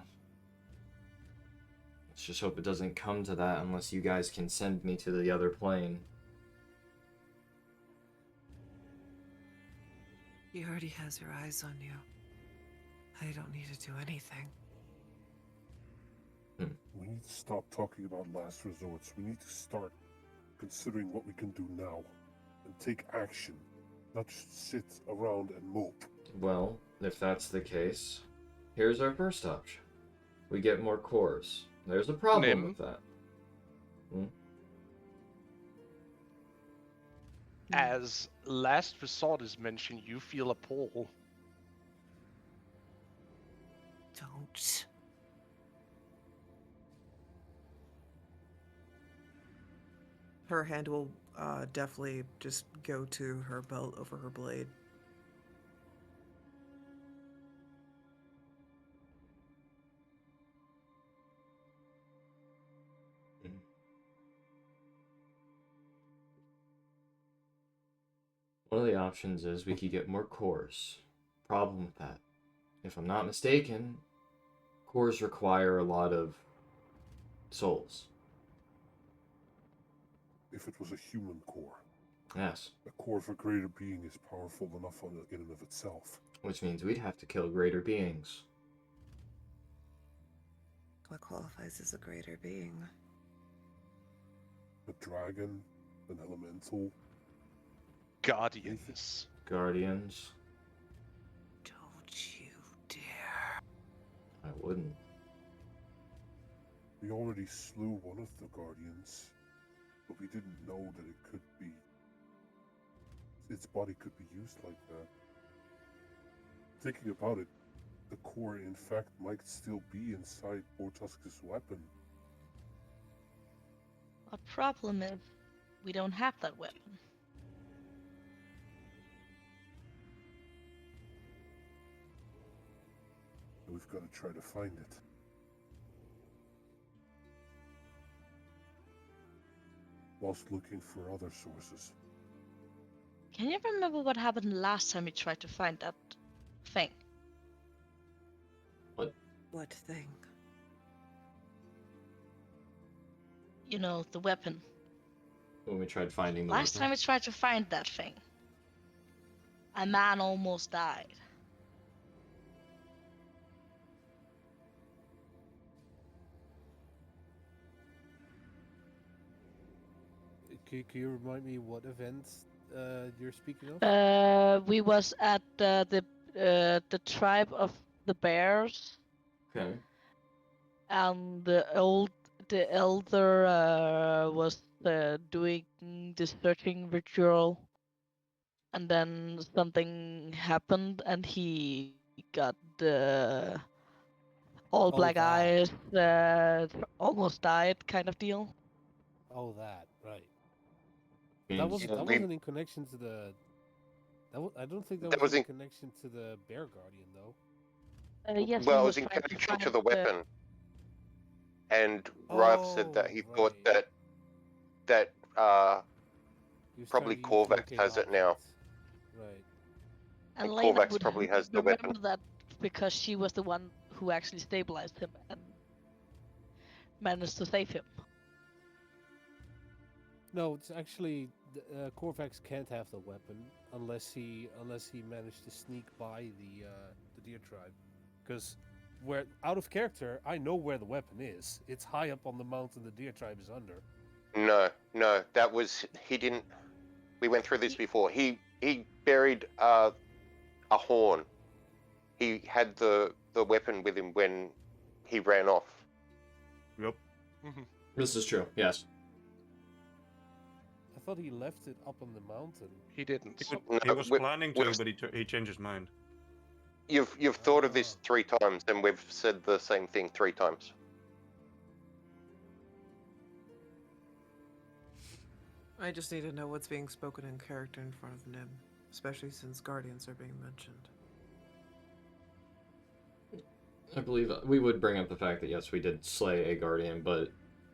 let's just hope it doesn't come to that unless you guys can send me to the other plane. He already has her eyes on you. I don't need to do anything. We need to stop talking about last resorts. We need to start considering what we can do now and take action, not just sit around and mope. Well, if that's the case, here's our first option. We get more cores. There's a problem Nim? with that. As last resort is mentioned, you feel a pull. Don't. Her hand will definitely just go to her belt over her blade. One of the options is we could get more cores. Problem with that, if I'm not mistaken, cores require a lot of souls. If it was a human core, Yes. a core of a greater being is powerful enough in and of itself. Which means we'd have to kill greater beings. What qualifies as a greater being? A dragon, an elemental. Guardians. Guardians. Don't you dare. I wouldn't. We already slew one of the guardians, but we didn't know that it could be... its body could be used like that. Thinking about it, the core in fact might still be inside Bortusk's weapon. A problem is we don't have that weapon. We've got to try to find it. Whilst looking for other sources. Can you remember what happened last time we tried to find that thing? What thing? You know, the weapon. When we tried finding the Last weapon. time we tried to find that thing, a man almost died. Can you remind me what events you're speaking of? We was at the tribe of the bears, Okay. and the elder was doing the searching ritual, and then something happened, and he got the all Oh, black that. eyes, almost died kind of deal. Oh, that. Right. Means Yeah, That we, wasn't in connection to the. I don't think that that was was in in. connection to the Bear Guardian though. Yes, Well, we it was was in trying to connection to find the weapon, and Rife said that Oh, he thought right. that He was trying probably to use Korvax locate has it now, objects. Right. and and Lena Korvax would probably has the weapon. remember that because she was the one who actually stabilized him and managed to save him. No, it's actually Corvax can't have the weapon unless he managed to sneak by the deer tribe, because where out of character, I know where the weapon is. It's high up on the mountain the deer tribe is under. No, that was he didn't. We went through this before. He buried a horn. He had the weapon with him when he ran off. Yep. this is true. Yes. I thought he left it up on the mountain. He didn't. No, He was planning to, we've- but he changed his mind. You've thought of this Ah. 3 times, and we've said the same thing 3 times. I just need to know what's being spoken in character in front of Nim, especially since guardians are being mentioned. I believe we would bring up the fact that yes, we did slay a guardian, but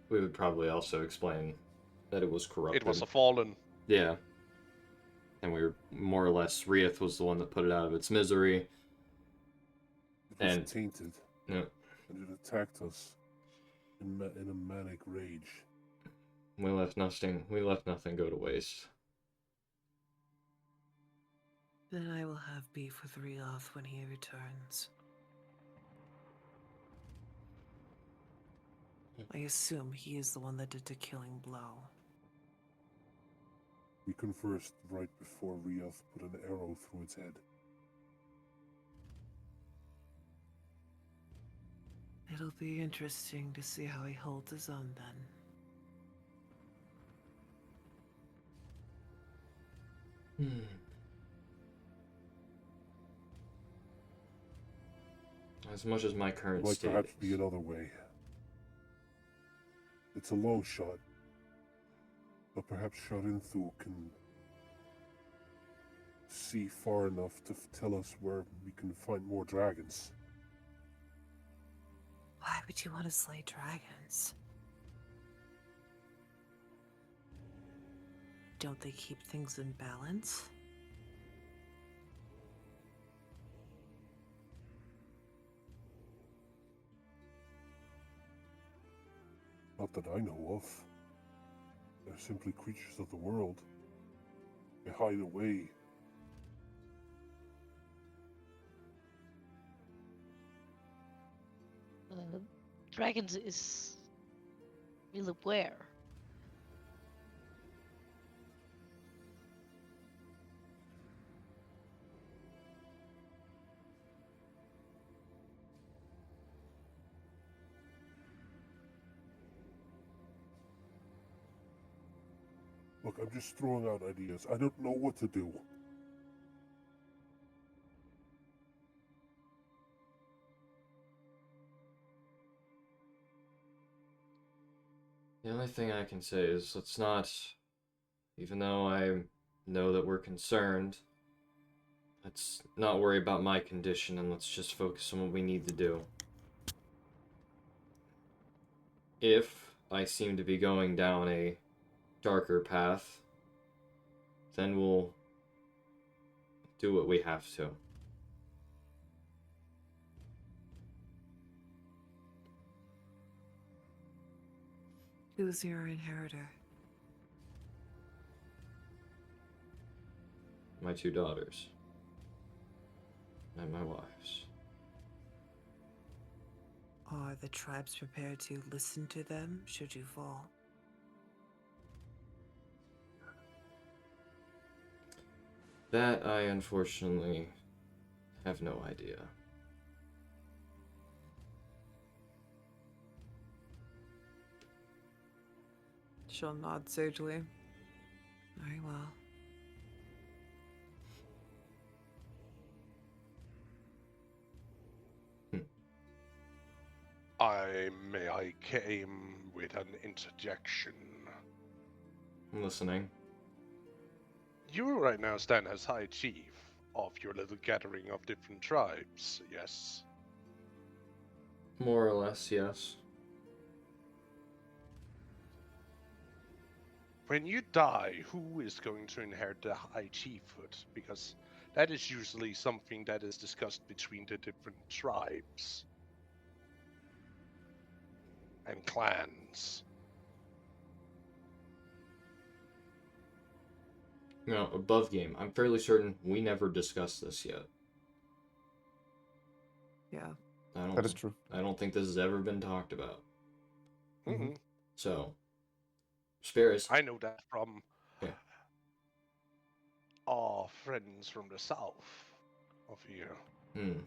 we would probably also explain that it was corrupted. It was a fallen. Yeah. And we were more or less Rieth was the one that put it out of its misery. It was And- tainted, Yeah. and it attacked us in a manic rage. We left nothing go to waste. Then I will have beef with Rioth when he returns. I assume he is the one that did the killing blow. We conversed right before Rioth put an arrow through its head. It'll be interesting to see how he holds his own then. As much as my It current might state perhaps is. be another way. It's a long shot, but perhaps Sharinthu can see far enough to tell us where we can find more dragons. Why would you want to slay dragons? Don't they keep things in balance? Not that I know of. They're simply creatures of the world. They hide away. Dragons is really where? Look, I'm just throwing out ideas. I don't know what to do. The only thing I can say is let's not, even though I know that we're concerned, let's not worry about my condition and let's just focus on what we need to do. If I seem to be going down a darker path, then we'll do what we have to. Who's your inheritor? My 2 daughters. And my wives. Are the tribes prepared to listen to them should you fall? That I unfortunately have no idea. She'll nod sagely. Very well. I came with an interjection. I'm listening. You right now stand as High Chief of your little gathering of different tribes, yes? More or less, yes. When you die, who is going to inherit the High Chiefhood? Because that is usually something that is discussed between the different tribes and clans. No, above game. I'm fairly certain we never discussed this yet. Yeah. That is true. I don't think this has ever been talked about. Mm-hmm. So, Spirits. I know that from Yeah. our friends from the south of here. Hmm.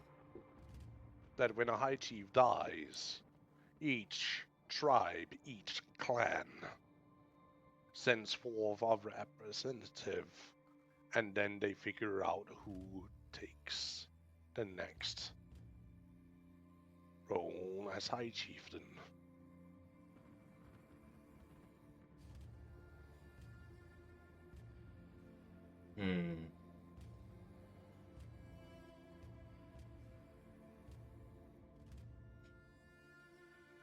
That when a High Chief dies, each tribe, each clan sends forth a representative, and then they figure out who takes the next role as High Chieftain. Hmm.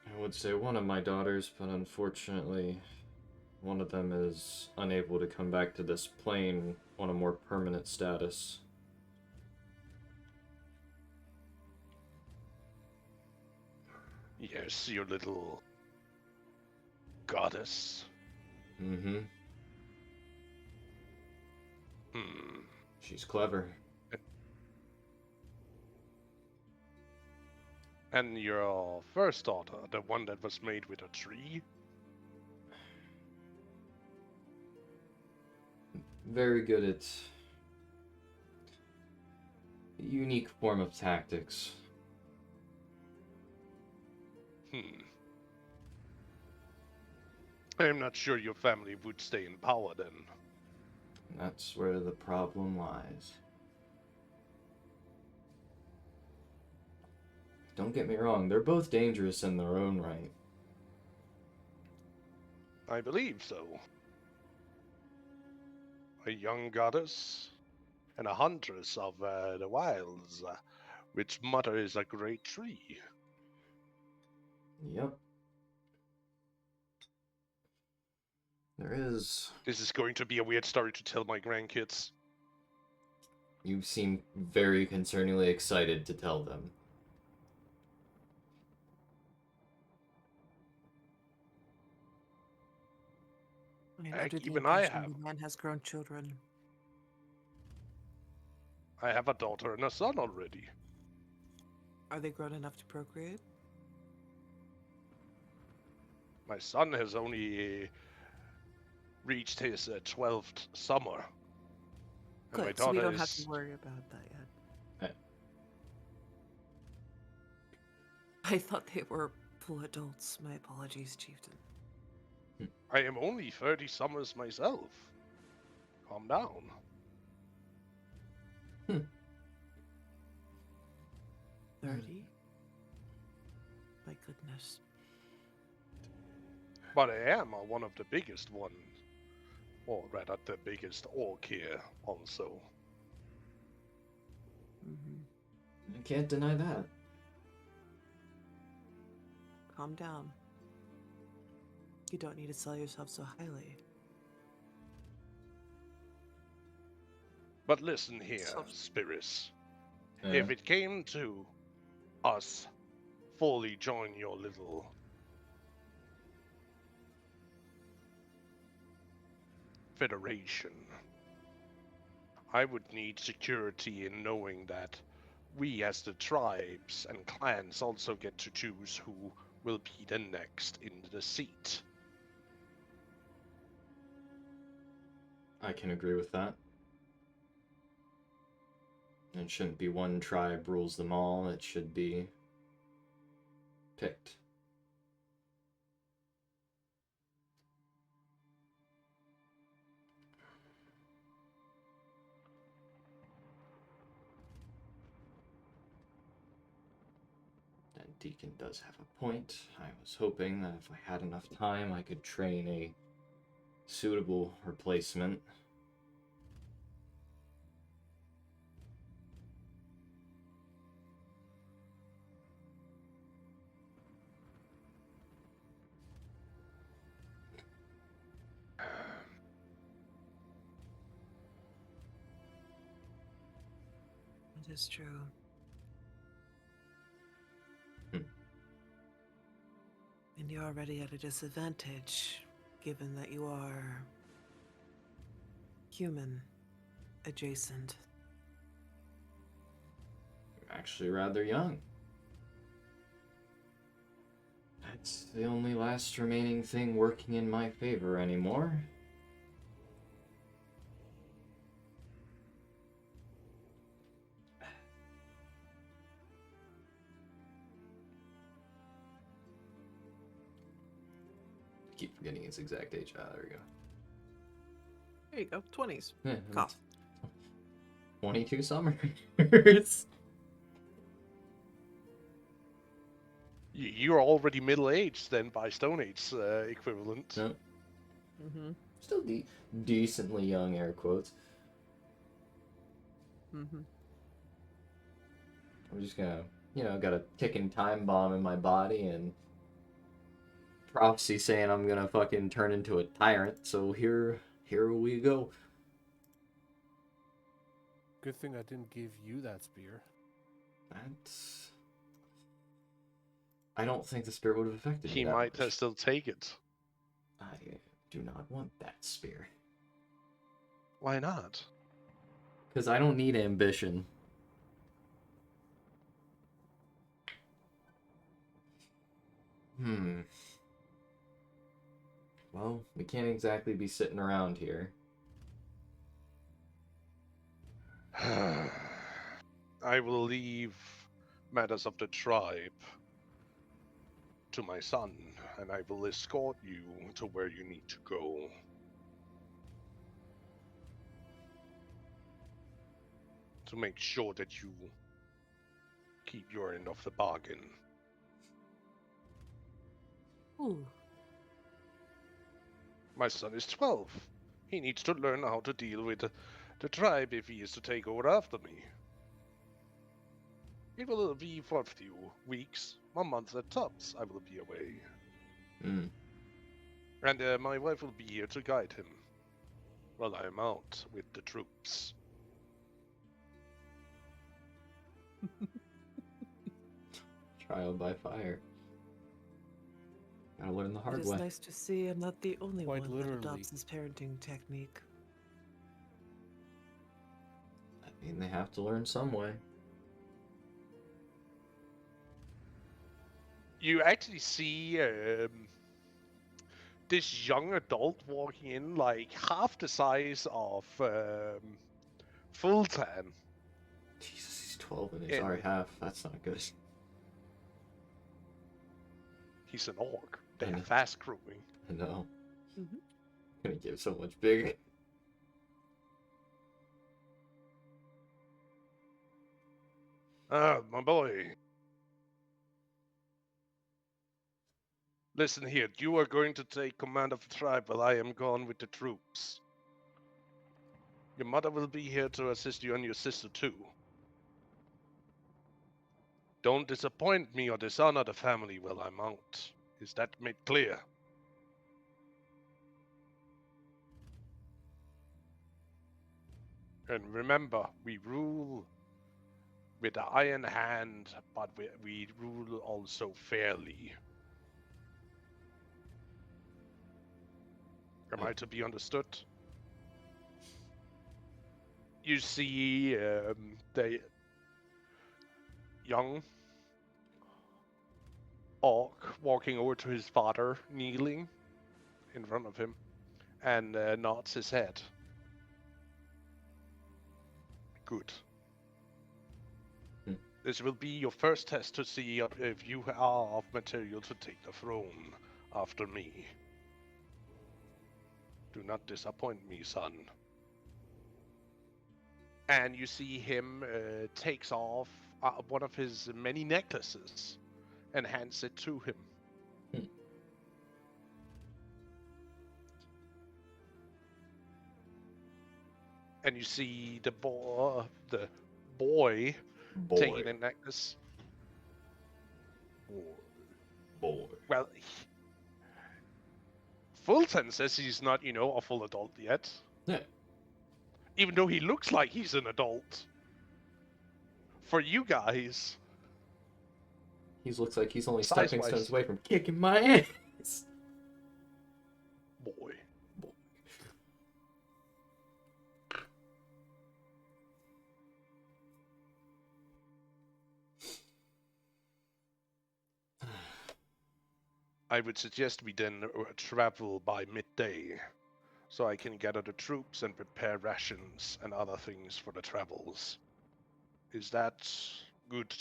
I would say one of my daughters, but unfortunately, one of them is unable to come back to this plane on a more permanent status. Yes, your little goddess. Mm-hmm. Hmm. She's clever. And your first daughter, the one that was made with a tree? Very good at a unique form of tactics. I'm not sure your family would stay in power then. That's where the problem lies. Don't get me wrong, they're both dangerous in their own right. I believe so. A young goddess and a huntress of the wilds, which mother is a great tree. Yep. There is. This is going to be a weird story to tell my grandkids. You seem very concerningly excited to tell them. I am Heck, under the even I impression have. the man has grown children. I have a daughter and a son already. Are they grown enough to procreate? My son has only reached his 12th summer. And my Good, daughter so we don't have is... to worry about that yet. Right. I thought they were full adults. My apologies, Chieftain. I am only 30 summers myself. Calm down. 30? My goodness. But I am one of the biggest ones. Or rather, the biggest orc here also. Mm-hmm. I can't deny that. Calm down. You don't need to sell yourself so highly. But listen here, So- Spirits. Yeah. If it came to us fully join your little federation, I would need security in knowing that we as the tribes and clans also get to choose who will be the next in the seat. I can agree with that. It shouldn't be one tribe rules them all, it should be picked. And Deacon does have a point. I was hoping that if I had enough time, I could train a suitable replacement. It is true. And you're already at a disadvantage, given that you are human adjacent. You're actually rather young. That's the only last remaining thing working in my favor anymore. I keep forgetting his exact age. Ah, there we go. There you go. 20s. Yeah, Cough. 22 summers. You're already middle-aged then by Stone Age equivalent. No, Mm-hmm. still decently young, air quotes. Mm-hmm. I'm just gonna, got a ticking time bomb in my body and prophecy saying I'm gonna fucking turn into a tyrant. So here we go. Good thing I didn't give you that spear. That's. I don't think the spirit would have affected me He that might much. still take it. I do not want that spear. Why not? Because I don't need ambition. Well, we can't exactly be sitting around here. I will leave matters of the tribe to my son, and I will escort you to where you need to go. To make sure that you keep your end of the bargain. Ooh. My son is 12. He needs to learn how to deal with the tribe if he is to take over after me. It will be for a few weeks, 1 month at tops, I will be away. And my wife will be here to guide him while I am out with the troops. Trial by fire. Gotta learn the It hard is way. nice to see I'm not the only Quite one literally. that adopts this parenting technique. I mean, they have to learn some way. You actually see this young adult walking in, like half the size of Fultan. Jesus, he's 12 and he's Yeah. already half. That's not good. He's an orc. They I are know. fast growing. I know. Mhm. Gonna get so much bigger. Ah, my boy. Listen here, you are going to take command of the tribe while I am gone with the troops. Your mother will be here to assist you and your sister too. Don't disappoint me or dishonor the family while I'm out. Is that made clear? And remember, we rule with the iron hand, but we rule also fairly. Am I to be understood? You see the young orc walking over to his father, kneeling in front of him, and nods his head. Good. This will be your first test to see if you are of material to take the throne after me. Do not disappoint me, son. And you see him takes off one of his many necklaces and hands it to him. And you see the boy taking a necklace. Boy. Well, Fulton says he's not, a full adult yet. Yeah. Even though he looks like he's an adult. For you guys. He looks like he's only Size-wise. stepping stones away from kicking my ass. Boy. I would suggest we then travel by midday, so I can gather the troops and prepare rations and other things for the travels. Is that good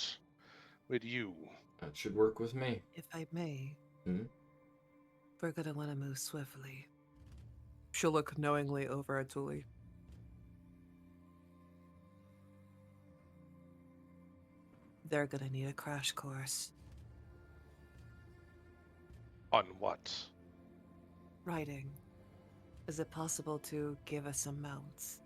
with you? That should work with me. If I may, Hmm? we're gonna want to move swiftly. She'll look knowingly over at Zuli. They're gonna need a crash course. On what? Riding. Is it possible to give us some mounts?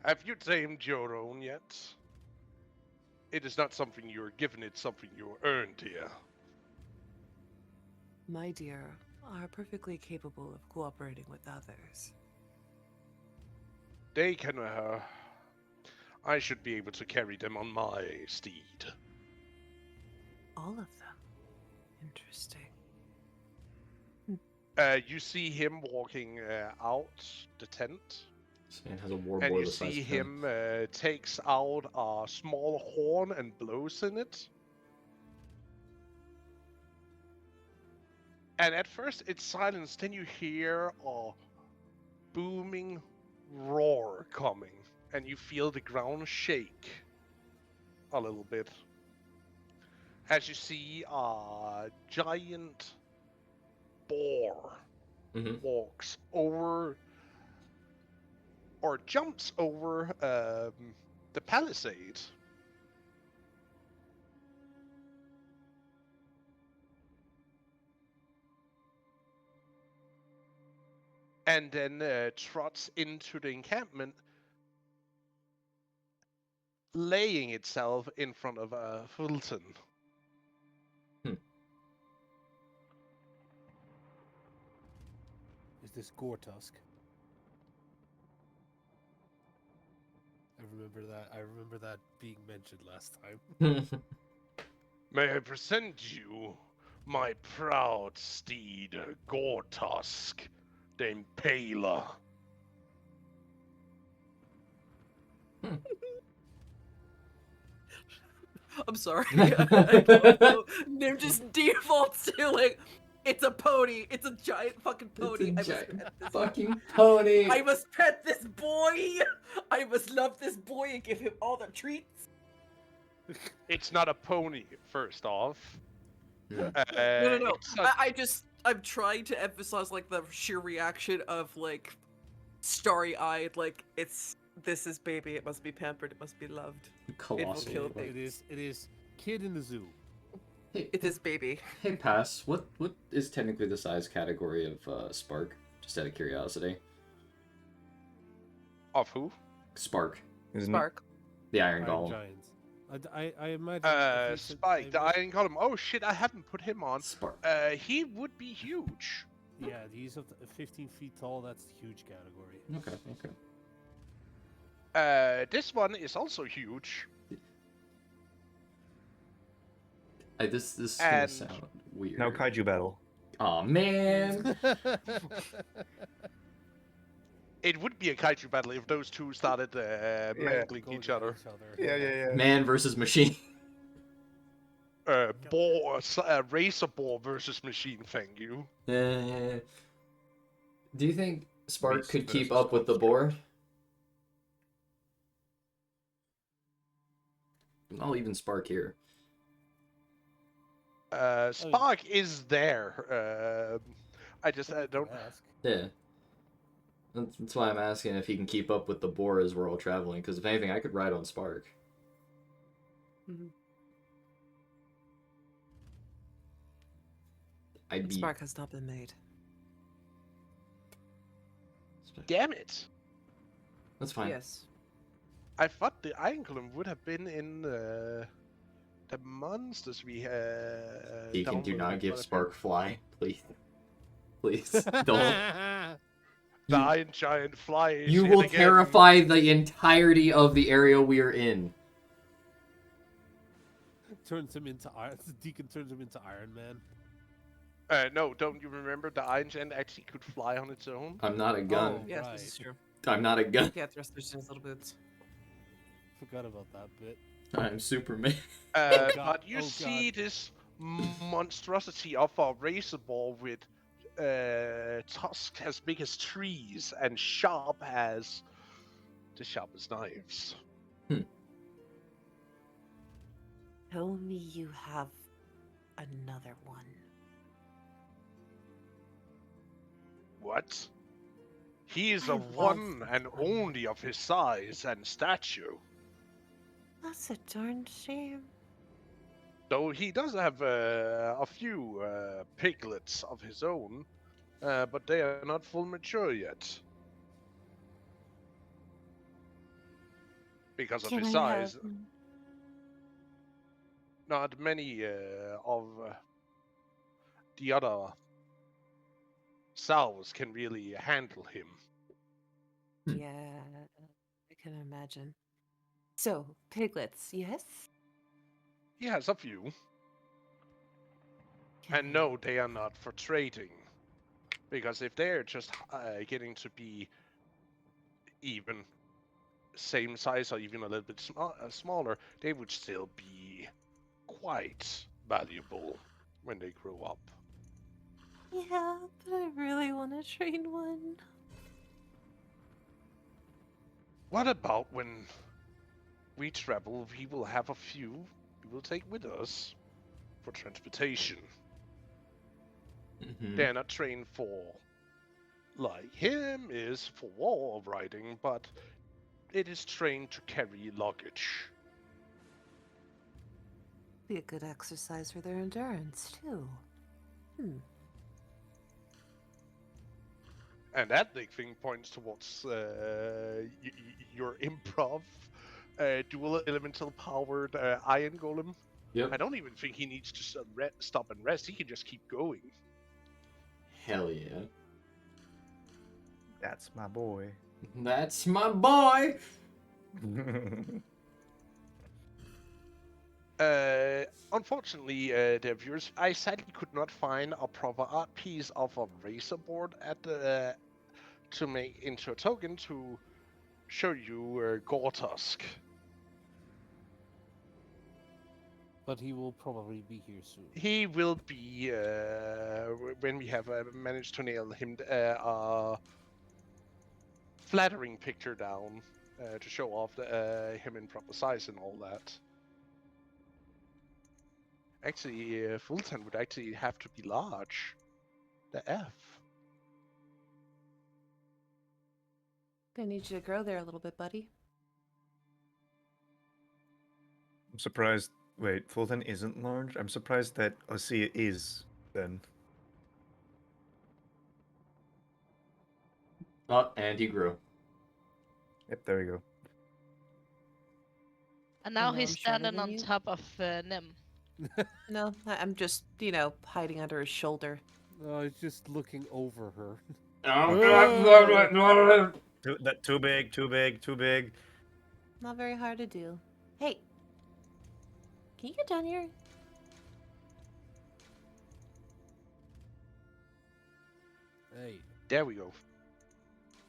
Have you tamed your own yet? It is not something you're given, it's something you're earned here. My dear are perfectly capable of cooperating with others. They can, I should be able to carry them on my steed. All of them. Interesting. You see him walking out the tent. This man has a war And boy you the size see of him. him takes out a small horn and blows in it. And at first it's silenced, then you hear a booming roar coming, and you feel the ground shake a little bit. As you see a giant boar walks over or jumps over the palisade. And then trots into the encampment, laying itself in front of Fulton. Is this Gortusk? I remember that being mentioned last time. May I present you my proud steed, Gortusk, the Impaler. I'm sorry. I don't know. Nim just defaults to like, it's a pony. It's a giant fucking pony. It's a giant fucking pony. I must pet this boy. I must love this boy and give him all the treats. It's not a pony, first off. No. It's a- I'm trying to emphasize like the sheer reaction of like starry-eyed, like this is baby. It must be pampered. It must be loved. Colossal. It will kill things. It is kid in the zoo. It is baby. Hey, Pass, what is technically the size category of Spark? Just out of curiosity. Of who? Spark. Spark. The Iron Golem. Giants. I imagine. Spike, the Iron Golem. Oh shit, I haven't put him on. Spark. He would be huge. Yeah, he's 15 feet tall. That's a huge category. Okay, okay. This one is also huge. This is gonna And sound weird. Now kaiju battle. Aw, man! it would be a kaiju battle if those two started mangling Going each at other. Yeah. Man versus machine. Razor ball versus machine. Thank you. Do you think Spark Beast could keep versus up with the monster. boar? I'll even Spark here. Spark is there. I just don't. Ask. Yeah. That's why I'm asking if he can keep up with the boar as we're all traveling, because if anything, I could ride on Spark. Mhm. I'd be... Spark has not been made. Damn it! That's fine. Yes. I thought the Iron Golem would have been in the monsters we Deacon, do downloaded, not give but Spark fly, please. Please, don't. the Iron Giant fly is You in will again. terrify the entirety of the area we are in. Turns him into Iron. The Deacon turns him into Iron Man. No, don't you remember the Iron Giant actually could fly on its own? I'm not a gun. Oh. Yes, Right. this is true. I'm not a gun. Yeah, thrusters in his little boots. Forgot about that bit. I'm Superman. God, But you oh see God. this monstrosity of a razor ball with tusks as big as trees and sharp as the sharpest knives. Tell me you have another one. What? He is I a love one this and one. only of his size and stature. That's a darn shame. Though he does have a few piglets of his own, but they are not full mature yet. Because of Can his I have size, not many of the other sows can really handle him. Yeah, I can imagine. So, piglets, yes? He has a few, Can and no, they are not for trading. Because if they're just getting to be even same size or even a little bit smaller, they would still be quite valuable when they grow up. Yeah, but I really want to train one. What about when we travel, we will have a few we will take with us for transportation. They're not trained for, like him is for wall riding, but it is trained to carry luggage. Be a good exercise for their endurance, too. And that big thing points towards your improv dual elemental powered iron golem. Yep. I don't even think he needs to stop and rest. He can just keep going. Hell yeah. That's my boy. That's my boy! Unfortunately, dear viewers, I sadly could not find a proper art piece of a razor board at the to make into a token to show you Gortusk. But he will probably be here soon. He will be when we have managed to nail him a flattering picture down to show off him in proper size and all that. Actually, Fulton would actually have to be large. The F. Gonna need you to grow there a little bit, buddy. I'm surprised. Wait, Fulton isn't large? I'm surprised that Osea is, then. Oh, and he grew. Yep, there we go. And now know he's I'm shorter standing than on you. top of Nim. No, I'm just, hiding under his shoulder. No, he's just looking over her. Too big, too big, too big. Not very hard to do. Hey, can you get down here? Hey, There we go.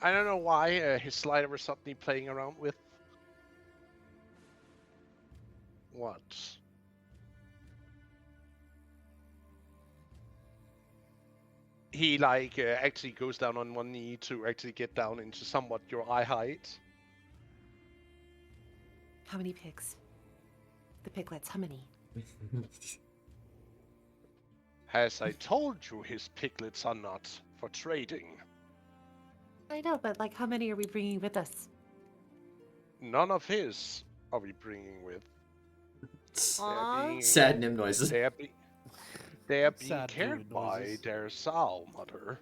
I don't know why his slider was suddenly playing around with. What? He like actually goes down on one knee to actually get down into somewhat your eye height. How many pigs? The piglets, how many? As I told you, his piglets are not for trading. I know, but like, how many are we bringing with us? None of his are we bringing with. Aww. Sad Nim noises. They're being Sad cared David by noises. their sow mother,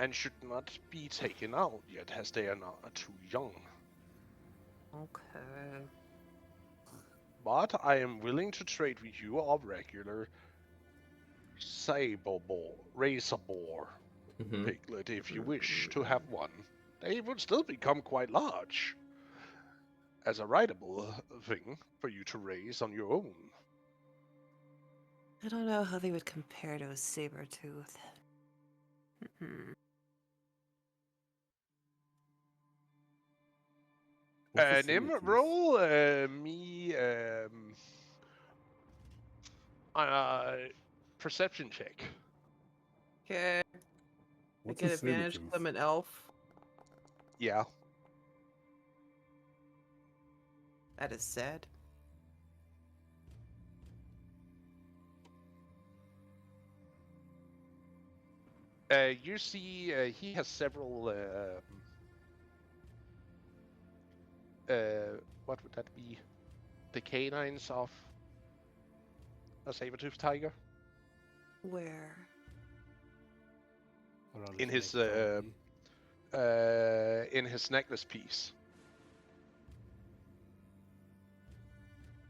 and should not be taken out yet, as they are not too young. Okay. But I am willing to trade with you a regular sable boar, razor boar Mhm. piglet if you wish to have one. They would still become quite large as a rideable thing for you to raise on your own. I don't know how they would compare to a saber tooth. What's a Nim, saber-tooth? roll me perception check. Okay. I What's get a advantage because saber-tooth? I'm an elf. Yeah. That is sad. You see, he has several. What would that be? The canines of a saber-toothed tiger Where? Around in his neck, probably. in his necklace piece,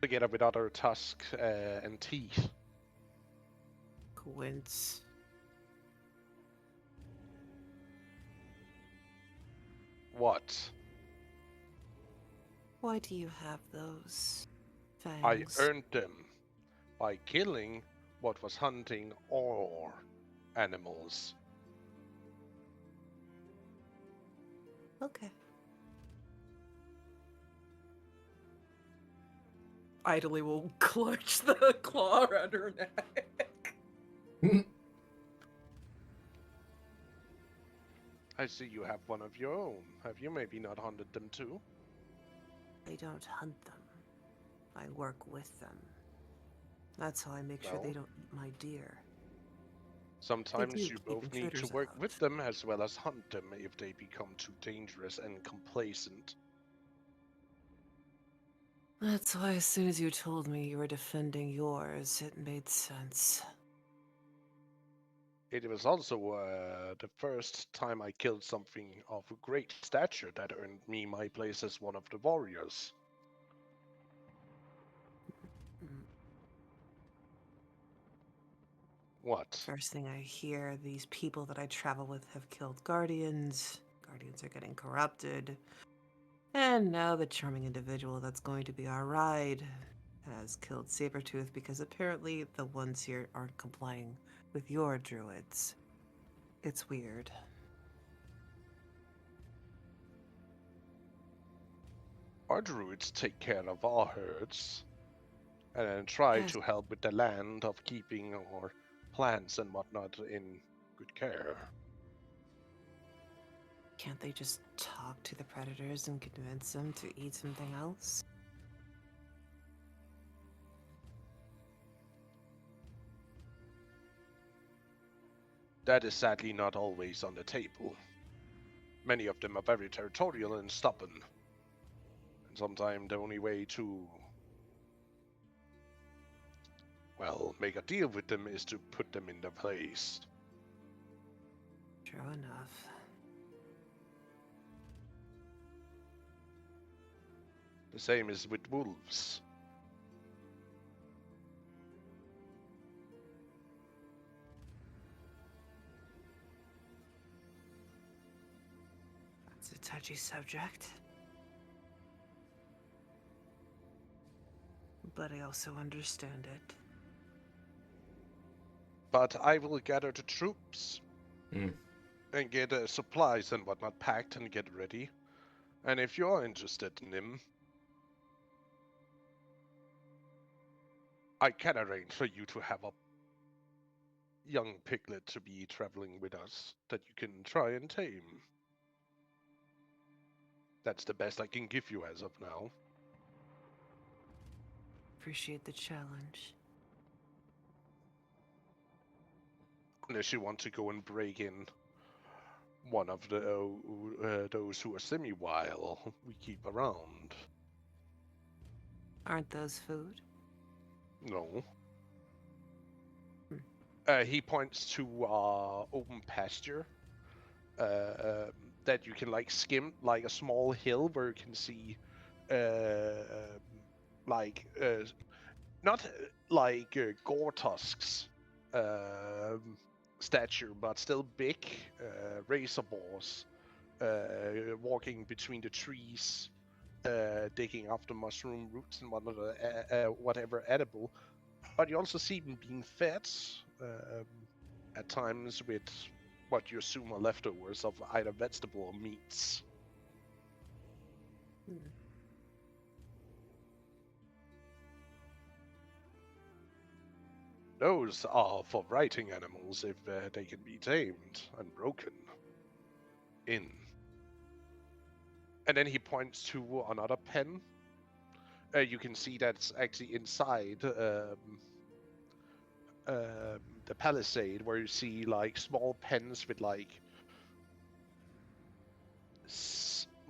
together with other tusks and teeth. Quince. What? Why do you have those I fangs? earned them by killing what was hunting all animals. Okay. Idly will clutch the claw around her neck. I see you have one of your own. Have you maybe not hunted them too? I don't hunt them. I work with them. That's how I make sure they Well, don't eat my deer. sometimes do you keep both need to intruders work out. with them as well as hunt them if they become too dangerous and complacent. That's why as soon as you told me you were defending yours, it made sense. It was also the first time I killed something of great stature that earned me my place as one of the warriors. Mm. What? First thing I hear, these people that I travel with have killed guardians. Guardians are getting corrupted. And now the charming individual that's going to be our ride has killed Sabretooth because apparently the ones here aren't complying with your druids. It's weird. Our druids take care of our herds and then try Yes. to help with the land of keeping our plants and whatnot in good care. Can't they just talk to the predators and convince them to eat something else? That is sadly not always on the table. Many of them are very territorial and stubborn. And sometimes the only way to, well, make a deal with them is to put them in their place. True enough. The same is with wolves. touchy subject. But I also understand it. But I will gather the troops Hmm. and get supplies and whatnot packed and get ready. And if you're interested in him, I can arrange for you to have a young piglet to be traveling with us that you can try and tame. That's the best I can give you as of now. Appreciate the challenge. Unless you want to go and break in one of those who are semi-wild we keep around. Aren't those food? No. Hmm. He points to open pasture that you can like skim, like a small hill where you can see like not like gore tusks stature, but still big razor boars walking between the trees, digging after mushroom roots and whatever edible. But you also see them being fed at times with what you assume are leftovers of either vegetable or meats. Hmm. Those are for writing animals if they can be tamed and broken in. And then he points to another pen. You can see that's actually inside the palisade, where you see like small pens with like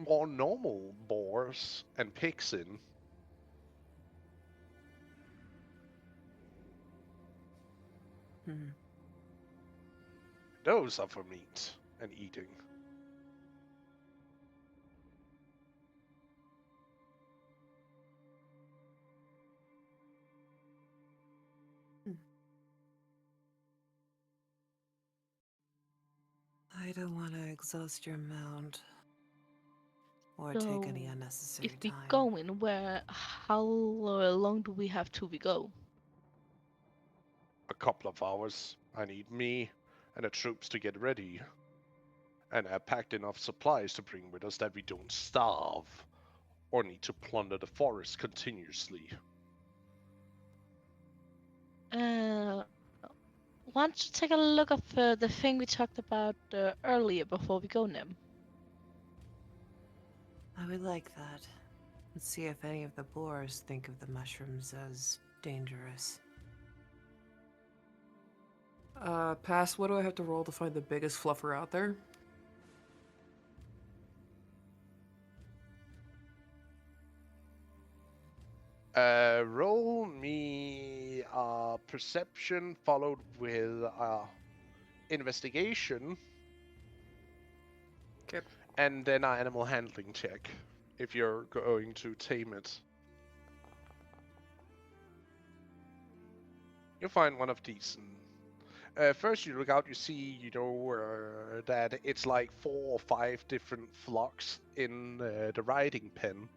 more normal boars and pigs in. Hmm. Those are for meat and eating. I don't want to exhaust your mount or So, take any unnecessary if we time. go in, how long do we have to go? A couple of hours. I need me and the troops to get ready. And I packed enough supplies to bring with us that we don't starve or need to plunder the forest continuously. Uh, why don't you take a look at the thing we talked about earlier before we go, Nim? I would like that. Let's see if any of the boars think of the mushrooms as dangerous. Pass, what do I have to roll to find the biggest fluffer out there? Roll me perception followed with investigation. Okay. And then an animal handling check if you're going to tame it. You'll find one of these. First, you look out, you see, that it's like 4 or 5 different flocks in the riding pen,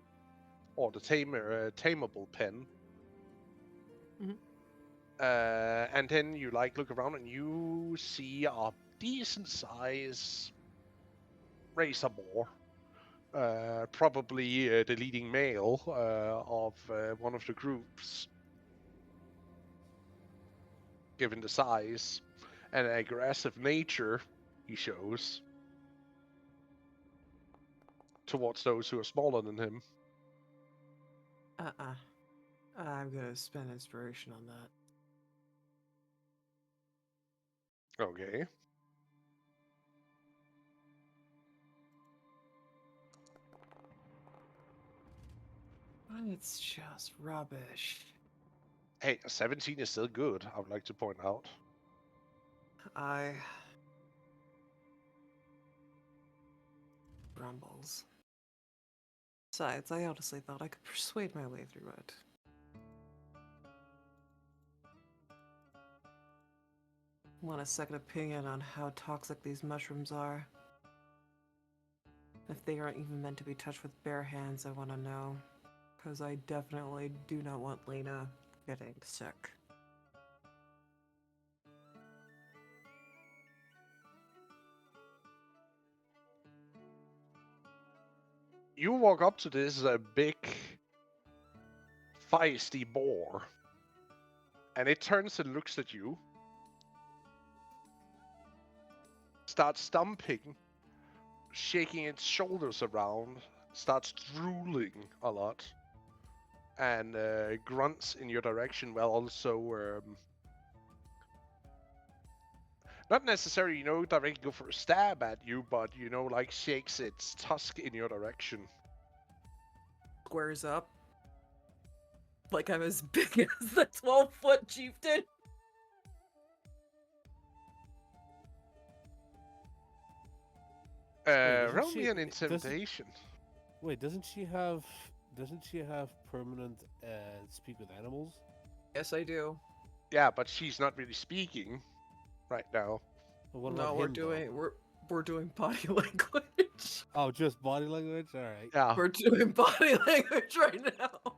or the tameable pen. Mhm. And then you look around and you see a decent size razor boar. Probably the leading male of one of the groups, given the size and aggressive nature he shows towards those who are smaller than him. I'm gonna spend inspiration on that. Okay. It's just rubbish. Hey, 17 is still good, I would like to point out. I... Rumbles. Besides, I honestly thought I could persuade my way through it. Want a second opinion on how toxic these mushrooms are? If they aren't even meant to be touched with bare hands, I want to know. Because I definitely do not want Lena getting sick. You walk up to this big, feisty boar, and it turns and looks at you, starts stomping, shaking its shoulders around, starts drooling a lot, and grunts in your direction while also not necessarily, directly go for a stab at you, but, like shakes its tusk in your direction. Squares up. Like I'm as big as the 12-foot chieftain. doesn't Roll she- me an doesn't- intimidation. Wait, doesn't she have permanent speak with animals? Yes, I do. Yeah, but she's not really speaking right now. Or what No, about we're him, though? doing we're doing body language. Oh, just body language? Alright. Yeah. We're doing body language right now.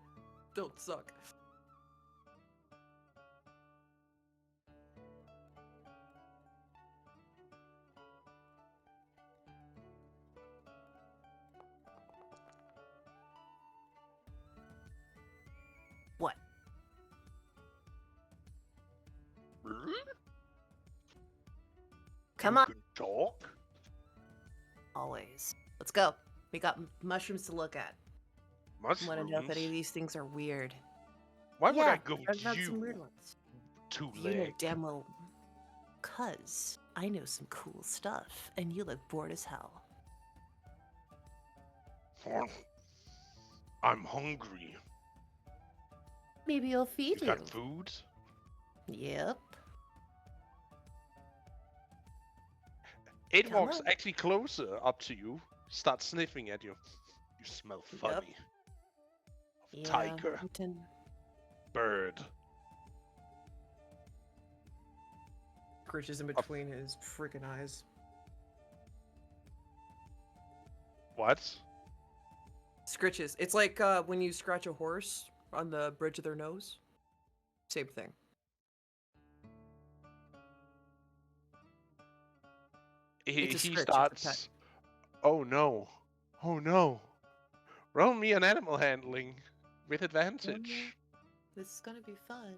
Don't suck. What? Come You on. could talk? Always. Let's go. We got mushrooms to look at. I want to know if any of Mushrooms? these things are weird. Why would I Yeah, go I've got some you? weird ones. Two You know leg. damn well, cuz I know some cool stuff, and you look bored as hell. I'm hungry. Maybe you'll feed You you. got food? Yep. It Come walks on. actually closer up to you, starts sniffing at you. You smell funny. Yeah, Tiger. Bird. Scritches in between his freaking eyes. What? Scritches. It's like when you scratch a horse on the bridge of their nose. Same thing. He It's a scritch, it's a starts. pet. Oh no. Oh no. Roll me an animal handling with advantage. This is gonna be fun.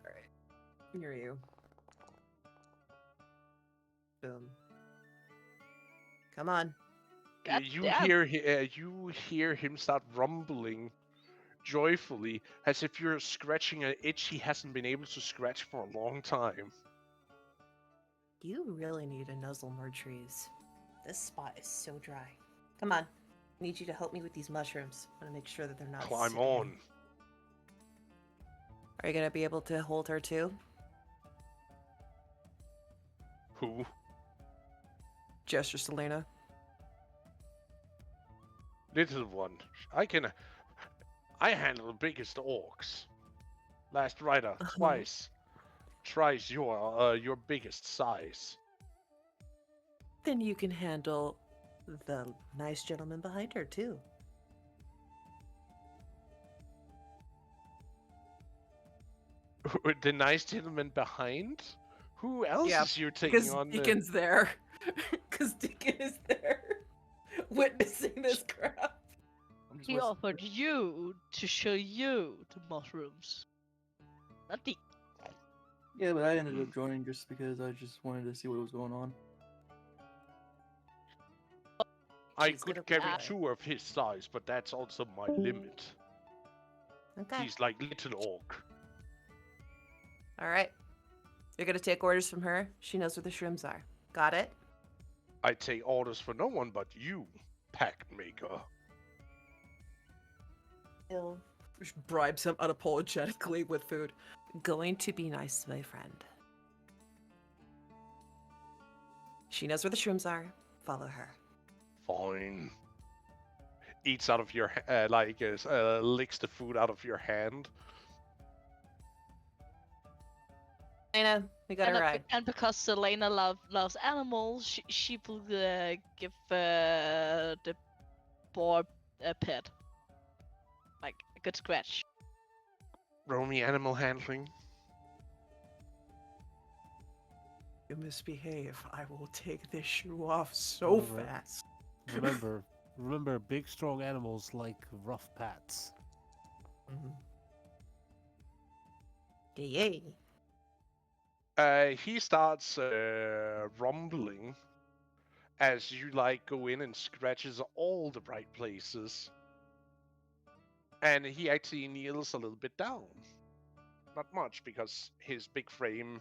Alright. Near you. Boom. Come on. God You damn. hear him start rumbling joyfully, as if you're scratching an itch he hasn't been able to scratch for a long time. You really need to nuzzle more trees. This spot is so dry. Come on. I need you to help me with these mushrooms. I want to make sure that they're not Climb sickening. on. Are you gonna be able to hold her too? Who? Gestures to Lena. Little one. I handle the biggest orcs. Last rider twice tries your biggest size. Then you can handle the nice gentleman behind her too. The nice gentleman behind? Who else Yeah, is you taking Because on? Deacon's there. Because Deacon is there. Witnessing this crap. I'm just He wasting- offered you to show you the mushrooms. Not the. Yeah, but I ended up joining just because I just wanted to see what was going on. I She's could gonna carry fly. two of his size, but that's also my limit. Okay. He's like little orc. All right. You're gonna take orders from her. She knows where the shrooms are. Got it? I take orders for no one but you, pact maker. Ill. Bribes him unapologetically with food. Going to be nice to my friend. She knows where the shrooms are. Follow her. Fine. Eats out of your licks the food out of your hand. Lena, We got a ride. And because Selena loves animals, she will give the boy a pet, like a good scratch. Roll me animal handling. You misbehave. I will take this shoe off so Remember- fast. Remember, big strong animals like rough pats. Mhm. Yay. He starts rumbling as you like go in and scratches all the right places. And he actually kneels a little bit down. Not much, because his big frame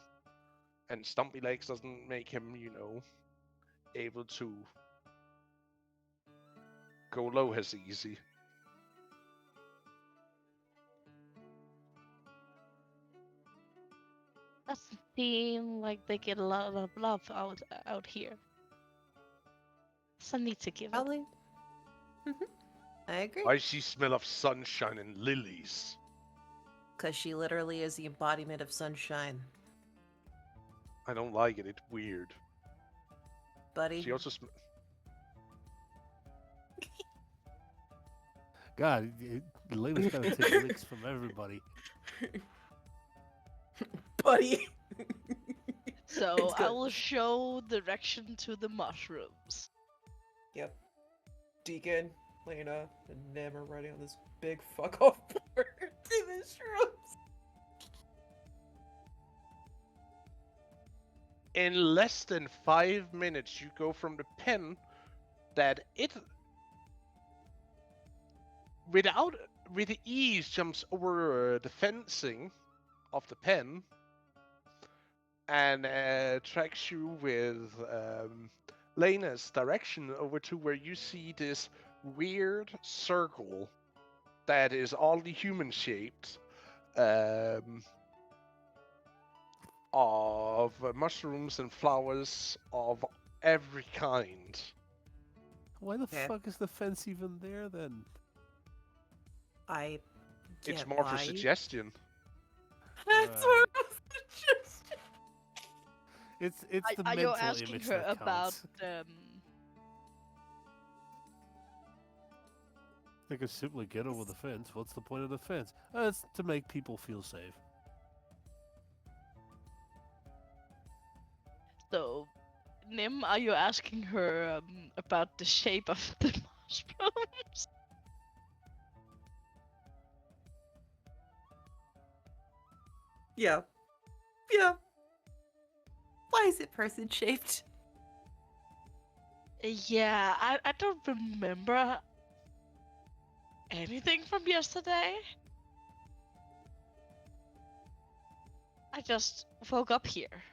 and stumpy legs doesn't make him, able to go low as easy. Doesn't seem like they get a lot of love out here. So I need to give it. Probably. I agree. Why does she smell of sunshine and lilies? Because she literally is the embodiment of sunshine, I don't like it. It's weird. buddy. She also God, Elena's gotta take licks from everybody. Buddy. So It's I good. will show direction to the mushrooms. Yep. Deacon, Lena, and Nim are riding on this big fuck off board to the shrubs. In less than 5 minutes, you go from the pen that it, with ease, jumps over the fencing of the pen and tracks you with Lena's direction over to where you see this weird circle that is oddly human-shaped. Of mushrooms and flowers of every kind. Why the Okay. fuck is the fence even there then? I get It's more for why. suggestion. That's Right. what I was just. It's the Are you mental asking image her that about counts. They could simply get over the fence. What's the point of the fence? It's to make people feel safe. So, Nim, are you asking her about the shape of the mushrooms? Yeah. Yeah. Why is it person shaped? Yeah, I don't remember anything from yesterday. I just woke up here.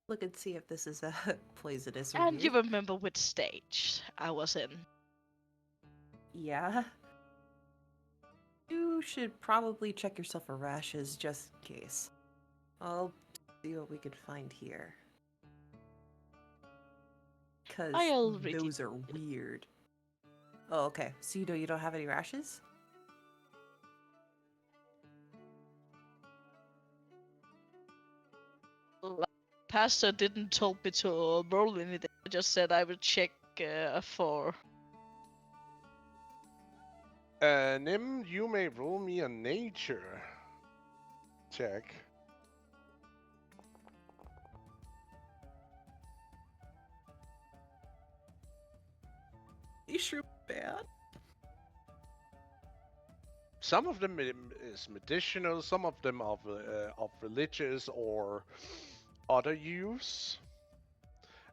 Look and see if this is a poisonous or And you weird. remember which stage I was in. Yeah. You should probably check yourself for rashes just in case. I'll see what we can find here. Because I already those are weird. Oh, okay. So you don't have any rashes? Pastor didn't tell me to roll anything. I just said I would check for. Nim, you may roll me a nature check. You sure bad? Some of them is medicinal, some of them of religious or other use.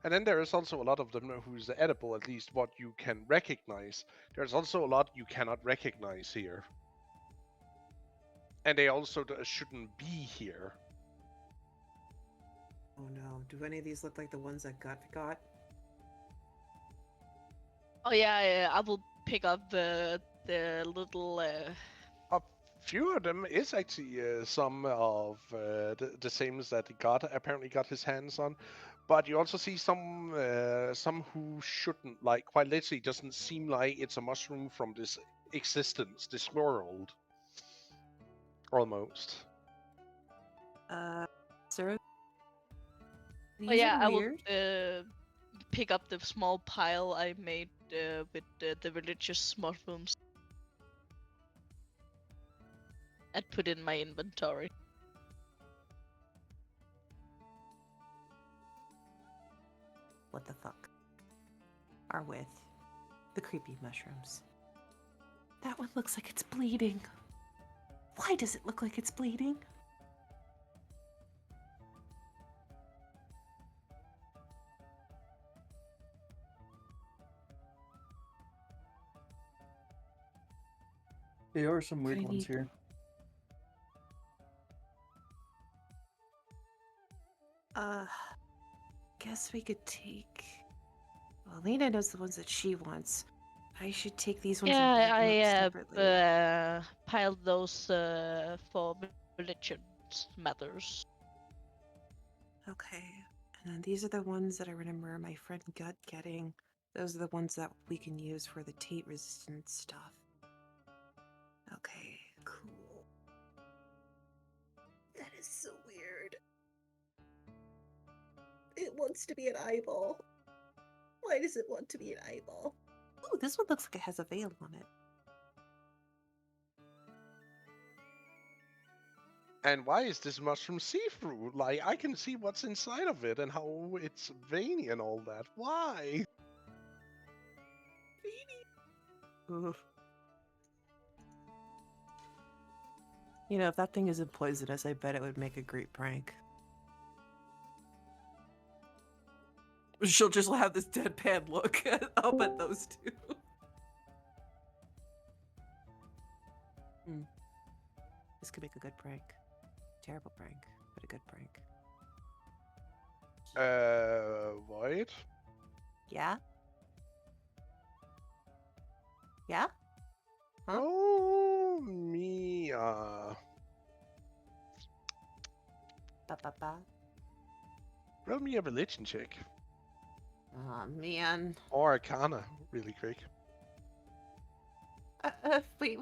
And then there is also a lot of them who's edible, at least what you can recognize. There's also a lot you cannot recognize here. And they also shouldn't be here. Oh no. Do any of these look like the ones that Gut got? Oh yeah, I will pick up the little. A few of them is actually some of the same that he apparently got his hands on. But you also see some who shouldn't, like, quite literally doesn't seem like it's a mushroom from this existence, this world. Almost. Sarah? Oh These yeah, are I will weird. pick up the small pile I made with the religious mushrooms and put in my inventory. What the fuck? Are with the creepy mushrooms. That one looks like it's bleeding. Why does it look like it's bleeding? There are some weird I ones need- here. Guess we could take. Well, Lena knows the ones that she wants. I should take these ones and bag them up separately. I piled those for religion matters. Okay. And then these are the ones that I remember my friend Gut getting. Those are the ones that we can use for the tape resistant stuff. Okay, cool. That is so weird. It wants to be an eyeball. Why does it want to be an eyeball? Ooh, this one looks like it has a veil on it. And why is this mushroom see-through? Like, I can see what's inside of it and how it's veiny and all that. Why? Oof. You know, if that thing isn't poisonous, I bet it would make a great prank. She'll just have this deadpan look up at those two. This could make a good prank. Terrible prank, but a good prank. Void? Yeah? Yeah? Huh? Oh, Mia. Ba-ba-ba. Roll me a religion check. Oh, man. Or Arcana, really quick. Wait.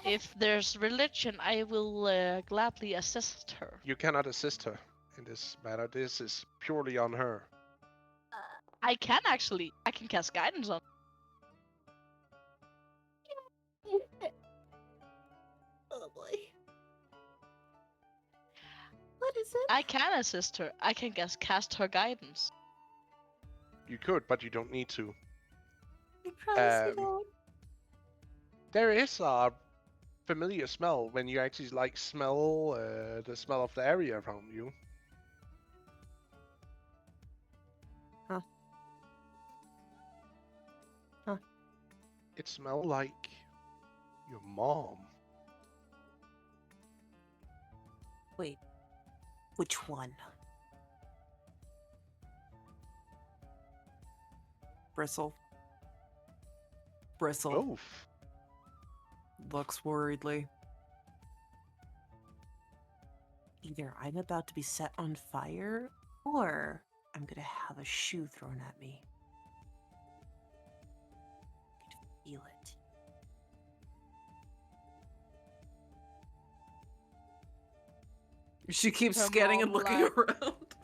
If there's religion, I will gladly assist her. You cannot assist her in this matter. This is purely on her. I can cast guidance on. Oh boy. What is it? I can assist her. I can cast her guidance. You could, but you don't need to. I promise you Um, don't. There is a familiar smell when you actually like smell the smell of the area around you. Huh. Huh. It smells like your mom. Wait. Which one? Bristle. Both. Looks worriedly. Either I'm about to be set on fire, or I'm gonna have a shoe thrown at me. I can feel it. She keeps Her scanning and mom, looking like- around.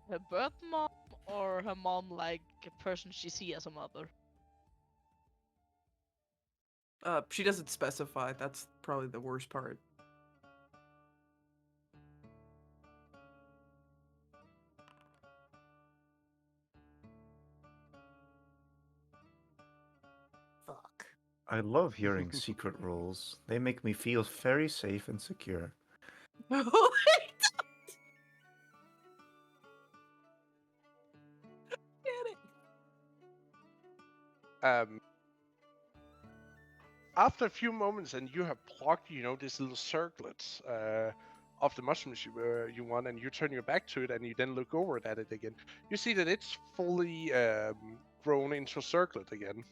Her birth mom or her mom like a person she sees as a mother? She doesn't specify. That's probably the worst part. Fuck. I love hearing secret rules. They make me feel very safe and secure. Oh, After a few moments, and you have plucked, these little circlets of the mushrooms you want, and you turn your back to it, and you then look over at it again. You see that it's fully grown into a circlet again.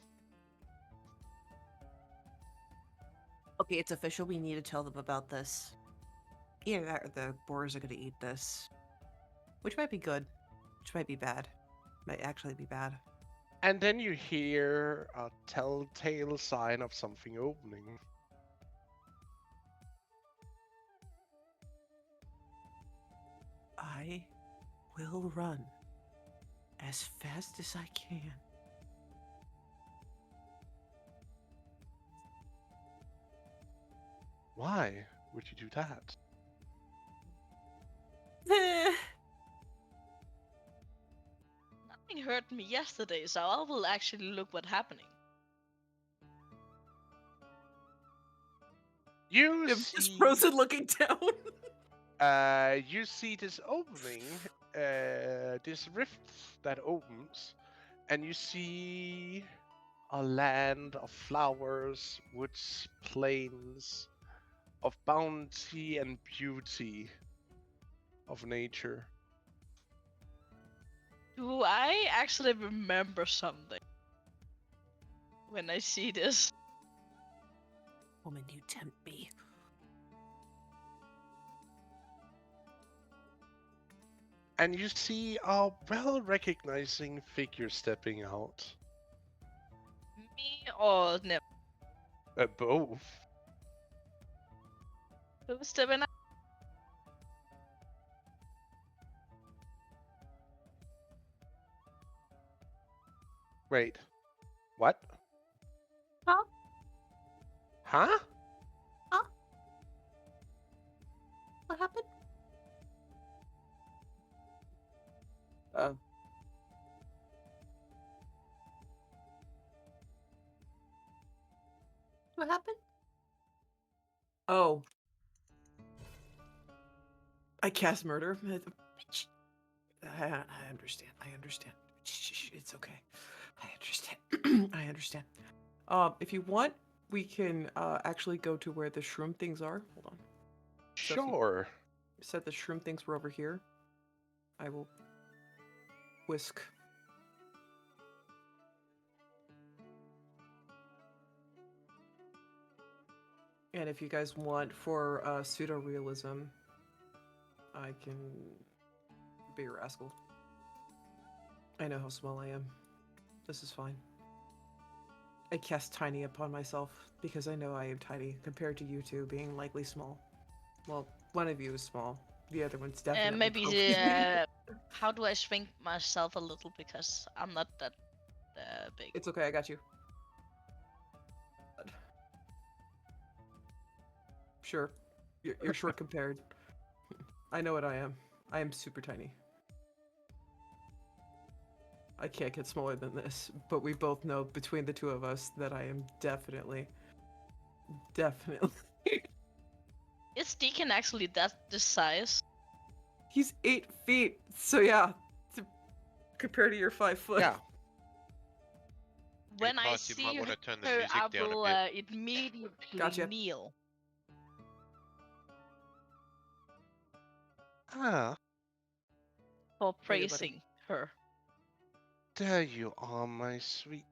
Okay, it's official. We need to tell them about this. Either that or the boars are gonna eat this. Which might be good. Which might be bad. Might actually be bad. And then you hear a telltale sign of something opening. I will run as fast as I can. Why would you do that? Nothing hurt me yesterday, so I will actually look what's happening. You I'm just see, frozen looking down. you see this opening, this rift that opens, and you see a land of flowers, woods, plains, of bounty and beauty of nature. Do I actually remember something when I see this? Woman, you tempt me. And you see a well-recognizing figure stepping out. Me or Nim? Both. Who's stepping out? Wait. What? Huh? Huh? What happened? What happened? Oh. I cast murder. Bitch. I understand. I understand. Shh, it's okay. I understand. I understand. If you want, we can actually go to where the shroom things are. Hold on. So if you Sure. said the shroom things were over here. I will whisk. And if you guys want for pseudo realism, I can be a rascal. I know how small I am. This is fine. I cast tiny upon myself because I know I am tiny compared to you two being likely small. Well, one of you is small. The other one's definitely Maybe probably- how do I shrink myself a little because I'm not that big. It's okay, I got you. Sure. You're short compared. I know what I am. I am super tiny. I can't get smaller than this, but we both know between the two of us that I am definitely. Is Deacon actually this size? He's 8 feet, so yeah, compared to your 5 foot. Yeah. When I Because you might see want to turn the her, music I down a will bit. immediately Gotcha. kneel. Ah, For Hey there, buddy. praising her. there you are, my sweet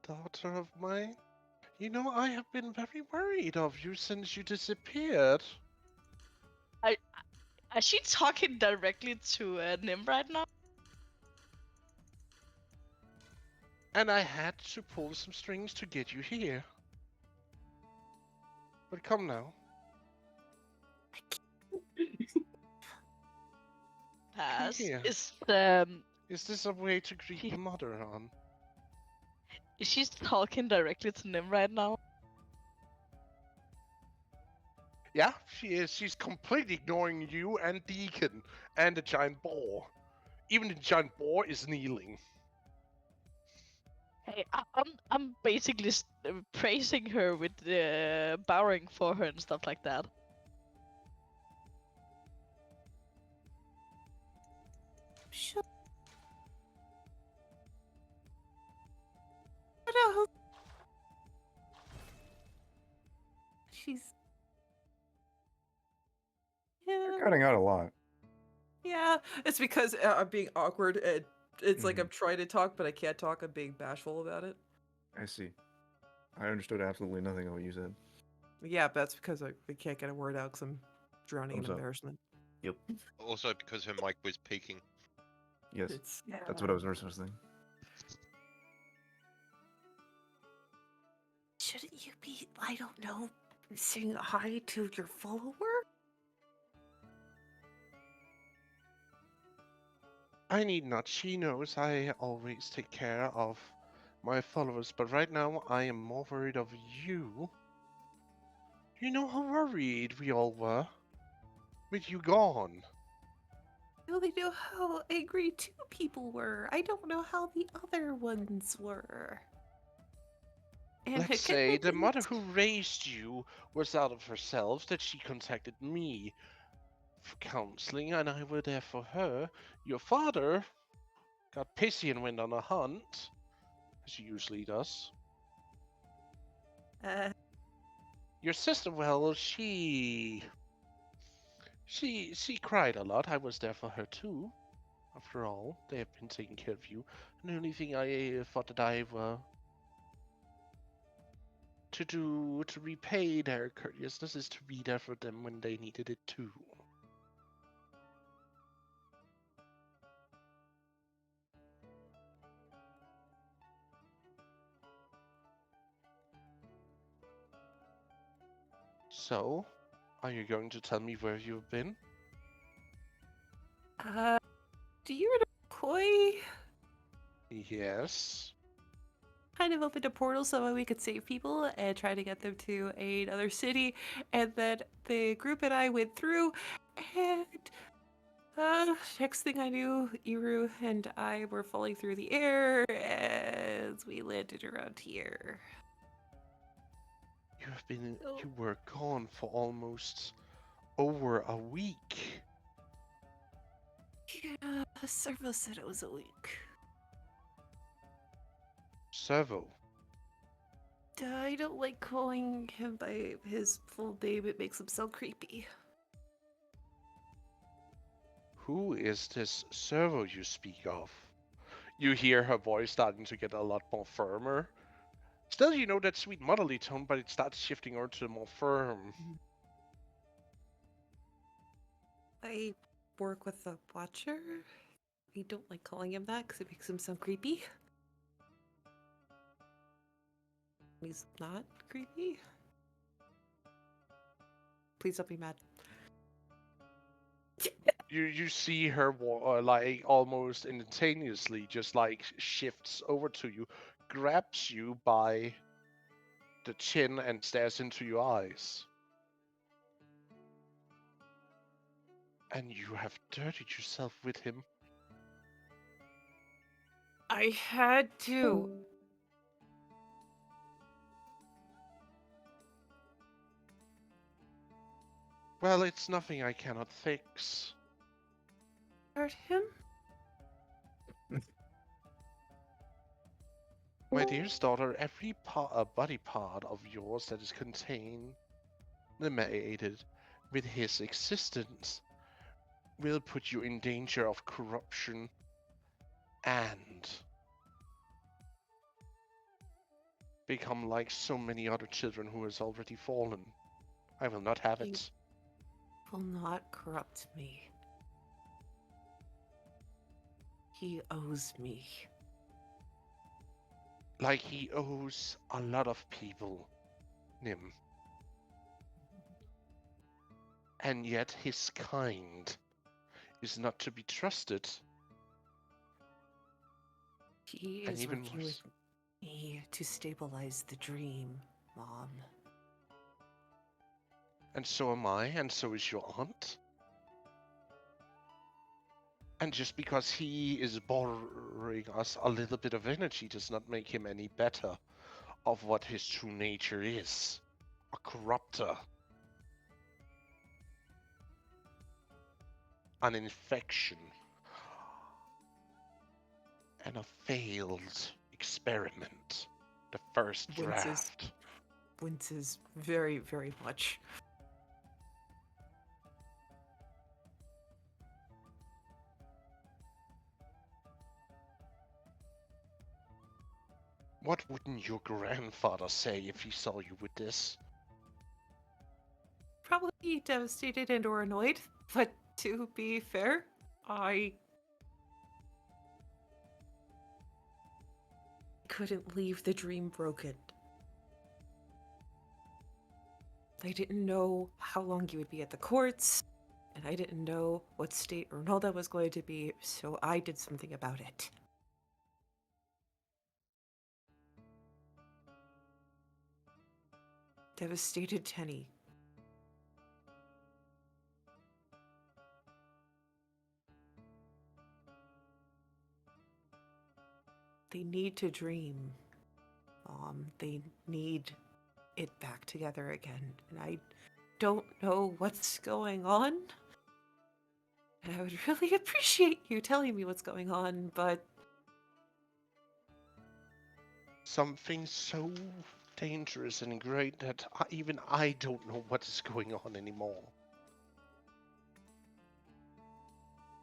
daughter of mine. You know, I have been very worried of you since you disappeared. Is she talking directly to Nim right now? And I had to pull some strings to get you here. But come now. Pass. here. Is this a way to greet the mother on? is she talking directly to Nim right now? Yeah, she is. She's completely ignoring you and Deacon and the giant boar. Even the giant boar is kneeling. Hey, I'm basically praising her with bowing for her and stuff like that. Shut up. She's. You're Yeah. cutting out a lot. Yeah, it's because I'm being awkward. And it's like I'm trying to talk, but I can't talk. I'm being bashful about it. I see. I understood absolutely nothing of what you said. Yeah, but that's because I can't get a word out because I'm drowning Thumbs in up. embarrassment. Yep. Also because her mic was peaking. Yes. It's That's what I was thinking. Shouldn't you be, I don't know, saying hi to your follower? I need not. She knows I always take care of my followers, but right now I am more worried of you. You know how worried we all were with you gone. I only know how angry 2 people were. I don't know how the other ones were. And Let's Echidna say the mother didn't. who raised you was out of herself, that she contacted me for counseling, and I were there for her. Your father got pissy and went on a hunt, as he usually does. Uh, Your sister, well, she cried a lot. I was there for her too. After all, they have been taking care of you. And the only thing I thought that I were to do to repay their courteousness is to be there for them when they needed it too. So, are you going to tell me where you've been? do you remember Koi Yes. kind of opened a portal so that we could save people and try to get them to another city? And then the group and I went through, and next thing I knew, Iru and I were falling through the air as we landed around here. You were gone for almost over a week. Yeah, Servo said it was a week. Servo. I don't like calling him by his full name, it makes him sound creepy. Who is this Servo you speak of? You hear her voice starting to get a lot more firmer. Still, you know that sweet motherly tone, but it starts shifting over to the more firm. I work with the Watcher. We don't like calling him that because it makes him sound creepy. He's not creepy. Please don't be mad. You see her like almost instantaneously just like shifts over to you, grabs you by the chin and stares into your eyes. And you have dirtied yourself with him. I had to. Well, it's nothing I cannot fix. Hurt him? My dearest daughter, every body part of yours that is contaminated with his existence will put you in danger of corruption and become like so many other children who has already fallen. I will not have it. Will not corrupt me. He owes me. Like he owes a lot of people, Nim. And yet his kind is not to be trusted. He And is even working worse. with me to stabilize the dream, Mom. And so am I, and so is your aunt. And just because he is borrowing us a little bit of energy does not make him any better of what his true nature is. A corrupter. An infection. And a failed experiment. The first draft. Winces very, very much. What wouldn't your grandfather say if he saw you with this? Probably devastated and or annoyed, but to be fair, I couldn't leave the dream broken. I didn't know how long you would be at the courts, and I didn't know what state Ronaldo was going to be, so I did something about it. Devastated Tenny. They need to dream. They need it back together again. And I don't know what's going on. And I would really appreciate you telling me what's going on, but Something so dangerous and great that even I don't know what is going on anymore.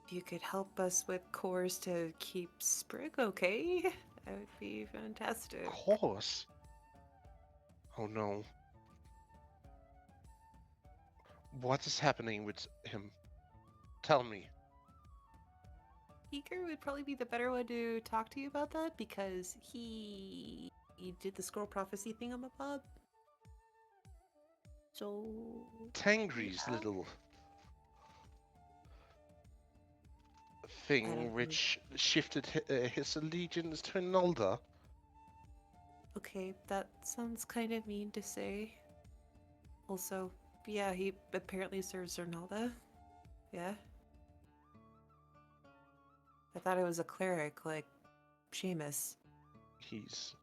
if you could help us with cores to keep Sprig okay, that would be fantastic. Of course. Oh no. What is happening with him? Tell me. Eager would probably be the better one to talk to you about that because he did the scroll prophecy thingamabob. So Tangri's yeah. little I thing don't which shifted his allegiance to Nulda. Okay, that sounds kind of mean to say. Also, yeah, he apparently serves Zernalda. Yeah. I thought it was a cleric, like Seamus. He's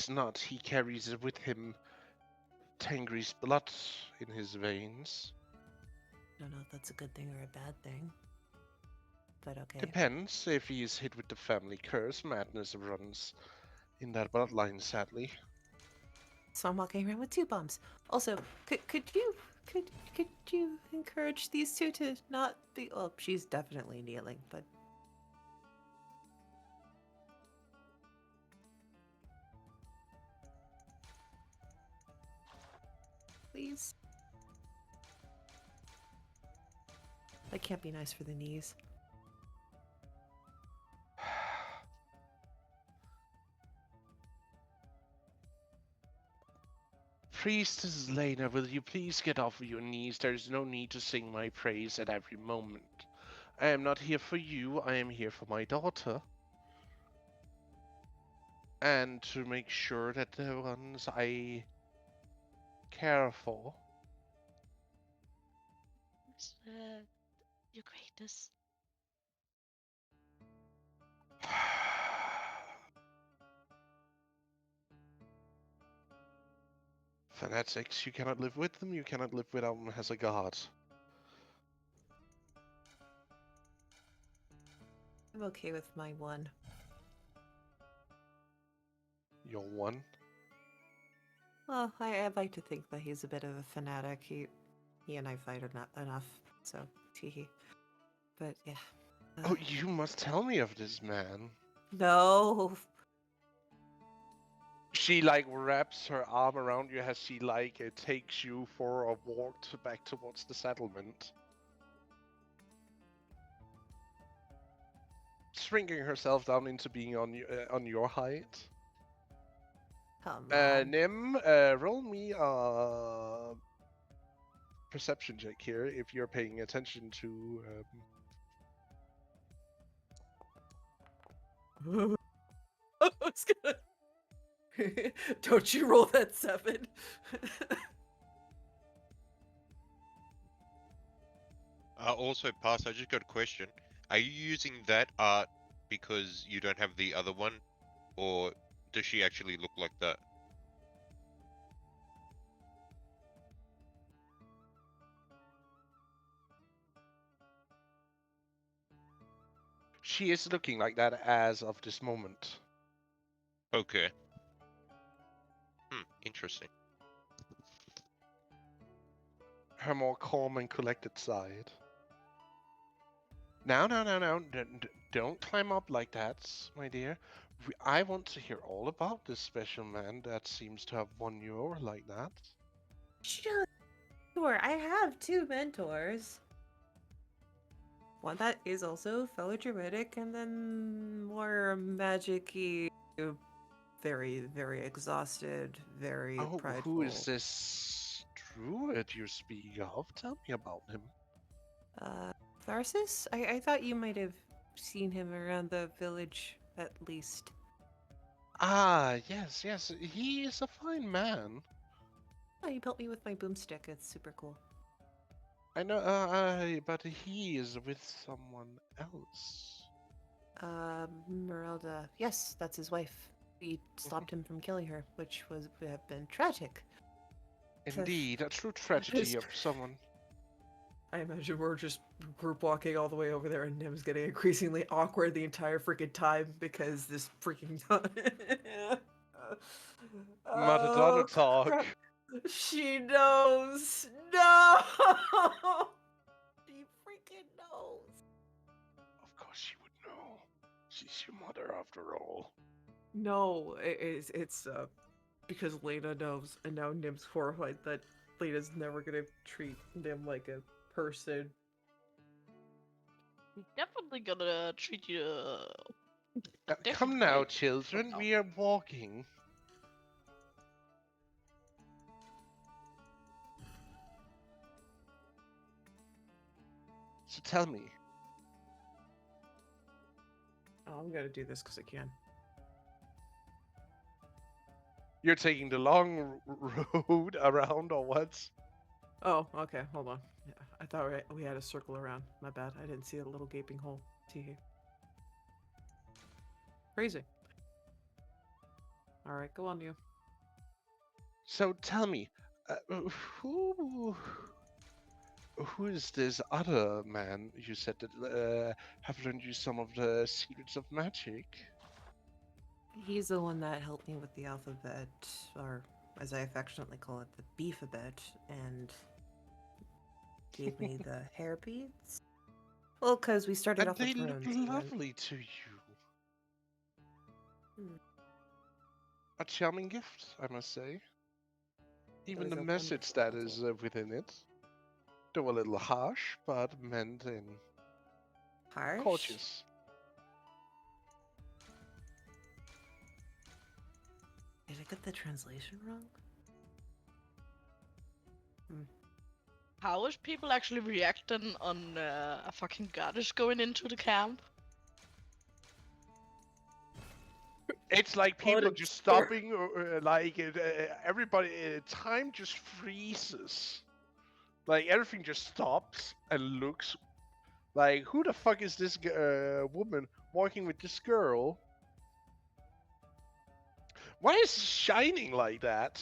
not. He carries with him Tangri's blood in his veins. I don't know if that's a good thing or a bad thing. But okay. Depends. If he is hit with the family curse, madness runs in that bloodline, sadly. So I'm walking around with 2 bombs. Also, could you encourage these two to not be? Well, she's definitely kneeling, but please. That can't be nice for the knees. Priestess Lena, will you please get off of your knees? There is no need to sing my praise at every moment. I am not here for you, I am here for my daughter. And to make sure that the ones I care for. Your greatness. Fanatics, you cannot live with them, you cannot live without them as a god. I'm okay with my 1. Your one? Well, I'd like to think that he's a bit of a fanatic. He and I fight enough, so teehee. But yeah. Oh, you must tell me of this man. No. She like wraps her arm around you as she like takes you for a walk back towards the settlement. Shrinking herself down into being on your height. Come on. Nim, roll me a perception check here if you're paying attention to. I was gonna. Don't you roll that 7? Also, Pass, I just got a question. Are you using that art because you don't have the other one? Or does she actually look like that? She is looking like that as of this moment. Okay. Interesting. Her more calm and collected side. No. Don't climb up like that, my dear. I want to hear all about this special man that seems to have won you over like that. Sure, I have 2 mentors. One that is also fellow druidic, and then more magic-y very, very exhausted, very Oh, prideful. who is this druid you speak of? Tell me about him. Tharsis? I thought you might have seen him around the village, at least. Ah, yes, yes. He is a fine man. Oh, he helped me with my boomstick. It's super cool. I know, but he is with someone else. Merelda. Yes, that's his wife. We stopped him from killing her, which would have been tragic. Indeed, a true tragedy of someone. I imagine we're just group walking all the way over there, and Nim's getting increasingly awkward the entire freaking time because this freaking. Matadonna talk. crap. She knows. No. She freaking knows. Of course she would know. She's your mother after all. No, it's because Lena knows, and now Nim's horrified that Lena's never gonna treat Nim like a person. Definitely gonna treat you. Come now, differently. children. now. We are walking. So tell me, Oh, I'm gonna do this because I can. you're taking the long road around or what? Oh, okay, hold on. Yeah, I thought we had a circle around. My bad. I didn't see a little gaping hole. Tee. Crazy. All right, go on, you. So tell me, who is this other man you said that have learned you some of the secrets of magic? He's the one that helped me with the alphabet, or as I affectionately call it, the beefabet, and gave me the hair beads. Well, because we started And off they with look runes. and then- lovely to you. Hmm. A charming gift, I must say. Even is the a message wonderful that is within it. Though a little harsh, but meant in Harsh? courteous. Did I get the translation wrong? How is people actually reacting on a fucking goddess going into the camp? It's like Oh, people it's just fair. stopping, or like everybody. Time just freezes. Like everything just stops and looks. Like who the fuck is this woman walking with this girl? Why is she shining like that?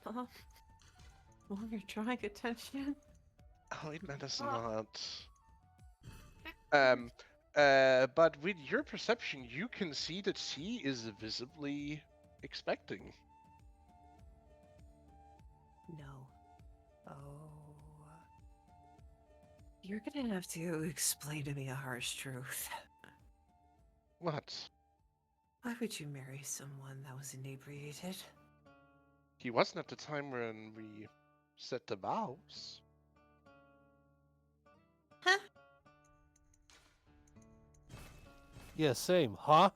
Mom? Mom, you're drawing attention? Oh, it matters Oh. not. But with your perception, you can see that she is visibly expecting. No. Oh. You're gonna have to explain to me a harsh truth. What? Why would you marry someone that was inebriated? He wasn't at the time when we set the vows. Huh? Yeah, same, huh?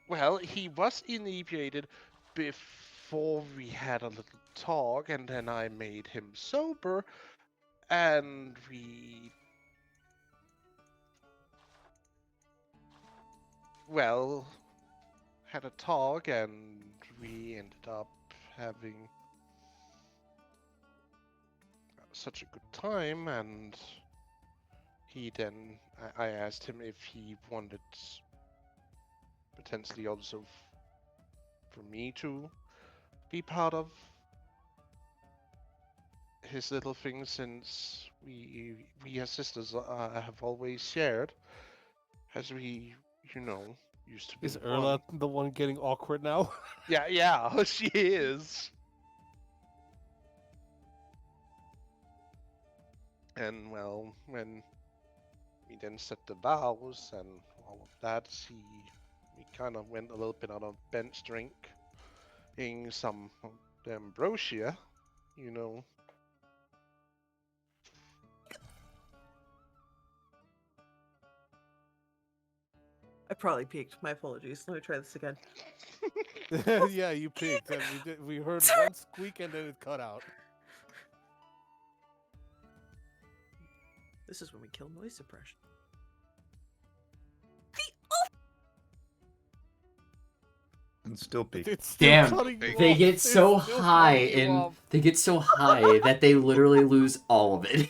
Well, he was inebriated before we had a little talk, and then I made him sober, and we... Well, had a talk, and we ended up having such a good time, and he then... I asked him if he wanted potentially also for me to be part of his little thing, since we as sisters have always shared, as we, used to be Is one. Erla the one getting awkward now? Yeah, she is. And well, when we then set the vows and all of that, we kind of went a little bit on a bench drinking some of the ambrosia, I probably peaked. My apologies. Let me try this again. Yeah, you peaked, and we heard Sorry. one squeak and then it cut out. This is when we kill noise suppression. And still peak. It's still Damn, cutting you they off. get It's so still high cutting you and off. they get so high that they literally lose all of it.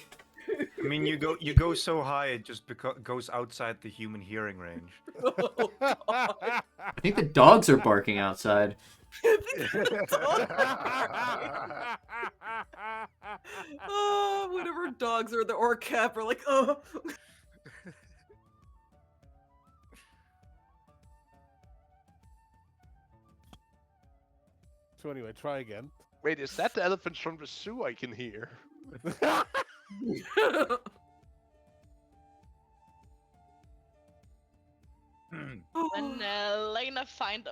I mean, you go so high it just goes outside the human hearing range. Oh, God. I think the dogs are barking outside. Oh, whenever dogs are the orc cap are like, oh. So anyway, try again. Wait, is that the elephants from the zoo I can hear? When Lena find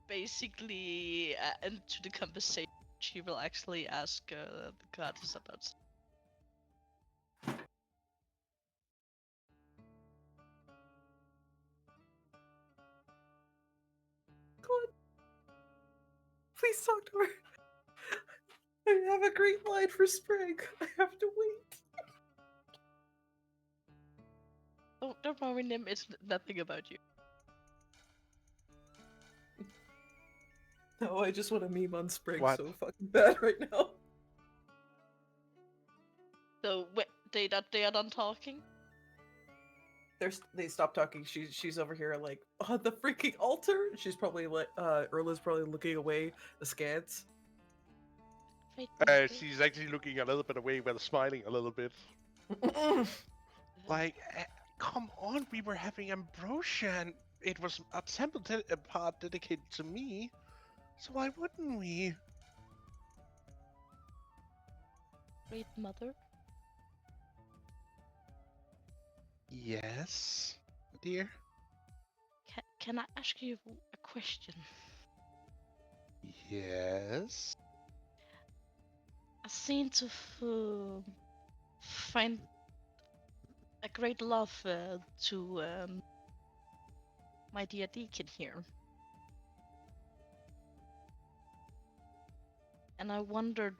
basically into the conversation, she will actually ask the goddess about. God. Please talk to her. I have a great line for spring. I have to wait. Don't worry, Nim. It's nothing about you. No, I just want to meme on spring What? so fucking bad right now. So they are done talking. They stopped talking. She's over here like on the freaking altar. She's probably like Erla's probably looking away askance. Wait, She's actually looking a little bit away while smiling a little bit. Like, come on, we were having ambrosia and it was a temple part dedicated to me. So why wouldn't we? Great mother. Yes, dear. Can I ask you a question? Yes. I seem to find a great love to my dear deacon here. And I wondered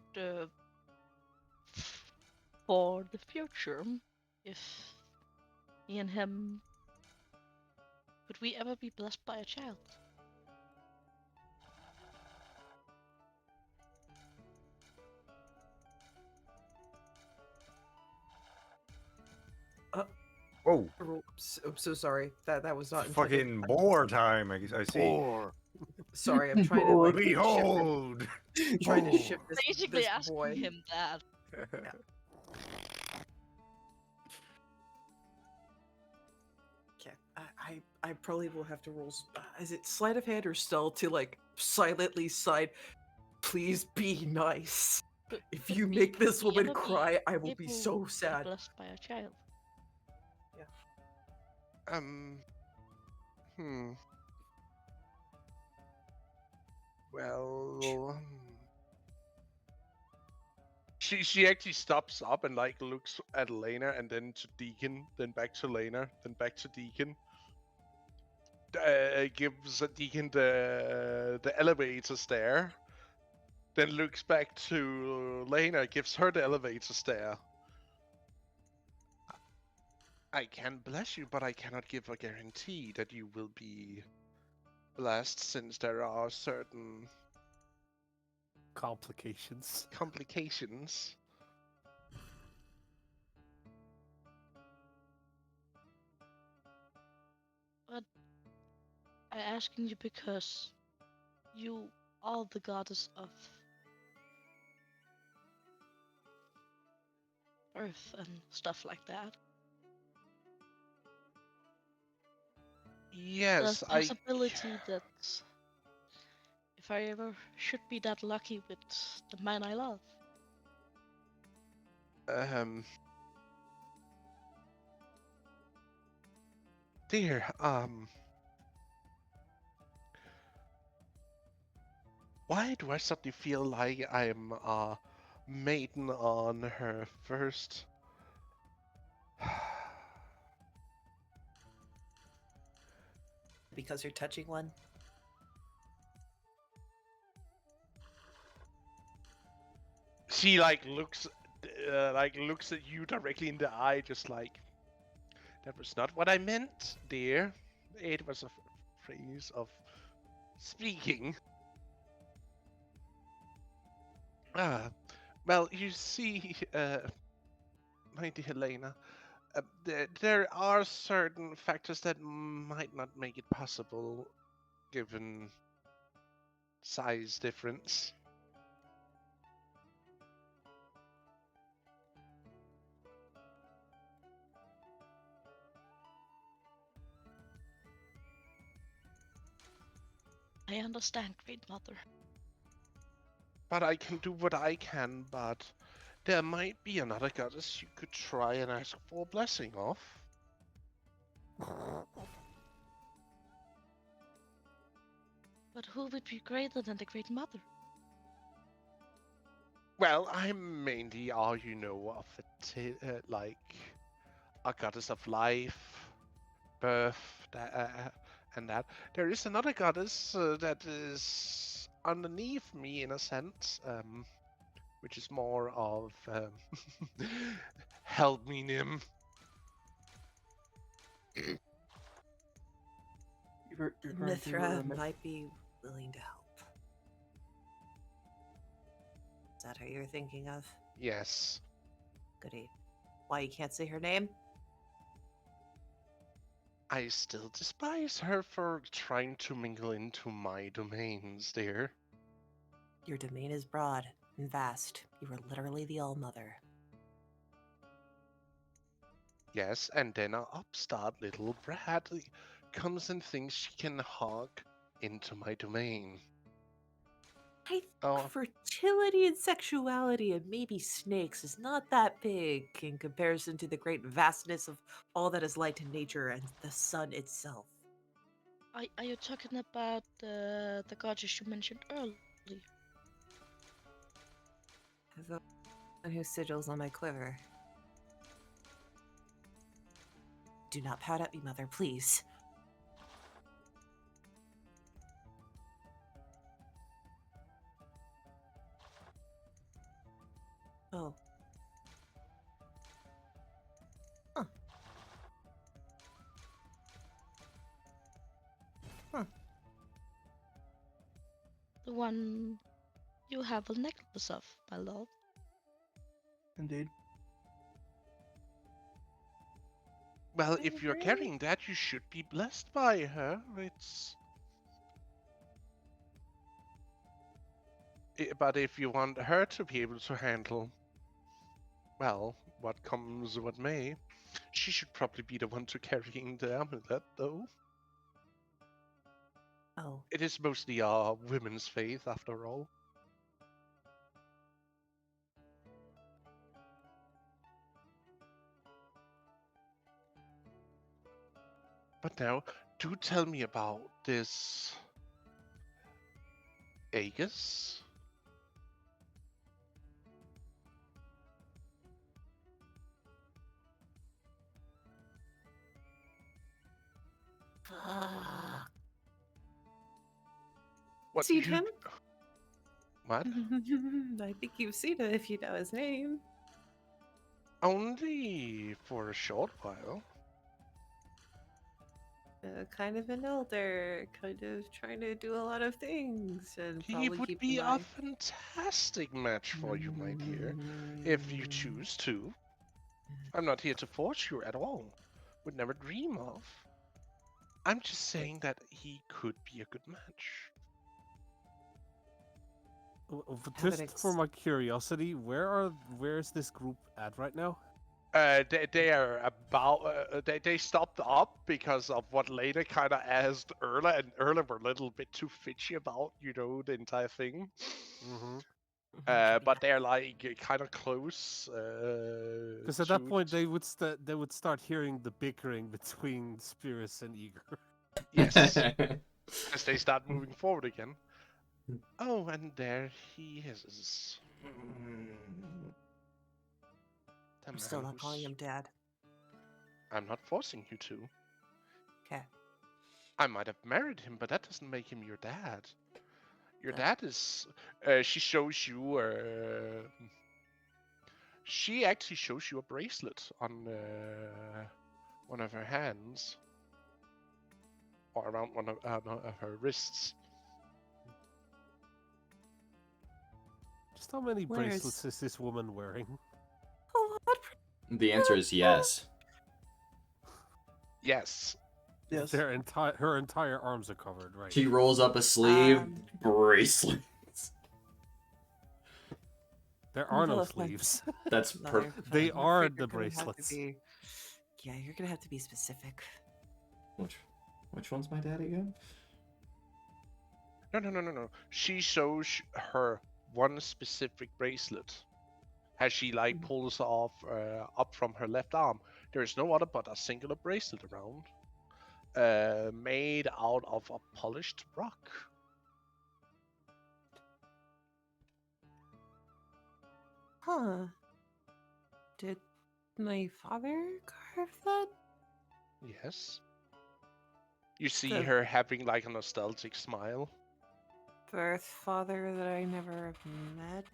for the future if me and him could we ever be blessed by a child? Whoa. I'm so sorry. That was not It's intended. fucking boar time. I see. Or Sorry, I'm trying to like Behold. trying to shift this, Basically this asking boy. him that. Okay, I probably will have to roll. Is it sleight of hand or stealth to like silently sigh? Please be nice. If you make this Could we woman ever be cry, I will be able so to be sad. blessed by a child. Hmm. Well, she actually stops up and like looks at Lena and then to Deacon, then back to Lena, then back to Deacon. Gives Deacon the elevator stare. Then looks back to Lena, gives her the elevator stare. I can bless you, but I cannot give a guarantee that you will be blessed, since there are certain complications. complications. But I'm asking you because you are the goddess of earth and stuff like that. Yes, There's a possibility that if I ever should be that lucky with the man I love, dear, why do I suddenly feel like I'm a maiden on her first because you're touching one? She looks at you directly in the eye, just like, that was not what I meant, dear. It was a phrase of speaking. Ah, well, you see, my dear Lena, there are certain factors that might not make it possible, given size difference. I understand, Great Mother. But I can do what I can, but there might be another goddess you could try and ask for a blessing of. But who would be greater than the Great Mother? Well, I'm mainly all you know of like a goddess of life, birth, and that. There is another goddess that is underneath me in a sense, which is more of help me, Nim. You're referring to, Mithra Me- might be willing to help. Is that who you're thinking of? Yes. Goody. Why you can't say her name? I still despise her for trying to mingle into my domains, dear. Your domain is broad and vast. You are literally the All-Mother. Yes, and then an upstart little brat comes and thinks she can hog into my domain. I think Oh, fertility and sexuality and maybe snakes is not that big in comparison to the great vastness of all that is light in nature and the sun itself. Are you talking about the goddess you mentioned earlier? The one who sigils on my quiver. Do not pout at me, Mother, please. Oh. Huh. Huh. The one you have a necklace of, my love. Indeed. well, I if you're agree. carrying that, you should be blessed by her. But if you want her to be able to handle, well, what comes what may, she should probably be the one to carrying the amulet, though. Oh. It is mostly our women's faith, after all. But now, do tell me about this Aegis. What Seen you? him? What? I think you've seen him if you know his name. Only for a short while. Kind of an elder, kind of trying to do a lot of things, and He probably would keep be an a eye. fantastic match for you, my dear, if you choose to. I'm not here to force you at all. Would never dream of. I'm just saying that he could be a good match. Just for my curiosity, where is this group at right now? They are about. They stopped up because of what Lena kind of asked Erla, and Erla were a little bit too fidgy about, the entire thing. Mm-hmm. But they're like kind of close. Because at that point they would start hearing the bickering between Spirits and Eager. Yes, as they start moving forward again. Oh, and there he is. The I'm still man not calling who's- him Dad. I'm not forcing you to. Okay. I might have married him, but that doesn't make him your dad. Your dad is. She shows you. She actually shows you a bracelet on one of her hands, or around one of her wrists. Just how many Where is- bracelets is this woman wearing? A lot. The answer is yes. Yes. Yes. Her entire arms are covered, right? She rolls up a sleeve, bracelet. There are no Well, if my- sleeves. That's No, perfect. They I'm are afraid the you're gonna have to bracelets. be- Yeah, you're gonna have to be specific. Which one's my dad again? No. She shows her one specific bracelet. As she like pulls off up from her left arm, there is no other but a singular bracelet around, made out of a polished rock. Huh. Did my father carve that? Yes. You see The- her having like a nostalgic smile. Birth father that I never met?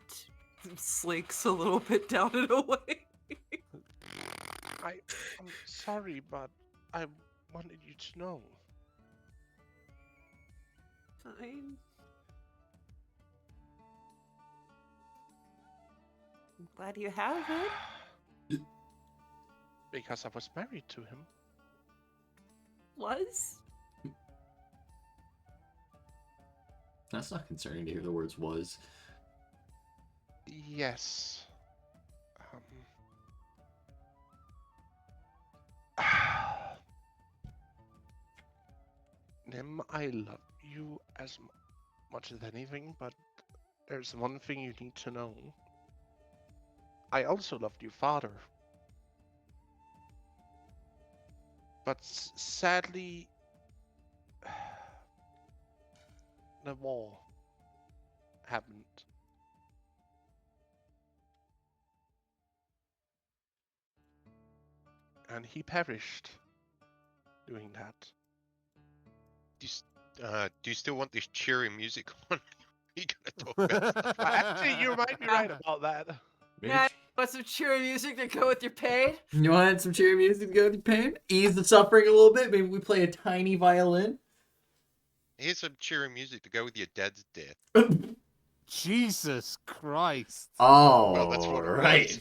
Slinks a little bit down and away. I'm sorry, but I wanted you to know. Fine. I'm glad you have it. Because I was married to him. Was? That's not concerning to hear the words was. Yes. Nim, I love you as much as anything, but there's one thing you need to know. I also loved your father. But sadly, the war happened. And he perished doing that. Do you still want this cheery music on? You gonna talk about stuff? Actually, you might be right about that. Yeah, want some cheery music to go with your pain? You want some cheery music to go with your pain? Ease the suffering a little bit? Maybe we play a tiny violin? Here's some cheery music to go with your dad's death. Jesus Christ. Oh, Well, that's what it right.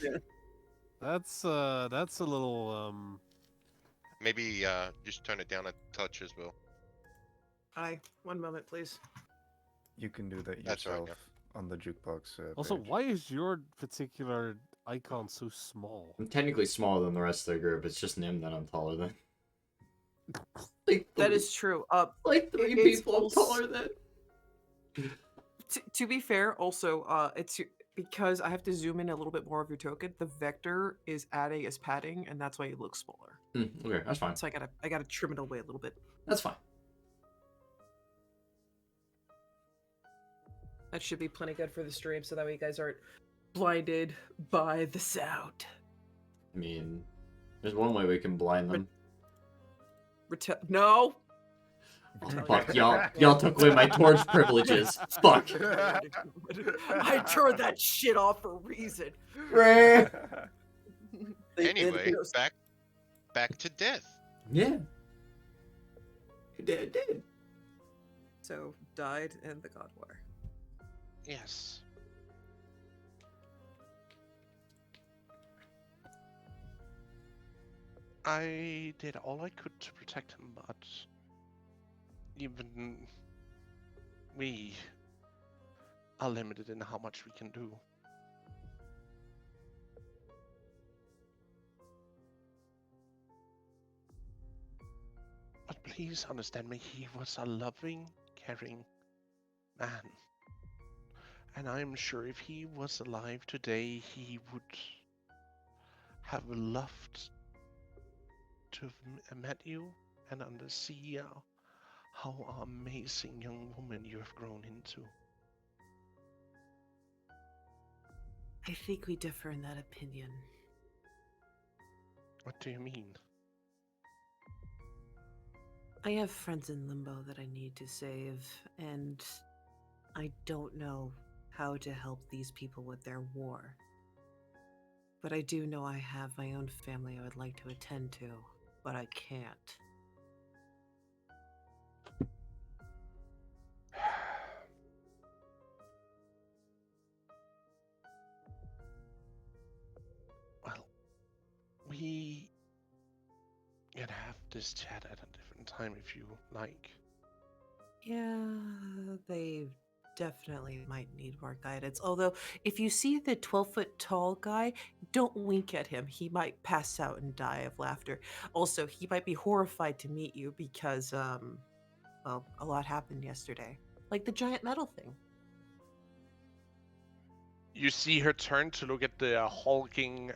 was. That's a little Maybe just turn it down a touch as well. Hi, one moment, please. You can do that That's right, yourself on the jukebox. Also, page. why is your particular icon so small? I'm technically smaller than the rest of the group. It's just Nim that I'm taller than. That is true. Like three it's people I'm also- taller than. To be fair, also, it's because I have to zoom in a little bit more of your token. The vector is adding as padding, and that's why it looks smaller. Okay, that's fine. So I gotta trim it away a little bit. That's fine. That should be plenty good for the stream, so that way you guys aren't blinded by the sound. I mean, there's one way we can blind them. No. Oh, fuck, y'all took away my torch privileges. Fuck. I turned that shit off for a reason. Anyway, back to death. Yeah. It did. So died in the God War. Yes. I did all I could to protect him, but even we are limited in how much we can do. But please understand me, he was a loving, caring man. And I'm sure if he was alive today, he would have loved to have met you and see how amazing young woman you have grown into. I think we differ in that opinion. What do you mean? I have friends in Limbo that I need to save, and I don't know how to help these people with their war. But I do know I have my own family I would like to attend to, but I can't. Well, we can have this chat at a different time if you like. Yeah, they definitely might need more guidance. Although, if you see the 12-foot tall guy, don't wink at him. He might pass out and die of laughter. Also, he might be horrified to meet you because, well, a lot happened yesterday. Like the giant metal thing. You see her turn to look at the hulking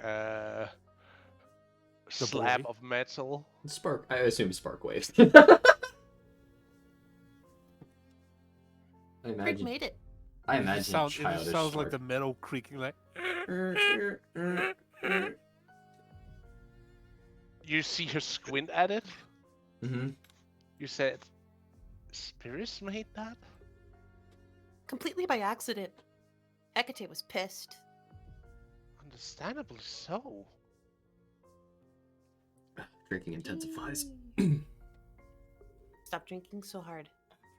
slab boy. of metal. Spark. I assume spark waves. I Freak imagine. made it. I It imagine just sounds, childish like the Spark. metal creaking like. You see her squint at it. Mm-hmm. You said, Spirits made that? Completely by accident. Hecate was pissed. Understandably so. Drinking intensifies. Stop drinking so hard.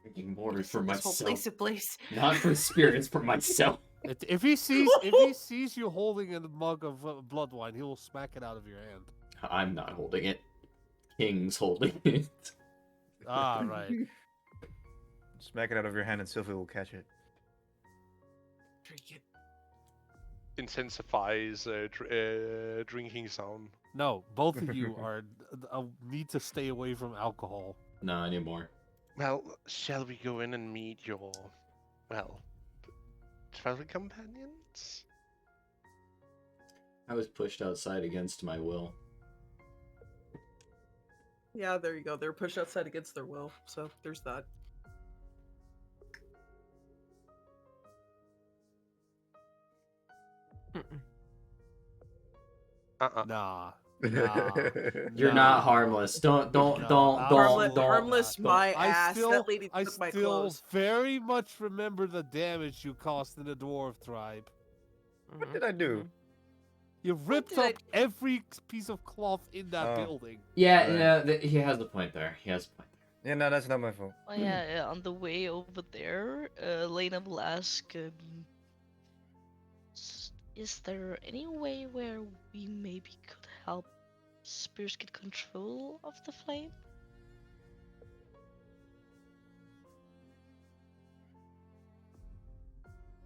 Drinking more Just for set this whole myself. place ablaze. Not for spirits, for myself. If he sees you holding a mug of blood wine, he will smack it out of your hand. I'm not holding it. King's holding it. Ah, right. Smack it out of your hand and Sylvie will catch it. Drink it. Intensifies drinking sound. No, both of you are need to stay away from alcohol. No, anymore. Well, shall we go in and meet your, well, travel companions? I was pushed outside against my will. Yeah, there you go. They're pushed outside against their will, so there's that. Nah. You're not harmless. Don't. Harmless my ass. That lady I took my still clothes. very much remember the damage you caused in the dwarf tribe. What did I do? You ripped did up every piece of cloth in that Oh. building. Yeah, he has a point there. He has a point there. Yeah, no, that's not my fault. Oh yeah, on the way over there, Lena will ask, is there any way where we maybe could help Spears get control of the flame?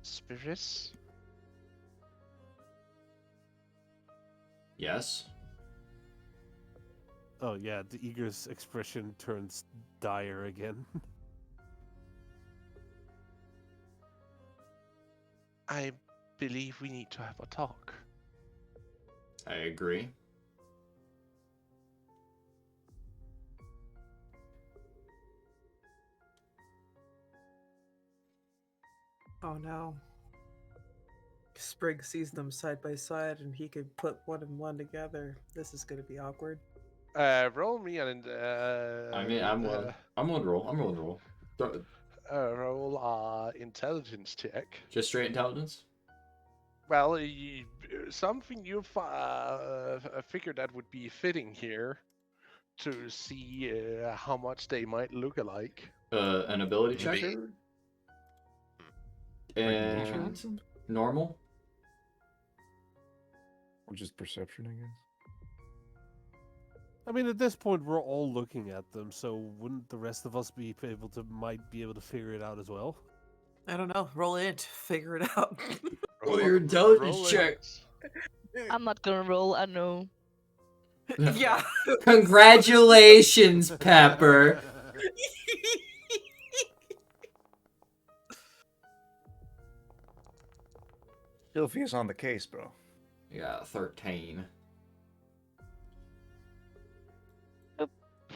Spirits? Yes. Oh yeah, the eager's expression turns dire again. I believe we need to have a talk. I agree. Oh no. Sprig sees them side by side and he could put one and one together. This is gonna be awkward. Roll me an I mean, I'm willing to roll. I'm willing to roll. roll intelligence check. Just straight intelligence. Well, something you figured that would be fitting here to see how much they might look alike. An ability check. Maybe. And normal. Or just perception, I guess. I mean, at this point, we're all looking at them, so wouldn't the rest of us might be able to figure it out as well? I don't know. Roll it. Figure it out. Roll your intelligence roll check. I'm not gonna roll, I know. Yeah. Congratulations, Pepper. Sylvie is on the case, bro. Yeah, 13.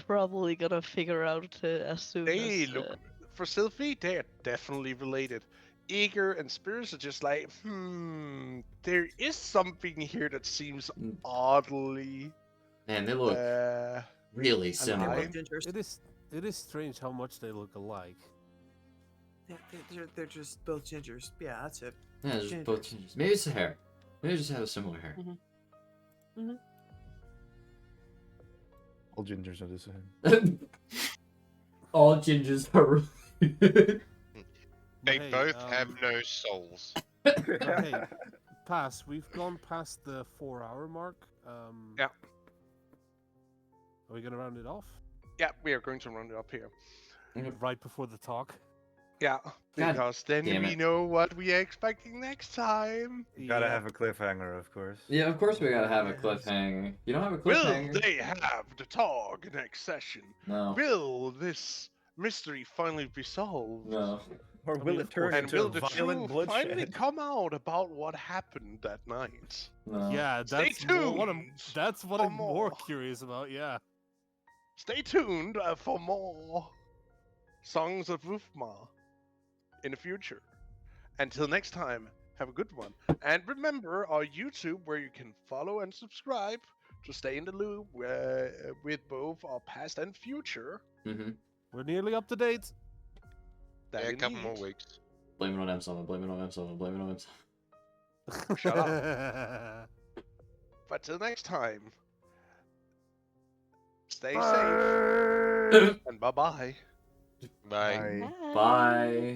Probably gonna figure out as soon They as. look, for Sylvie, they are definitely related. Eager and Spirits are just like, there is something here that seems oddly. Man, they look really similar. aligned. It is. It is strange how much they look alike. They're just both gingers. Yeah, that's it. Yeah, just both Gingers. gingers. Maybe it's the hair. Maybe they just have a similar hair. All gingers are the same. All gingers are. They Hey, both have no souls. Hey, pass. We've gone past the 4-hour mark. Yeah. Are we gonna round it off? Yeah, we are going to round it up here. Right before the talk. Yeah, God because then damn we it. know what we are expecting next time. You gotta have a cliffhanger, of course. Yeah, of course we gotta have a Yes. cliffhanger. You don't have a Will cliffhanger? they have the talk next session? No. Will this mystery finally be solved? No. Or I will mean, it of turn course. And into will a the violent truth finally bloodshed? come out about what happened that night? No. Yeah, Stay that's what I'm. tuned That's what for I'm more more. curious about. Yeah. Stay tuned for more Songs of Uthmar in the future. Until next time, have a good one. And remember our YouTube where you can follow and subscribe to stay in the loop with both our past and future. Mm-hmm. We're nearly up to date. That Yeah, a couple indeed. more weeks. Blame it on M7, blame it on M7, blame it on M7. Shut up. But till next time, stay safe and bye-bye. Bye. Bye.